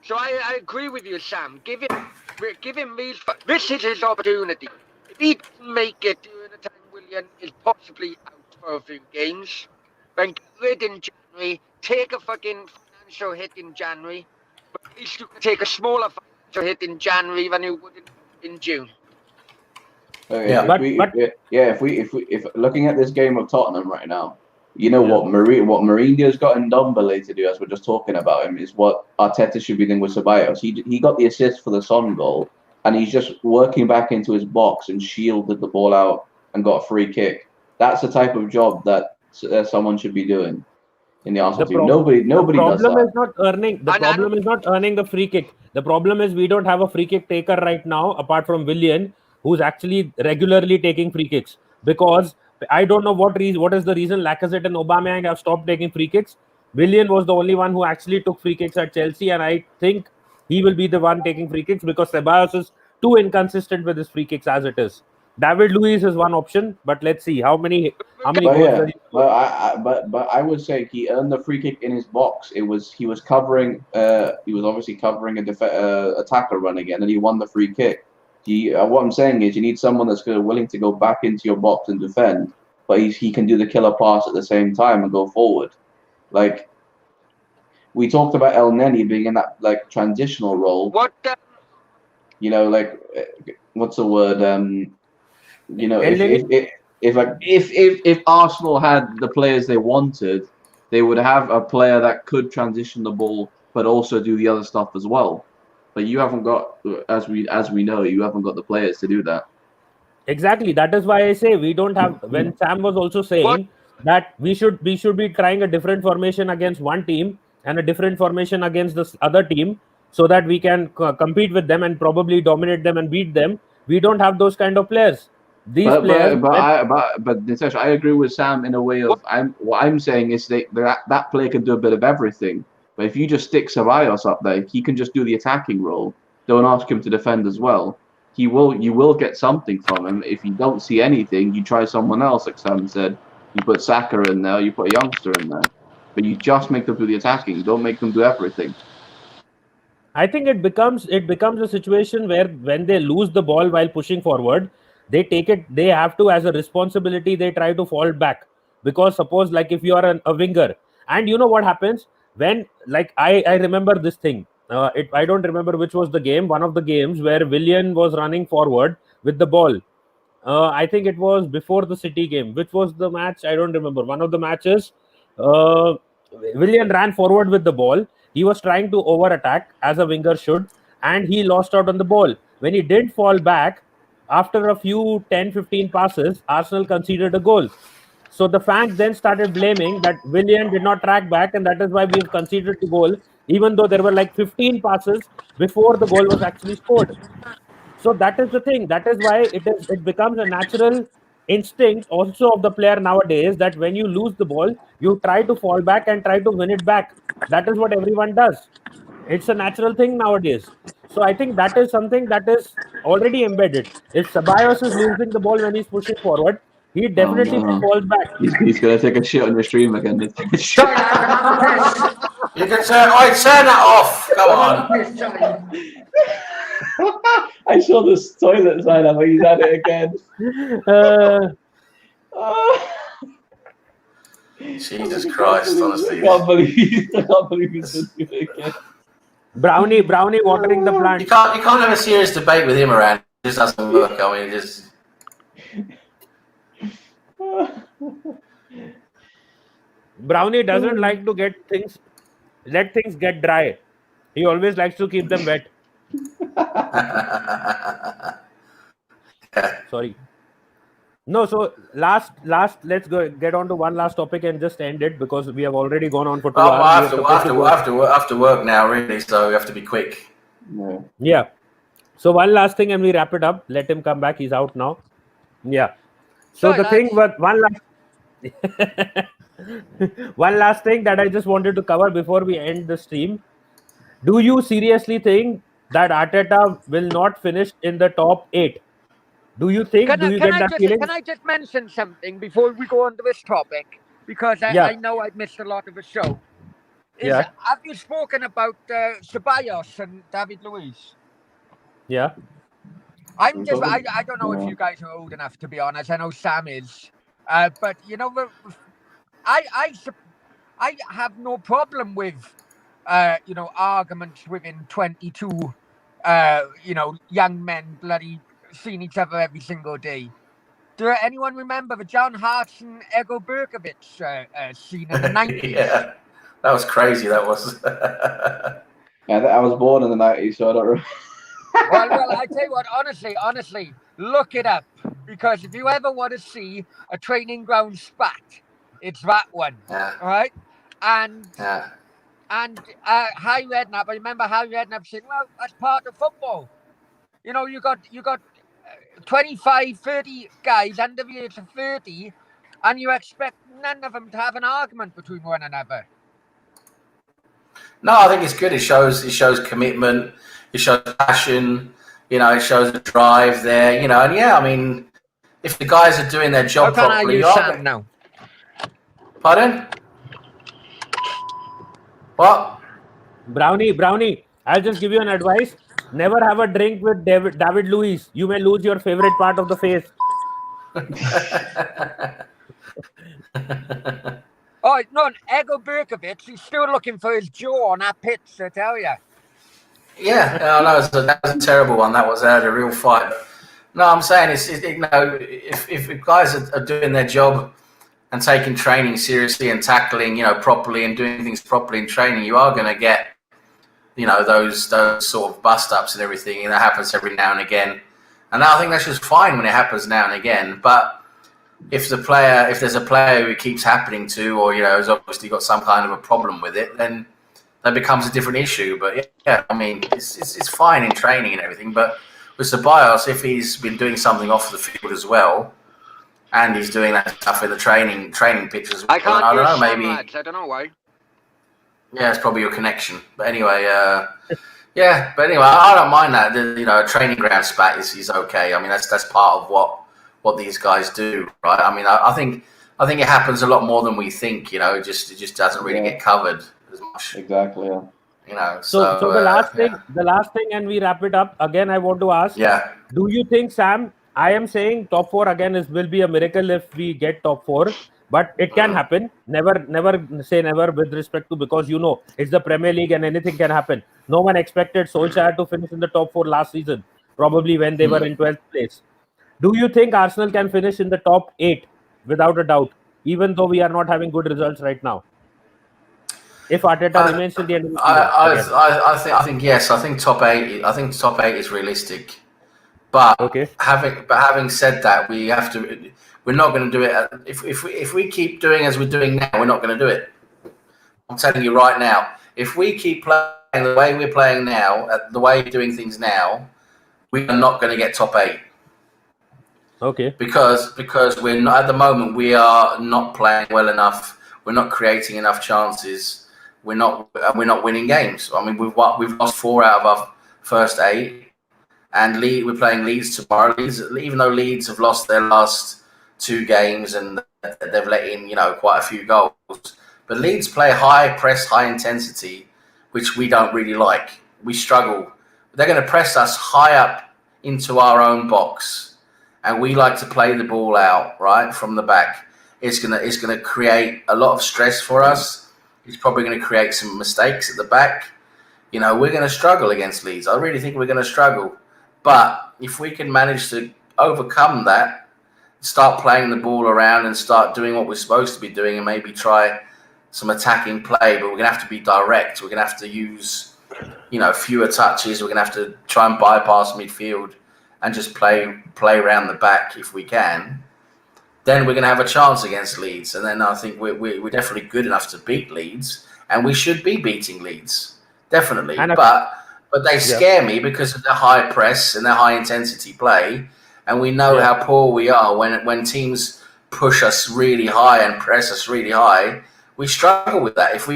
So I agree with you, Sam. Give him these. This is his opportunity. If he doesn't make it during the time Willian is possibly out for a few games, then get rid in January. Take a fucking financial hit in January, but at least you can take a smaller financial hit in January than you would in June. Okay, Yeah. if looking at this game of Tottenham right now, you know Yeah. what Mourinho's got Ndombele to do, as we're just talking about him, is what Arteta should be doing with Ceballos. He got the assist for the Son goal, and he's just working back into his box and shielded the ball out and got a free kick. That's the type of job that someone should be doing in the Arsenal team. Nobody does problem that. is not earning. The problem is not earning the free kick. The problem is we don't have a free kick taker right now, apart from Willian, who's actually regularly taking free kicks. Because I don't know what is the reason Lacazette and Aubameyang have stopped taking free kicks. Willian was the only one who actually took free kicks at Chelsea, and I think he will be the one taking free kicks because Ceballos is too inconsistent with his free kicks as it is. David Luiz is one option, but let's see how many But goals yeah, does he score? but I would say he earned the free kick in his box. He was covering. He was obviously covering a attacker running in, and he won the free kick. What I'm saying is, you need someone that's willing to go back into your box and defend, but he can do the killer pass at the same time and go forward. Like we talked about El Neni being in that like transitional role. What? You know, like what's the word? You know, El Neni? if Arsenal had the players they wanted, they would have a player that could transition the ball, but also do the other stuff as well. But you haven't got, as we know, you haven't got the players to do that. Exactly. That is why I say we don't have. When Sam was also saying that we should be trying a different formation against one team and a different formation against this other team, so that we can compete with them and probably dominate them and beat them. We don't have those kind of players. These players. But Nitish, I agree with Sam in a way of what I'm saying is that player can do a bit of everything. But if you just stick Ceballos up there, he can just do the attacking role. Don't ask him to defend as well. You will get something from him. If you don't see anything, you try someone else, like Sam said. You put Saka in there, you put a youngster in there. But you just make them do the attacking. Don't make them do everything. I think it becomes a situation where when they lose the ball while pushing forward, they take it. They have to, as a responsibility, they try to fall back. Because suppose, like, if you are a winger, and you know what happens when, like, I remember this thing. I don't remember which was the game. One of the games where Willian was running forward with the ball. I think it was before the City game. Which was the match? I don't remember. One of the matches, Willian ran forward with the ball. He was trying to over attack as a winger should, and he lost out on the ball. When he did fall back, after a few 10-15 passes, Arsenal conceded a goal. So the fans then started blaming that Willian did not track back, and that is why we've conceded the goal, even though there were like 15 passes before the goal was actually scored. So that is the thing. That is why it becomes a natural instinct also of the player nowadays that when you lose the ball, you try to fall back and try to win it back. That is what everyone does. It's a natural thing nowadays. So I think that is something that is already embedded. If Ceballos is losing the ball when he's pushing forward, he definitely falls back. He's gonna take a shit on your stream again. You can turn that off. Come on. I saw this toilet sign up. He's at it again. Jesus Christ, honestly. I can't believe he's doing it again. Brownie watering the plant. You can't have a serious debate with him around. It just doesn't work. I mean, it just. Brownie doesn't like to let things get dry. He always likes to keep them wet. Sorry. No, so last let's get on to one last topic and just end it because we have already gone on for 2 hours. I have to work now, really, so we have to be quick. Yeah. So one last thing and we wrap it up. Let him come back. He's out now. Yeah. So the thing was one last thing that I just wanted to cover before we end the stream. Do you seriously think that Arteta will not finish in the top 8? Do you think? Do you get that feeling? Can I just mention something before we go on to this topic? Because Yeah. I know I've missed a lot of the show. Yeah. Have you spoken about Ceballos and David Luiz? Yeah. I don't know if you guys are old enough, to be honest. I know Sam is. But, you know, I have no problem with, you know, arguments within 22, you know, young men bloody seeing each other every single day. Do anyone remember the John Hartson, Ego Berkovic scene in the 90s? Yeah, that was crazy. That was. Yeah, I was born in the 90s, so I don't. Well, I tell you what, honestly, look it up, because if you ever want to see a training ground spat, it's that one. Yeah. All right, and Yeah. Harry Redknapp. I remember Harry Redknapp saying, "Well, that's part of football. You know, you got 25, 30 guys under the age of 30, and you expect none of them to have an argument between one another." No, I think it's good. It shows commitment. It shows passion. You know, it shows a drive there. You know, and yeah, I mean, if the guys are doing their job How can properly, I use Sam now? Pardon? What? Brownie, I'll just give you an advice. Never have a drink with David Luiz. You may lose your favorite part of the face. Oh, no, Ego Berkovic, he's still looking for his jaw on that pitch, I tell you. Yeah, no, that was a terrible one. That was a real fight. No, I'm saying you know, if guys are doing their job and taking training seriously and tackling, you know, properly and doing things properly in training, you are going to get, you know, those sort of bust ups and everything, and that happens every now and again. And I think that's just fine when it happens now and again. But if there's a player who it keeps happening to, or, you know, has obviously got some kind of a problem with it, then that becomes a different issue. But yeah, I mean, it's fine in training and everything. But with Ceballos, if he's been doing something off the field as well, and he's doing that stuff in the training pitch as well, I can't I don't know, use maybe. Sam, lads. I don't know why. Yeah, it's probably your connection. But anyway, yeah. But anyway, I don't mind that. You know, a training ground spat is okay. I mean, that's part of what these guys do, right? I mean, I think it happens a lot more than we think. You know, it just doesn't really get covered as much. Exactly. Yeah. You know. So the last thing, and we wrap it up. Again, I want to ask. Yeah. Do you think, Sam? I am saying top 4 again will be a miracle if we get top 4. But it can happen. Never say never with respect to, because, you know, it's the Premier League and anything can happen. No one expected Solskjaer to finish in the top 4 last season, probably when they were in 12th place. Do you think Arsenal can finish in the top 8 without a doubt, even though we are not having good results right now? If Arteta remains till the end of the season, I think yes. I think top 8. I think top 8 is realistic. But having said that, we're not going to do it. If we keep doing as we're doing now, we're not going to do it. I'm telling you right now. If we keep playing the way we're playing now, the way we're doing things now, we are not going to get top 8. Okay. Because we're not, at the moment, we are not playing well enough. We're not creating enough chances. We're not winning games. I mean, we've lost 4 out of our first 8. And we're playing Leeds tomorrow. Even though Leeds have lost their last 2 games and they've let in, you know, quite a few goals, but Leeds play high press, high intensity, which we don't really like. We struggle. They're going to press us high up into our own box, and we like to play the ball out right from the back. It's gonna create a lot of stress for us. It's probably going to create some mistakes at the back. You know, we're going to struggle against Leeds. I really think we're going to struggle. But if we can manage to overcome that, start playing the ball around and start doing what we're supposed to be doing, and maybe try some attacking play, but we're going to have to be direct. We're going to have to use, you know, fewer touches. We're going to have to try and bypass midfield and just play around the back if we can. Then we're going to have a chance against Leeds. And then I think we're definitely good enough to beat Leeds, and we should be beating Leeds. Definitely. But they scare me because of their high press and their high intensity play. And we know how poor we are when teams push us really high and press us really high. We struggle with that. If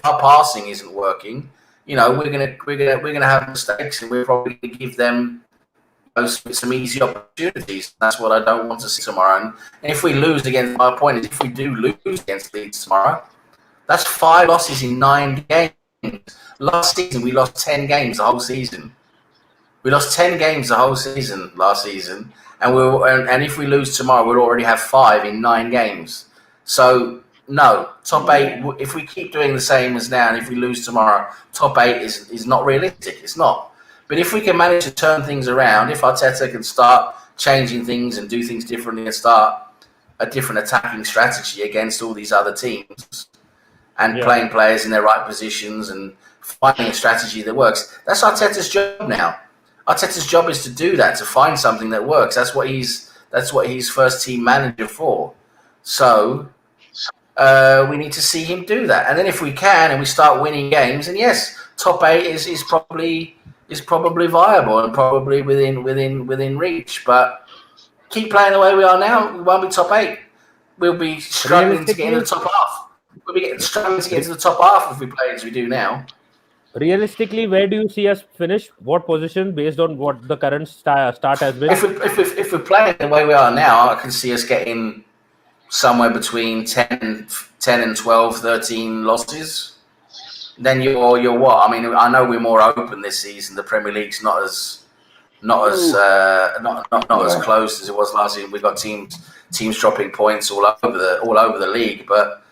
our passing isn't working, you know, we're gonna have mistakes, and we're probably gonna give them some easy opportunities. That's what I don't want to see tomorrow. And if we lose against, my point is, if we do lose against Leeds tomorrow, that's 5 losses in 9 games. Last season, we lost 10 games the whole season. We lost 10 games the whole season last season, and if we lose tomorrow, we'll already have 5 in 9 games. So no, top 8. If we keep doing the same as now, and if we lose tomorrow, top 8 is not realistic. It's not. But if we can manage to turn things around, if Arteta can start changing things and do things differently and start a different attacking strategy against all these other teams, and playing players in their right positions and finding a strategy that works, that's Arteta's job now. Arteta's job is to do that, to find something that works. That's what he's first team manager for. So we need to see him do that. And then if we can and we start winning games, and yes, top 8 is probably viable and probably within reach. But keep playing the way we are now, we won't be top 8. We'll be struggling to get into the top half. We'll be struggling to get into the top half if we play as we do now. Realistically, where do you see us finish? What position based on what the current start has been? If we're playing the way we are now, I can see us getting somewhere between 10 and 12, 13 losses. Then you're what? I mean, I know we're more open this season. The Premier League's not as close as it was last season. We've got teams dropping points all over the league. But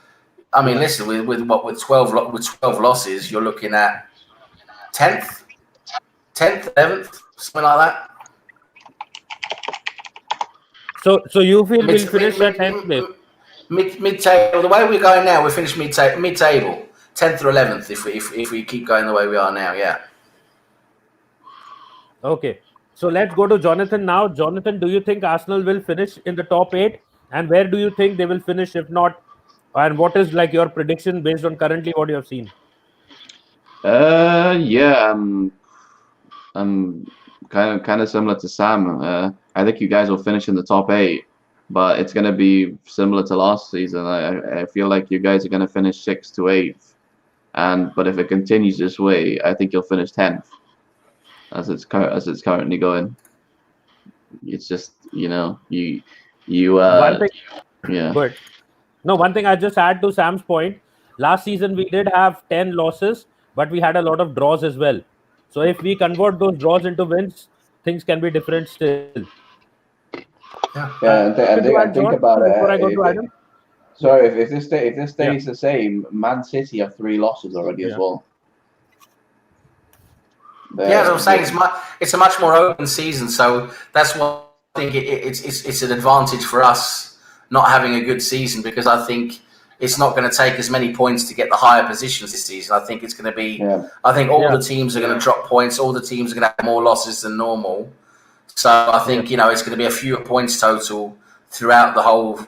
I mean, listen, with 12 losses, you're looking at 10th, 11th, something like that. So you feel we'll finish at 10th place? Mid-table. The way we're going now, we finish mid-table, 10th or 11th. If we keep going the way we are now, yeah. Okay. So let's go to Jonathan now. Jonathan, do you think Arsenal will finish in the top 8? And where do you think they will finish if not? And what is like your prediction based on currently what you have seen? Yeah, I'm kind of similar to Sam. I think you guys will finish in the top 8, but it's going to be similar to last season. I feel like you guys are going to finish 6th to 8th, but if it continues this way, I think you'll finish 10th as it's currently going. It's just One thing, yeah. Good. No, one thing I just add to Sam's point. Last season we did have 10 losses, but we had a lot of draws as well. So if we convert those draws into wins, things can be different still. Yeah, and think about it. Before I go to Adam. Sorry, if this stays the same, Man City have 3 losses already as well. As I'm saying, it's a much more open season, so that's why I think it's an advantage for us not having a good season, because I think it's not going to take as many points to get the higher positions this season. I think it's going to be. Yeah. I think all the teams are going to drop points. All the teams are going to have more losses than normal. So I think it's going to be a fewer points total throughout the whole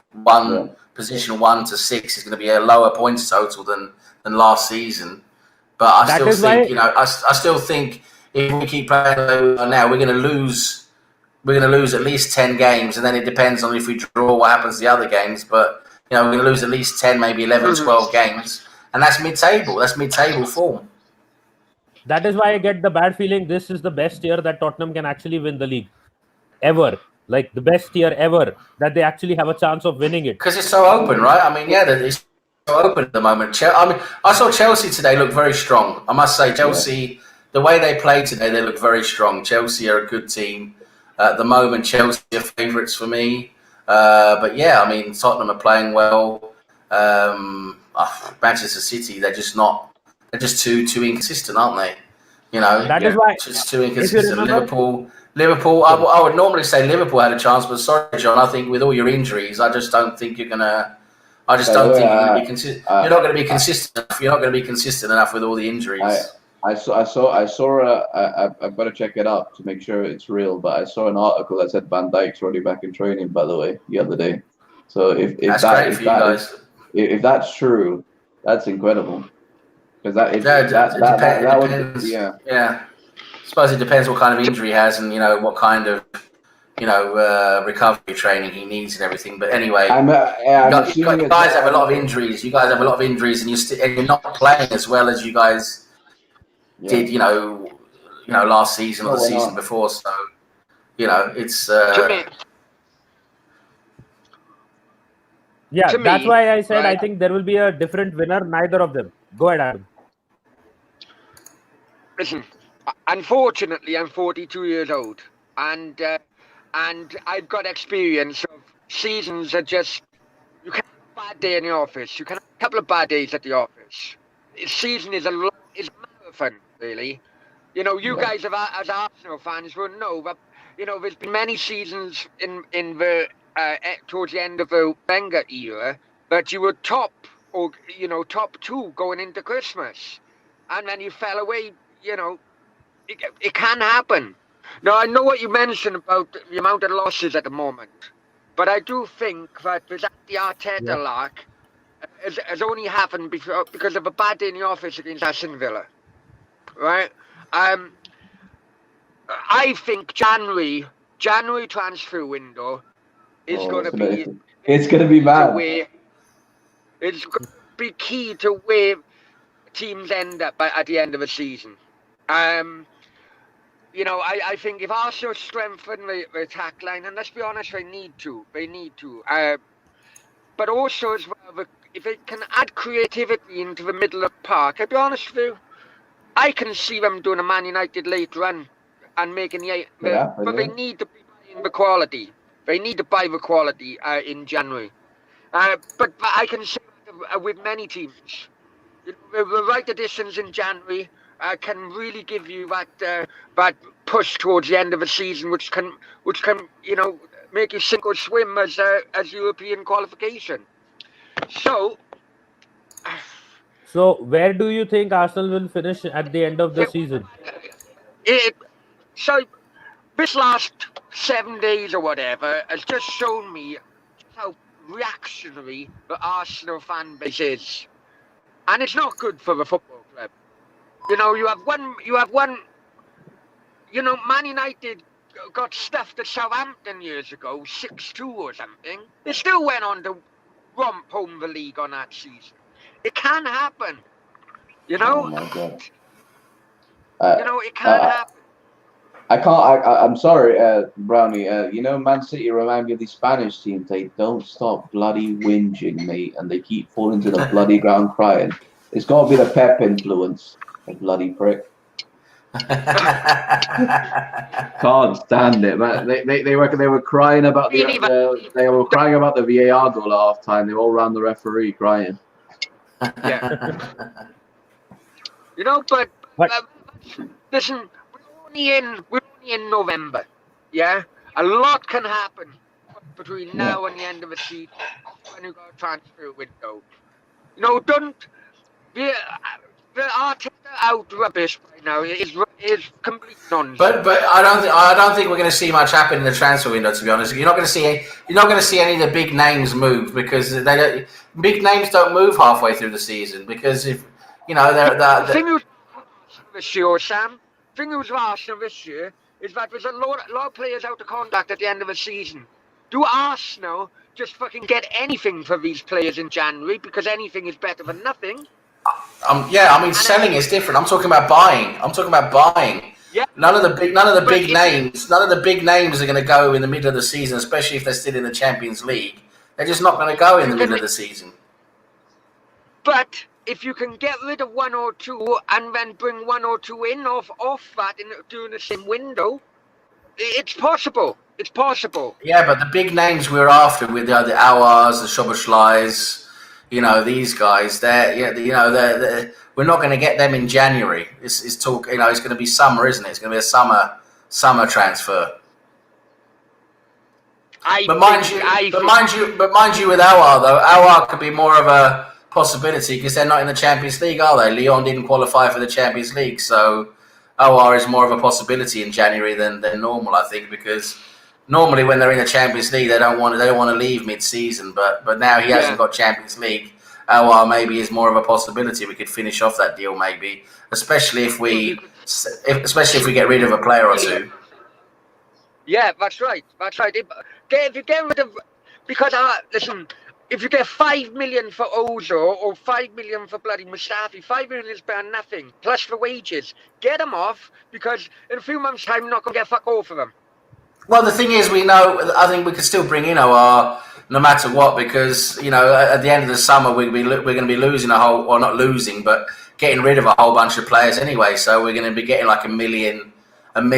position 1 to 6 is going to be a lower points total than last season. But I still think if we keep playing now, we're going to lose. We're going to lose at least 10 games, and then it depends on if we draw what happens to the other games. But we're going to lose at least 10, maybe 11, 12 games, and that's mid-table. That's mid-table form. That is why I get the bad feeling this is the best year that Tottenham can actually win the league ever. Like the best year ever that they actually have a chance of winning it. Because it's so open, right? I mean, it's so open at the moment. I saw Chelsea today look very strong. I must say, Chelsea, the way they played today, they look very strong. Chelsea are a good team. At the moment, Chelsea are favourites for me. But I mean, Tottenham are playing well. Manchester City, they're just too inconsistent, aren't they? That is why just too inconsistent. Liverpool. I would normally say Liverpool had a chance, but sorry, John. I think with all your injuries, I just don't think you're gonna. I just don't think you're going to be consistent. You're not going to be consistent enough. You're not going to be consistent enough with all the injuries. I've got to check it out to make sure it's real, but I saw an article that said Van Dijk's already back in training, by the way, the other day. So if that's true, that's incredible. Because that depends. I suppose it depends what kind of injury he has, and what kind of recovery training he needs and everything. But anyway, you guys have a lot of injuries. You guys have a lot of injuries, and you're not playing as well as you guys did. Last season or the season before. So You know, it's To me, Yeah, to that's me, why I said I right? think there will be a different winner. Neither of them. Go ahead, Adam. Listen, unfortunately, I'm 42 years old, and I've got experience of seasons that just you can have a bad day in the office. You can have a couple of bad days at the office. Season is a marathon, really. You know, you guys have, as Arsenal fans will know that there's been many seasons in the towards the end of the Wenger era that you were top top two going into Christmas, and then you fell away. It can happen. Now, I know what you mentioned about the amount of losses at the moment, but I do think that the Arteta lack has only happened because of a bad day in the office against Aston Villa, right? I think January transfer window is going to be It's gonna be mad. it's going to be key to where teams end up at the end of the season. I think if Arsenal strengthen the attack line, and let's be honest, they need to. But also as well, if they can add creativity into the middle of the park, I'll be honest with you, I can see them doing a Man United late run and making but they need to be buying the quality. They need to buy the quality in January. But I can see with many teams, the right additions in January can really give you that push towards the end of the season, which can make you sink or swim as European qualification. So where do you think Arsenal will finish at the end of the season? So this last 7 days or whatever has just shown me how reactionary the Arsenal fan base is, and it's not good for the football club. You have one. Man United got stuffed at Southampton years ago, 6-2 or something. They still went on to romp home the league on that season. It can happen. Oh my God. It can happen. I'm sorry, Brownie. Man City remind me of the Spanish team. They don't stop bloody whinging, mate, and they keep falling to the bloody ground crying. It's got to be the Pep influence, the bloody prick. Can't stand it, man. They were crying about the VAR goal at half time. They all ran the referee crying. Yeah. But listen, we're only in November. Yeah, a lot can happen between now and the end of the season when you got a transfer window. Don't the Arteta out rubbish right now is complete nonsense. But I don't think we're going to see much happen in the transfer window. To be honest, you're not going to see any of the big names move because big names don't move halfway through the season because if the thing was this year, Sam. The thing with Arsenal this year is that there's a lot of players out of contract at the end of the season. Do Arsenal just fucking get anything for these players in January because anything is better than nothing? Selling is different. I'm talking about buying. Yeah. None of the big names are going to go in the middle of the season, especially if they're still in the Champions League. They're just not going to go in the middle of the season. But if you can get rid of one or two and then bring one or two in off that during the same window, it's possible. It's possible. Yeah, but the big names we're after with the Awars, the Szoboszlais, these guys, we're not going to get them in January. It's talk. It's going to be summer, isn't it? It's going to be a summer transfer. But mind you, with Awar though, Awar could be more of a possibility because they're not in the Champions League, are they? Lyon didn't qualify for the Champions League, so Awar is more of a possibility in January than normal, I think, because normally when they're in the Champions League, they don't want to leave mid-season, but now he hasn't got Champions League. Awar maybe is more of a possibility. We could finish off that deal maybe, especially if we get rid of a player or two. Yeah, that's right. If you get rid of, because listen, if you get 5 million for Ozil or 5 million for bloody Mustafi, 5 million is better than nothing. Plus the wages, get them off because in a few months' time, you're not going to get fuck all for them. Well, the thing is, we know. I think we could still bring in OR no matter what, because at the end of the summer we're going to be losing not losing, but getting rid of a whole bunch of players anyway. So we're going to be getting like £1 million on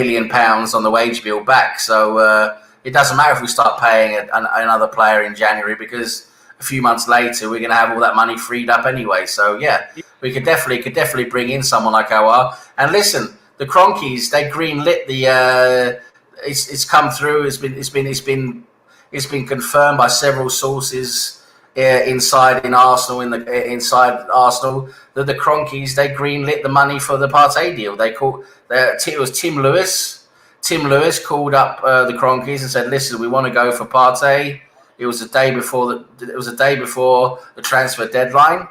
the wage bill back. So it doesn't matter if we start paying another player in January, because a few months later we're going to have all that money freed up anyway. So yeah, we could definitely bring in someone like OR. And listen, the Cronkies, they greenlit the. It's come through. It's been confirmed by several sources inside Arsenal that the Cronkies, they greenlit the money for the Partey deal. It was Tim Lewis. Tim Lewis called up the Cronkies and said, "Listen, we want to go for Partey." It was the day before the transfer deadline.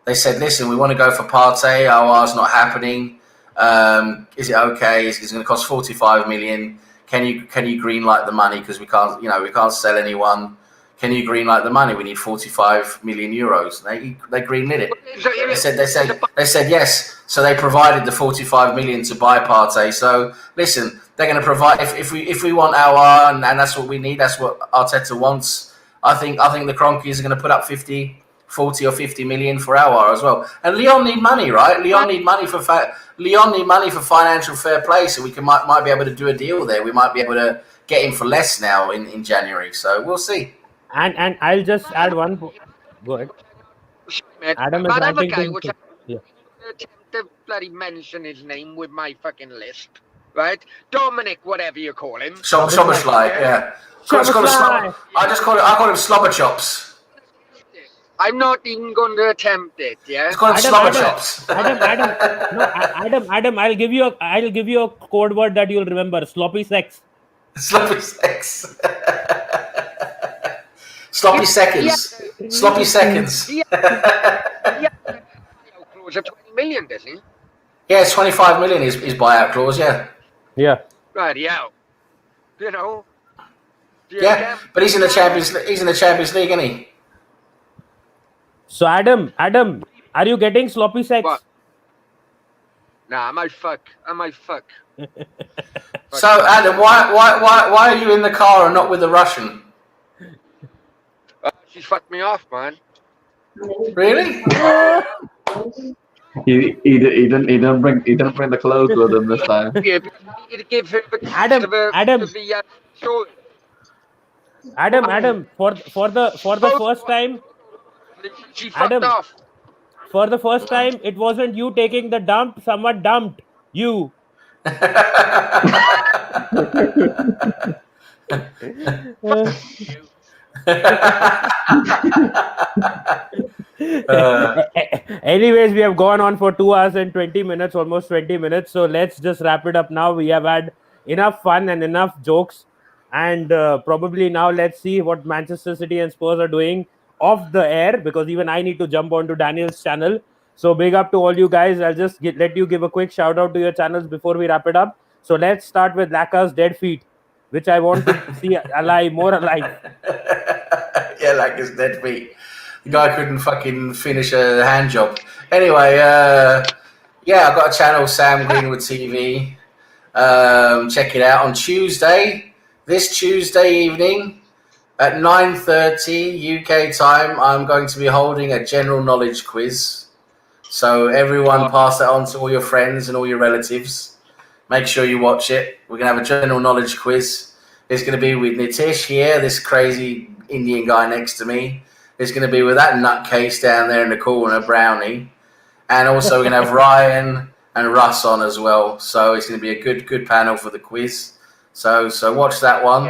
They said, "Listen, we want to go for Partey. OR's not happening. Is it okay? It's going to cost 45 million. Can you greenlight the money, because we can't sell anyone? Can you greenlight the money? We need 45 million euros." They greenlit it. They said yes. So they provided the 45 million to buy Partey. So listen, they're going to provide if we want our, and that's what we need. That's what Arteta wants. I think the Cronkies are going to put up 40 or 50 million for our as well. And Lyon need money, right? Lyon need money for financial fair play, so we might be able to do a deal there. We might be able to get him for less now in January. So we'll see. And I'll just add one. Go ahead. Adam is writing things. Yeah. Attempt to bloody mention his name with my fucking list, right? Dominic, whatever you call him. Szoboszlai, yeah. I call him Slobber Chops. I'm not even going to attempt it. Yeah. It's called Slobber Chops. Adam, I'll give you a code word that you'll remember: sloppy sex. Sloppy sex. Sloppy seconds. Yeah. Sloppy seconds. Yeah. Clause of 20 million, doesn't he? Yeah, it's 25 million is buyout clause. Yeah. Yeah. Right. Yeah. Yeah, but he's in the Champions League, isn't he? So Adam, are you getting sloppy sex? What? Nah, I might fuck. So Adam, why are you in the car and not with the Russian? She's fucked me off, man. Really? He didn't bring the clothes with him this time. Yeah, you give her the Adam, for the first time, she fucked Adam, off. for the first time, it wasn't you taking the dump, someone dumped you. Anyways, we have gone on for 2 hours and 20 minutes, almost 20 minutes. So let's just wrap it up now. We have had enough fun and enough jokes. And probably now let's see what Manchester City and Spurs are doing off the air, because even I need to jump onto Daniel's channel. So big up to all you guys. I'll just let you give a quick shout out to your channels before we wrap it up. So let's start with Laka's Dead Feet, which I want to see more alive. Yeah, Laka's Dead Feet. The guy couldn't fucking finish a hand job. Anyway, yeah, I've got a channel, Sam Greenwood TV. Check it out on this Tuesday evening at 9:30 UK time. I'm going to be holding a general knowledge quiz. So everyone pass that on to all your friends and all your relatives. Make sure you watch it. We're going to have a general knowledge quiz. It's going to be with Nitish here, this crazy Indian guy next to me. It's going to be with that nutcase down there in the corner, Brownie. And also we're going to have Ryan and Russ on as well. So it's going to be a good panel for the quiz. So watch that one.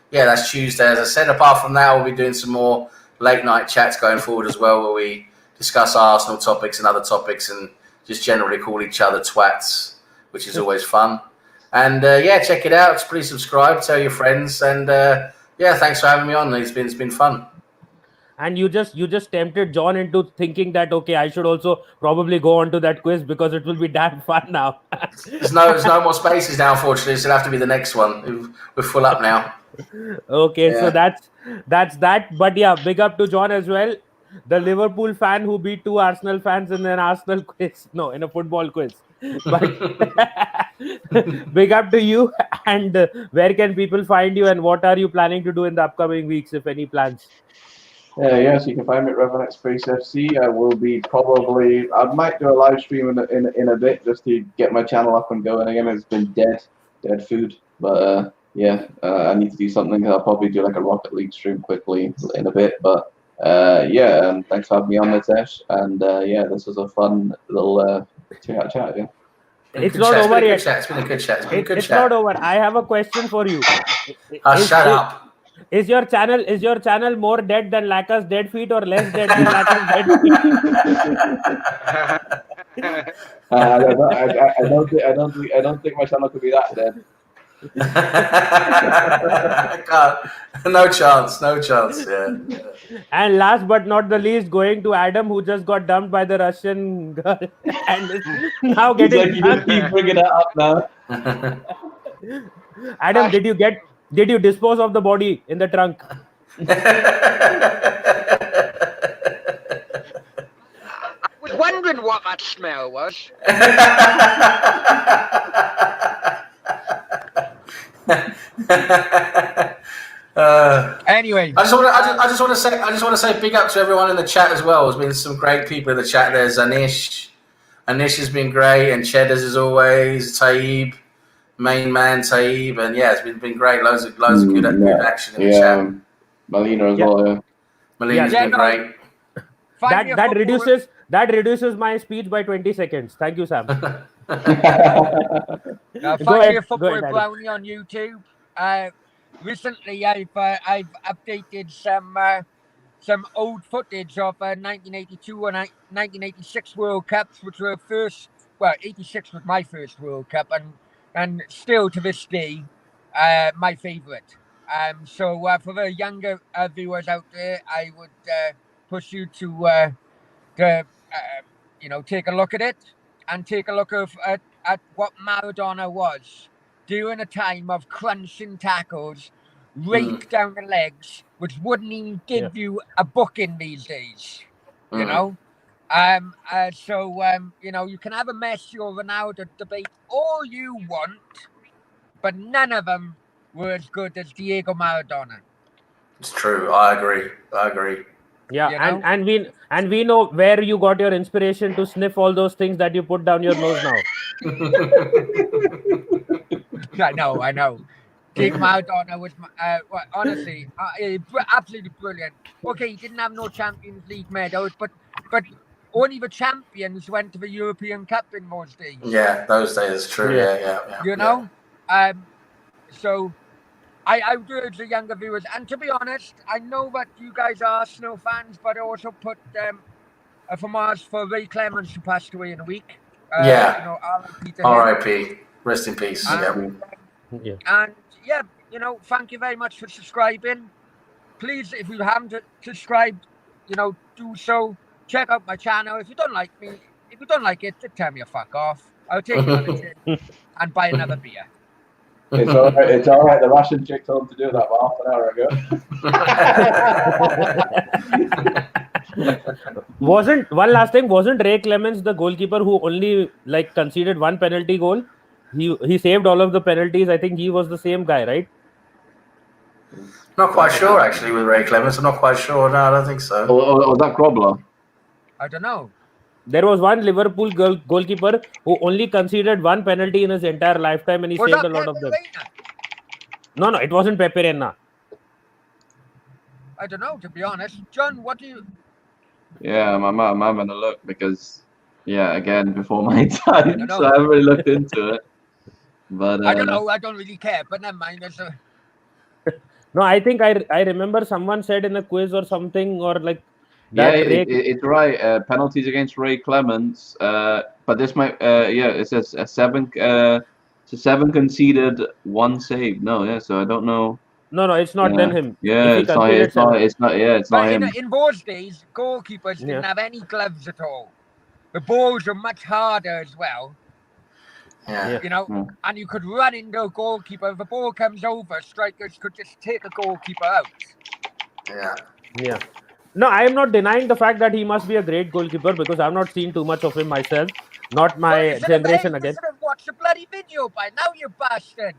Yeah, that's Tuesday, as I said. Apart from that, we'll be doing some more late night chats going forward as well, where we discuss Arsenal topics and other topics and just generally call each other twats, which is always fun. And yeah, check it out. Please subscribe, tell your friends, and yeah, thanks for having me on. It's been fun. And you just tempted John into thinking that, okay, I should also probably go on to that quiz because it will be damn fun now. There's no more spaces now, unfortunately, so it'll have to be the next one. We're full up now. Okay, Yeah. so that's that. But yeah, big up to John as well, the Liverpool fan who beat 2 Arsenal fans in an Arsenal quiz. No, in a football quiz. But big up to you. And where can people find you, and what are you planning to do in the upcoming weeks, if any plans? Yeah, so you can find me at Revenant Space FC. I will be probably. I might do a live stream in a bit just to get my channel up and going again. It's been dead food. But I need to do something. I'll probably do like a Rocket League stream quickly in a bit. But thanks for having me on, Nitish. And this was a fun little chat. Yeah. It's not over yet. It's been a good chat. It's not over. I have a question for you. Shut up. Is your channel more dead than Laka's dead feet, or less dead than Laka's dead feet? I don't think my channel could be that dead. No chance. Yeah. And last but not the least, going to Adam, who just got dumped by the Russian girl and is now getting. You just keep bringing it up now. Adam, did you dispose of the body in the trunk? I was wondering what that smell was. Anyway, I just want to say big up to everyone in the chat as well. There's been some great people in the chat. There's Anish has been great, and Cheddars as always. Taib, main man Taib, and it's been great. Loads of good action in the chat. Malina as well. Yeah. Malina's been great. That reduces my speech by 20 seconds. Thank you, Sam. find me a Football Brownie on YouTube. Recently, I've updated some old footage of 1982 and 1986 World Cups, which were 86 was my first World Cup, and still to this day, my favourite. So for the younger viewers out there, I would push you to take a look at it and take a look at what Maradona was during a time of crunching tackles, rake down the legs, which wouldn't even give you a booking these days. You know? You can have a Messi or Ronaldo debate all you want, but none of them were as good as Diego Maradona. It's true. I agree. Yeah, and we know where you got your inspiration to sniff all those things that you put down your nose now. I know. Diego Maradona was, honestly, absolutely brilliant. Okay, he didn't have no Champions League medals, but only the champions went to the European Cup in those days. Yeah, those days, true. Yeah. You know? So I would urge the younger viewers, and to be honest, I know that you guys are Arsenal fans, but I also put from ours for Ray Clemens, who passed away in a week. R.I.P. Rest in peace. And thank you very much for subscribing. Please, if you haven't subscribed, do so. Check out my channel. If you don't like me, if you don't like it, just tell me to fuck off. I'll take you on a chin and buy another beer. It's all right. It's all right. The Russian chick told him to do that about half an hour ago. Wasn't Ray Clemens the goalkeeper who only conceded one penalty goal? He saved all of the penalties. I think he was the same guy, right? Not quite sure actually with Ray Clemens. I'm not quite sure. No, I don't think so. Or was that Grobler? I don't know. There was one Liverpool goalkeeper who only conceded one penalty in his entire lifetime, and he saved a lot of them. No, it wasn't Pepe Reina. I don't know, to be honest. John, what do you... Yeah, I'm having a look because, again, before my time, so I haven't really looked into it. But I don't know. I don't really care, but never mind. No, I think I remember someone said in a quiz or something, or like... it's right. Penalties against Ray Clemens, but this might. It says seven conceded, one saved. So I don't know. No, it's not then him. Yeah, it's not him. In those days, goalkeepers didn't have any gloves at all. The balls were much harder as well. Yeah. And you could run into a goalkeeper. If the ball comes over, strikers could just take a goalkeeper out. Yeah. No, I am not denying the fact that he must be a great goalkeeper because I've not seen too much of him myself. not my You should have generation paid. You again. should have watched the bloody video by now, you bastard.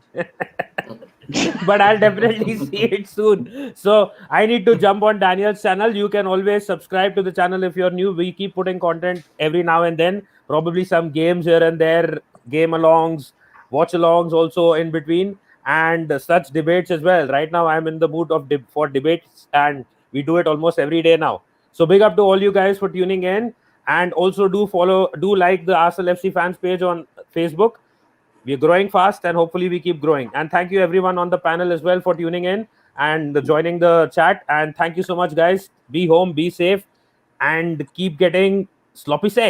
But I'll definitely see it soon. So I need to jump on Daniel's channel. You can always subscribe to the channel if you're new. We keep putting content every now and then, probably some games here and there, game alongs, watch alongs also in between, and such debates as well. Right now, I'm in the mood of for debates, and we do it almost every day now. So big up to all you guys for tuning in, and also do like the Arsenal FC fans page on Facebook. We're growing fast, and hopefully we keep growing. And thank you everyone on the panel as well for tuning in and joining the chat. And thank you so much, guys. Be home, be safe, and keep getting sloppy sex.